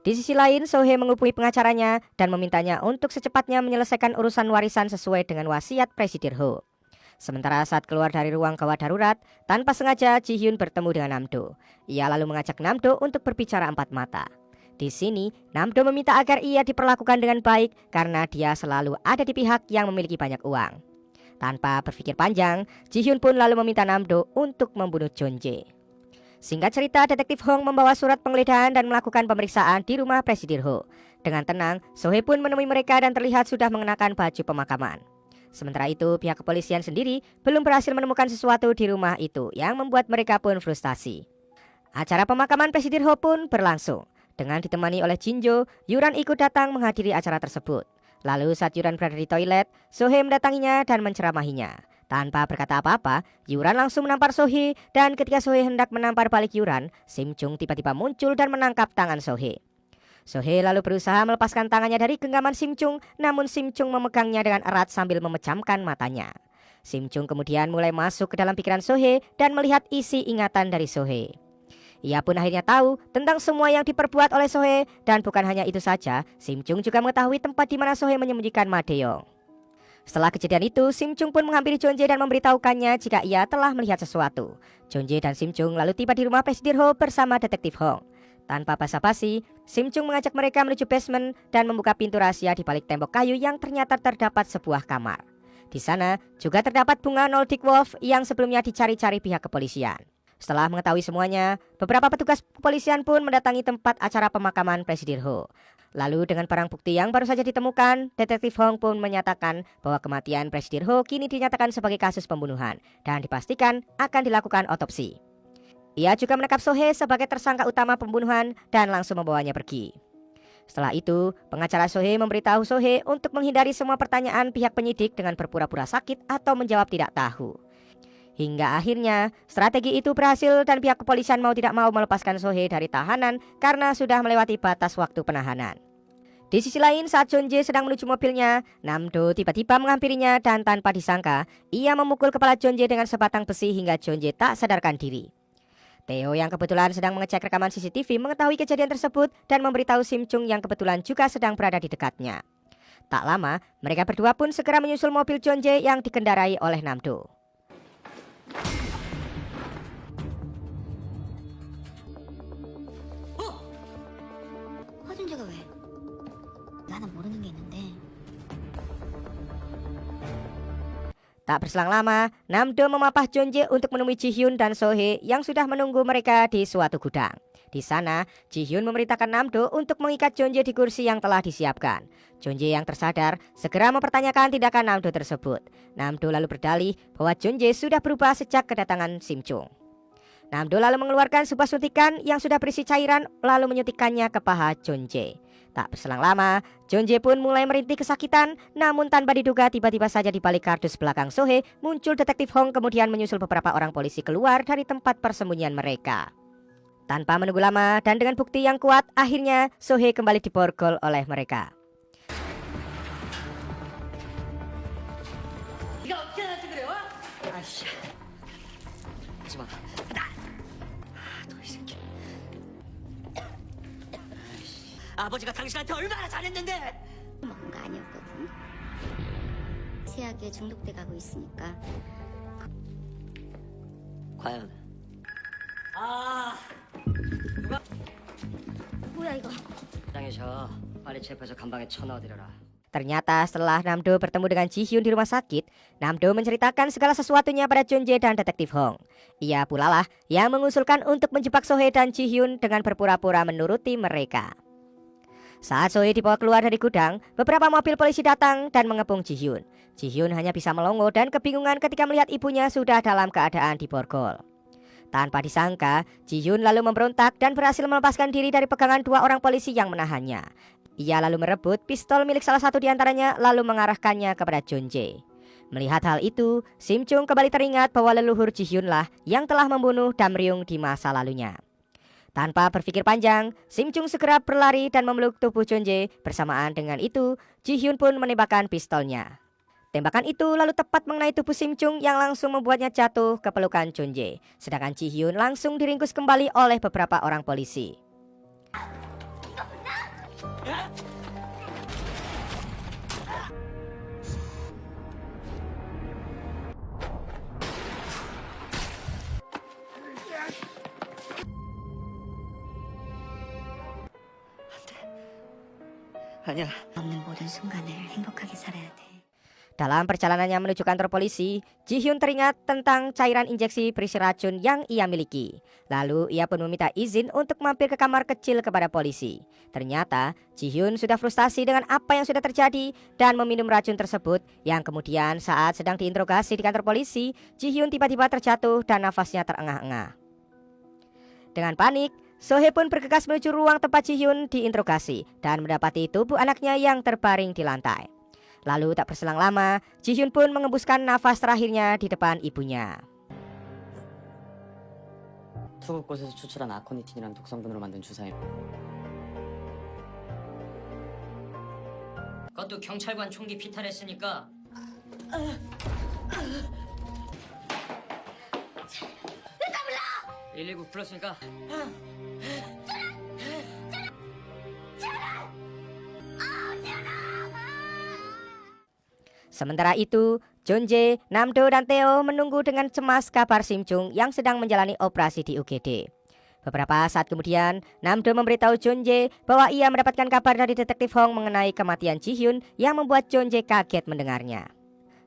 Di sisi lain, Sohee menghubungi pengacaranya dan memintanya untuk secepatnya menyelesaikan urusan warisan sesuai dengan wasiat Presiden Ho. Sementara saat keluar dari ruang gawat darurat, tanpa sengaja Ji-hyun bertemu dengan Namdo. Ia lalu mengajak Namdo untuk berbicara empat mata. Di sini, Namdo meminta agar ia diperlakukan dengan baik karena dia selalu ada di pihak yang memiliki banyak uang. Tanpa berpikir panjang, Ji-hyun pun lalu meminta Namdo untuk membunuh Jeonjae. Singkat cerita, Detektif Hong membawa surat penggeledahan dan melakukan pemeriksaan di rumah Presiden Ho. Dengan tenang, Sohee pun menemui mereka dan terlihat sudah mengenakan baju pemakaman. Sementara itu, pihak kepolisian sendiri belum berhasil menemukan sesuatu di rumah itu yang membuat mereka pun frustasi. Acara pemakaman Presiden Ho pun berlangsung. Dengan ditemani oleh Jinjo, Yuran ikut datang menghadiri acara tersebut. Lalu saat Yuran berada di toilet, Sohee mendatanginya dan menceramahinya. Tanpa berkata apa-apa, Yuran langsung menampar Sohee, dan ketika Sohee hendak menampar balik Yuran, Sim Chung tiba-tiba muncul dan menangkap tangan Sohee. Sohee lalu berusaha melepaskan tangannya dari genggaman Sim Chung, namun Sim Chung memegangnya dengan erat sambil memejamkan matanya. Sim Chung kemudian mulai masuk ke dalam pikiran Sohee dan melihat isi ingatan dari Sohee. Ia pun akhirnya tahu tentang semua yang diperbuat oleh Sohee, dan bukan hanya itu saja, Sim Chung juga mengetahui tempat di mana Sohee menyembunyikan Ma Dae-yong. Setelah kejadian itu, Sim Chung pun menghampiri Jeonjae dan memberitahukannya jika ia telah melihat sesuatu. Jeonjae dan Sim Chung lalu tiba di rumah Presiden Ho bersama Detektif Hong. Tanpa basa-basi, Sim Chung mengajak mereka menuju basement dan membuka pintu rahasia di balik tembok kayu yang ternyata terdapat sebuah kamar. Di sana juga terdapat bunga Nordic Wolf yang sebelumnya dicari-cari pihak kepolisian. Setelah mengetahui semuanya, beberapa petugas kepolisian pun mendatangi tempat acara pemakaman Presiden Ho. Lalu dengan barang bukti yang baru saja ditemukan, Detektif Hong pun menyatakan bahwa kematian Presiden Ho kini dinyatakan sebagai kasus pembunuhan dan dipastikan akan dilakukan otopsi. Ia juga menangkap Sohee sebagai tersangka utama pembunuhan dan langsung membawanya pergi. Setelah itu, pengacara Sohee memberitahu Sohee untuk menghindari semua pertanyaan pihak penyidik dengan berpura-pura sakit atau menjawab tidak tahu. Hingga akhirnya, strategi itu berhasil dan pihak kepolisian mau tidak mau melepaskan Sohee dari tahanan karena sudah melewati batas waktu penahanan. Di sisi lain, saat Jeonjae sedang menuju mobilnya, Namdo tiba-tiba menghampirinya dan tanpa disangka, ia memukul kepala Jeonjae dengan sebatang besi hingga Jeonjae tak sadarkan diri. Theo yang kebetulan sedang mengecek rekaman CCTV mengetahui kejadian tersebut dan memberitahu Sim Chung yang kebetulan juga sedang berada di dekatnya. Tak lama, mereka berdua pun segera menyusul mobil Jeonjae yang dikendarai oleh Namdo. 허준재가 왜? 나는 모르는 게 있는데. Tak berselang lama, Namdo memapah Jeonjae untuk menemui Ji-hyun dan Sohee yang sudah menunggu mereka di suatu gudang. Di sana, Ji-hyun memerintahkan Namdo untuk mengikat Jeonjae di kursi yang telah disiapkan. Jeonjae yang tersadar segera mempertanyakan tindakan Namdo tersebut. Namdo lalu berdalih bahwa Jeonjae sudah berubah sejak kedatangan Sim Chung. Namdo lalu mengeluarkan sebuah suntikan yang sudah berisi cairan lalu menyuntikkannya ke paha Jeonjae. Tak berselang lama, Jeonjae pun mulai merintih kesakitan, namun tanpa diduga tiba-tiba saja di balik kardus belakang Sohee muncul Detektif Hong kemudian menyusul beberapa orang polisi keluar dari tempat persembunyian mereka. Tanpa menunggu lama dan dengan bukti yang kuat, akhirnya Sohee kembali diborgol oleh mereka. 네가 어떻게 나한테 그래? 와? 아이씨. 하지 마. 너이 새끼. 아이씨. 아버지가 당신한테 얼마나 잘했는데? 먹은 거 아니었거든. 치약에 중독돼 가고 있으니까. 과연. 아. 뭐야 이거? 당해서 빨리 체포해서 감방에 쳐넣어드려라. Ternyata setelah Namdo bertemu dengan Ji-hyun di rumah sakit, Namdo menceritakan segala sesuatunya pada Jeonjae dan Detektif Hong. Ia pula lah yang mengusulkan untuk menjebak Sohee dan Ji-hyun dengan berpura-pura menuruti mereka. Saat Sohee dibawa keluar dari gudang, beberapa mobil polisi datang dan mengepung Ji-hyun. Ji-hyun hanya bisa melongo dan kebingungan ketika melihat ibunya sudah dalam keadaan diborgol. Tanpa disangka, Ji-hyun lalu memberontak dan berhasil melepaskan diri dari pegangan dua orang polisi yang menahannya. Ia lalu merebut pistol milik salah satu di antaranya lalu mengarahkannya kepada Jeonjae. Melihat hal itu, Sim Chung kembali teringat bahwa leluhur Ji-hyun lah yang telah membunuh Damryung di masa lalunya. Tanpa berpikir panjang, Sim Chung segera berlari dan memeluk tubuh Jeonjae. Bersamaan dengan itu, Ji-hyun pun menembakkan pistolnya. Tembakan itu lalu tepat mengenai tubuh Sim Chung yang langsung membuatnya jatuh ke pelukan Jeonjae. Sedangkan Ji-hyun langsung diringkus kembali oleh beberapa orang polisi. 아니야. 없는 모든 순간을 행복하게 살아야 돼. Dalam perjalanannya menuju kantor polisi, Ji-hyun teringat tentang cairan injeksi berisi racun yang ia miliki. Lalu ia pun meminta izin untuk mampir ke kamar kecil kepada polisi. Ternyata Ji-hyun sudah frustasi dengan apa yang sudah terjadi dan meminum racun tersebut, yang kemudian saat sedang diinterogasi di kantor polisi, Ji-hyun tiba-tiba terjatuh dan nafasnya terengah-engah. Dengan panik, Sohee pun bergegas menuju ruang tempat Ji-hyun diinterogasi dan mendapati tubuh anaknya yang terbaring di lantai. Lalu tak berselang lama, Ji-hyun pun mengembuskan nafas terakhirnya di depan ibunya. 투국곳에서 추출한 아코니틴이란 독성분으로 만든 주사임. 그것도 경찰관 총기 피탈했으니까. 119 불렀으니까. Sementara itu, Jeonjae, Namdo, dan Tae-oh menunggu dengan cemas kabar Sim Chung yang sedang menjalani operasi di UGD. Beberapa saat kemudian, Namdo memberitahu Jeonjae bahwa ia mendapatkan kabar dari detektif Hong mengenai kematian Ji-hyun yang membuat Jeonjae kaget mendengarnya.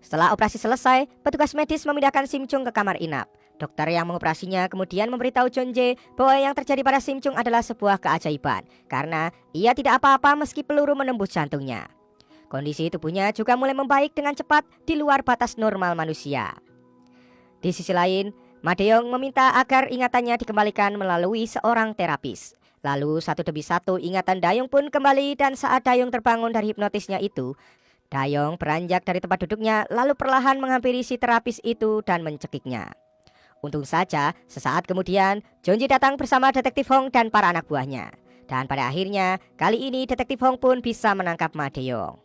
Setelah operasi selesai, petugas medis memindahkan Sim Chung ke kamar inap. Dokter yang mengoperasinya kemudian memberitahu Jeonjae bahwa yang terjadi pada Sim Chung adalah sebuah keajaiban karena ia tidak apa-apa meski peluru menembus jantungnya. Kondisi tubuhnya juga mulai membaik dengan cepat di luar batas normal manusia. Di sisi lain, Ma Dae-yong meminta agar ingatannya dikembalikan melalui seorang terapis. Lalu satu demi satu ingatan Dayong pun kembali dan saat Dayong terbangun dari hipnotisnya itu, Dayong beranjak dari tempat duduknya lalu perlahan menghampiri si terapis itu dan mencekiknya. Untung saja sesaat kemudian Jeonjae datang bersama detektif Hong dan para anak buahnya. Dan pada akhirnya kali ini detektif Hong pun bisa menangkap Ma Dae-yong.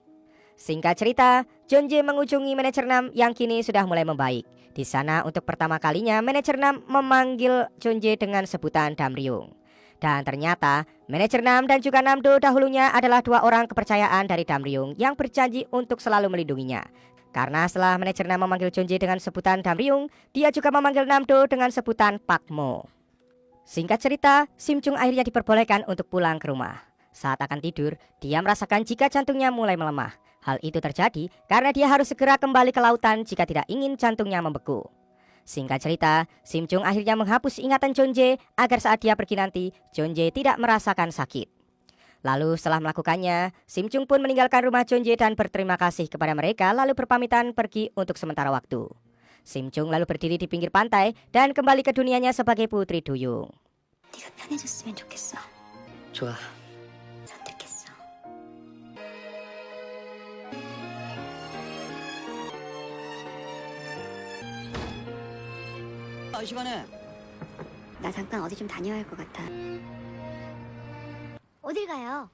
Singkat cerita, Jeonjae mengunjungi manajer Nam yang kini sudah mulai membaik. Di sana untuk pertama kalinya manajer Nam memanggil Jeonjae dengan sebutan Damryung. Dan ternyata manajer Nam dan juga Namdo dahulunya adalah dua orang kepercayaan dari Damryung yang berjanji untuk selalu melindunginya. Karena setelah manajer Nam memanggil Jeonjae dengan sebutan Damryung, dia juga memanggil Namdo dengan sebutan Pak Mo. Singkat cerita, Sim Chung akhirnya diperbolehkan untuk pulang ke rumah. Saat akan tidur, dia merasakan jika jantungnya mulai melemah. Hal itu terjadi karena dia harus segera kembali ke lautan jika tidak ingin jantungnya membeku. Singkat cerita, Sim Chung akhirnya menghapus ingatan Jeonjae agar saat dia pergi nanti, Jeonjae tidak merasakan sakit. Lalu setelah melakukannya, Sim Chung pun meninggalkan rumah Jeonjae dan berterima kasih kepada mereka lalu berpamitan pergi untuk sementara waktu. Sim Chung lalu berdiri di pinggir pantai dan kembali ke dunianya sebagai putri duyung. 네가 편해졌으면 좋겠어. 좋아. 선택했어. 이 시간에 나 잠깐 어디 좀 다녀야 할 것 같아. 어딜 가요?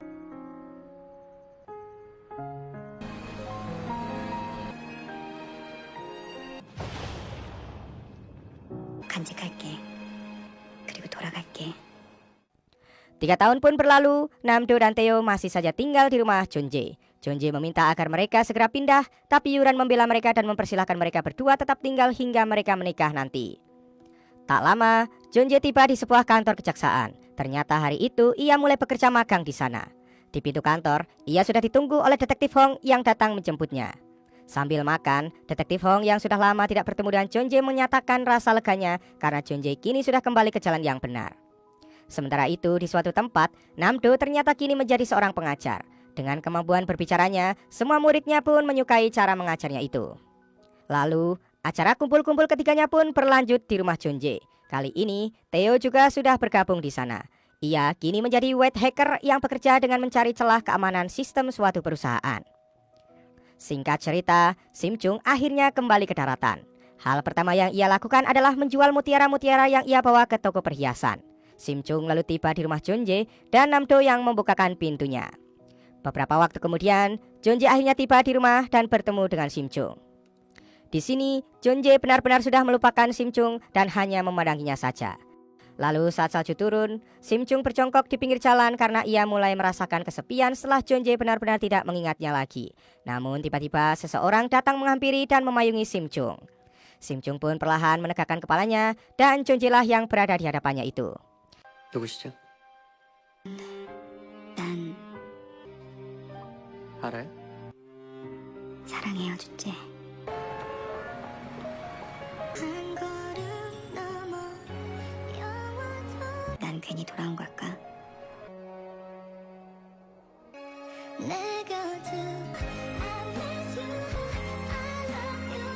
간직할게. 그리고 돌아갈게. 3 tahun pun berlalu, Namdo dan Tae-oh masih saja tinggal di rumah Jeonjae. Jeonjae meminta agar mereka segera pindah, tapi Yuran membela mereka dan mempersilahkan mereka berdua tetap tinggal hingga mereka menikah nanti. Tak lama, Jeonjae tiba di sebuah kantor kejaksaan. Ternyata hari itu ia mulai bekerja magang di sana. Di pintu kantor, ia sudah ditunggu oleh detektif Hong yang datang menjemputnya. Sambil makan, detektif Hong yang sudah lama tidak bertemu dengan Jeonjae menyatakan rasa leganya karena Jeonjae kini sudah kembali ke jalan yang benar. Sementara itu di suatu tempat, Namdo ternyata kini menjadi seorang pengajar. Dengan kemampuan berbicaranya, semua muridnya pun menyukai cara mengajarnya itu. Lalu, acara kumpul-kumpul ketiganya pun berlanjut di rumah Jeonjae. Kali ini, Theo juga sudah bergabung di sana. Ia kini menjadi white hacker yang bekerja dengan mencari celah keamanan sistem suatu perusahaan. Singkat cerita, Sim Chung akhirnya kembali ke daratan. Hal pertama yang ia lakukan adalah menjual mutiara-mutiara yang ia bawa ke toko perhiasan. Sim Chung lalu tiba di rumah Jonjae dan Namdo yang membukakan pintunya. Beberapa waktu kemudian, Jonjae akhirnya tiba di rumah dan bertemu dengan Sim Chung. Di sini, Jonjae benar-benar sudah melupakan Sim Chung dan hanya memandanginya saja. Lalu saat salju turun, Sim Chung berjongkok di pinggir jalan karena ia mulai merasakan kesepian setelah Jonjae benar-benar tidak mengingatnya lagi. Namun tiba-tiba seseorang datang menghampiri dan memayungi Sim Chung. Sim Chung pun perlahan menegakkan kepalanya dan Jonjae lah yang berada di hadapannya itu. 누구시죠? 난 알아요? 사랑해요, 주째. 한 걸음 넘어 영원토록 난 괜히 돌아온 걸까? 내 곁을 I miss you, I love you.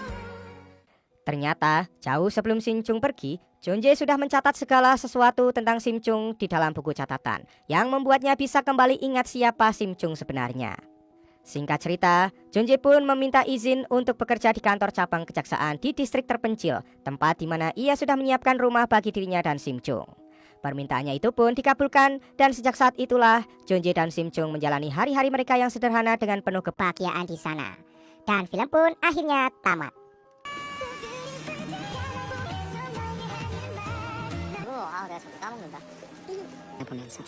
Ternyata, jauh sebelum Sim Chung pergi, Jonjae sudah mencatat segala sesuatu tentang Sim Chung di dalam buku catatan, yang membuatnya bisa kembali ingat siapa Sim Chung sebenarnya. Singkat cerita, Jonjae pun meminta izin untuk bekerja di kantor cabang kejaksaan di distrik terpencil, tempat di mana ia sudah menyiapkan rumah bagi dirinya dan Sim Chung. Permintaannya itu pun dikabulkan dan sejak saat itulah Jonjae dan Sim Chung menjalani hari-hari mereka yang sederhana dengan penuh kebahagiaan di sana. Dan film pun akhirnya tamat. 내가 자꾸 까먹는다. 보면서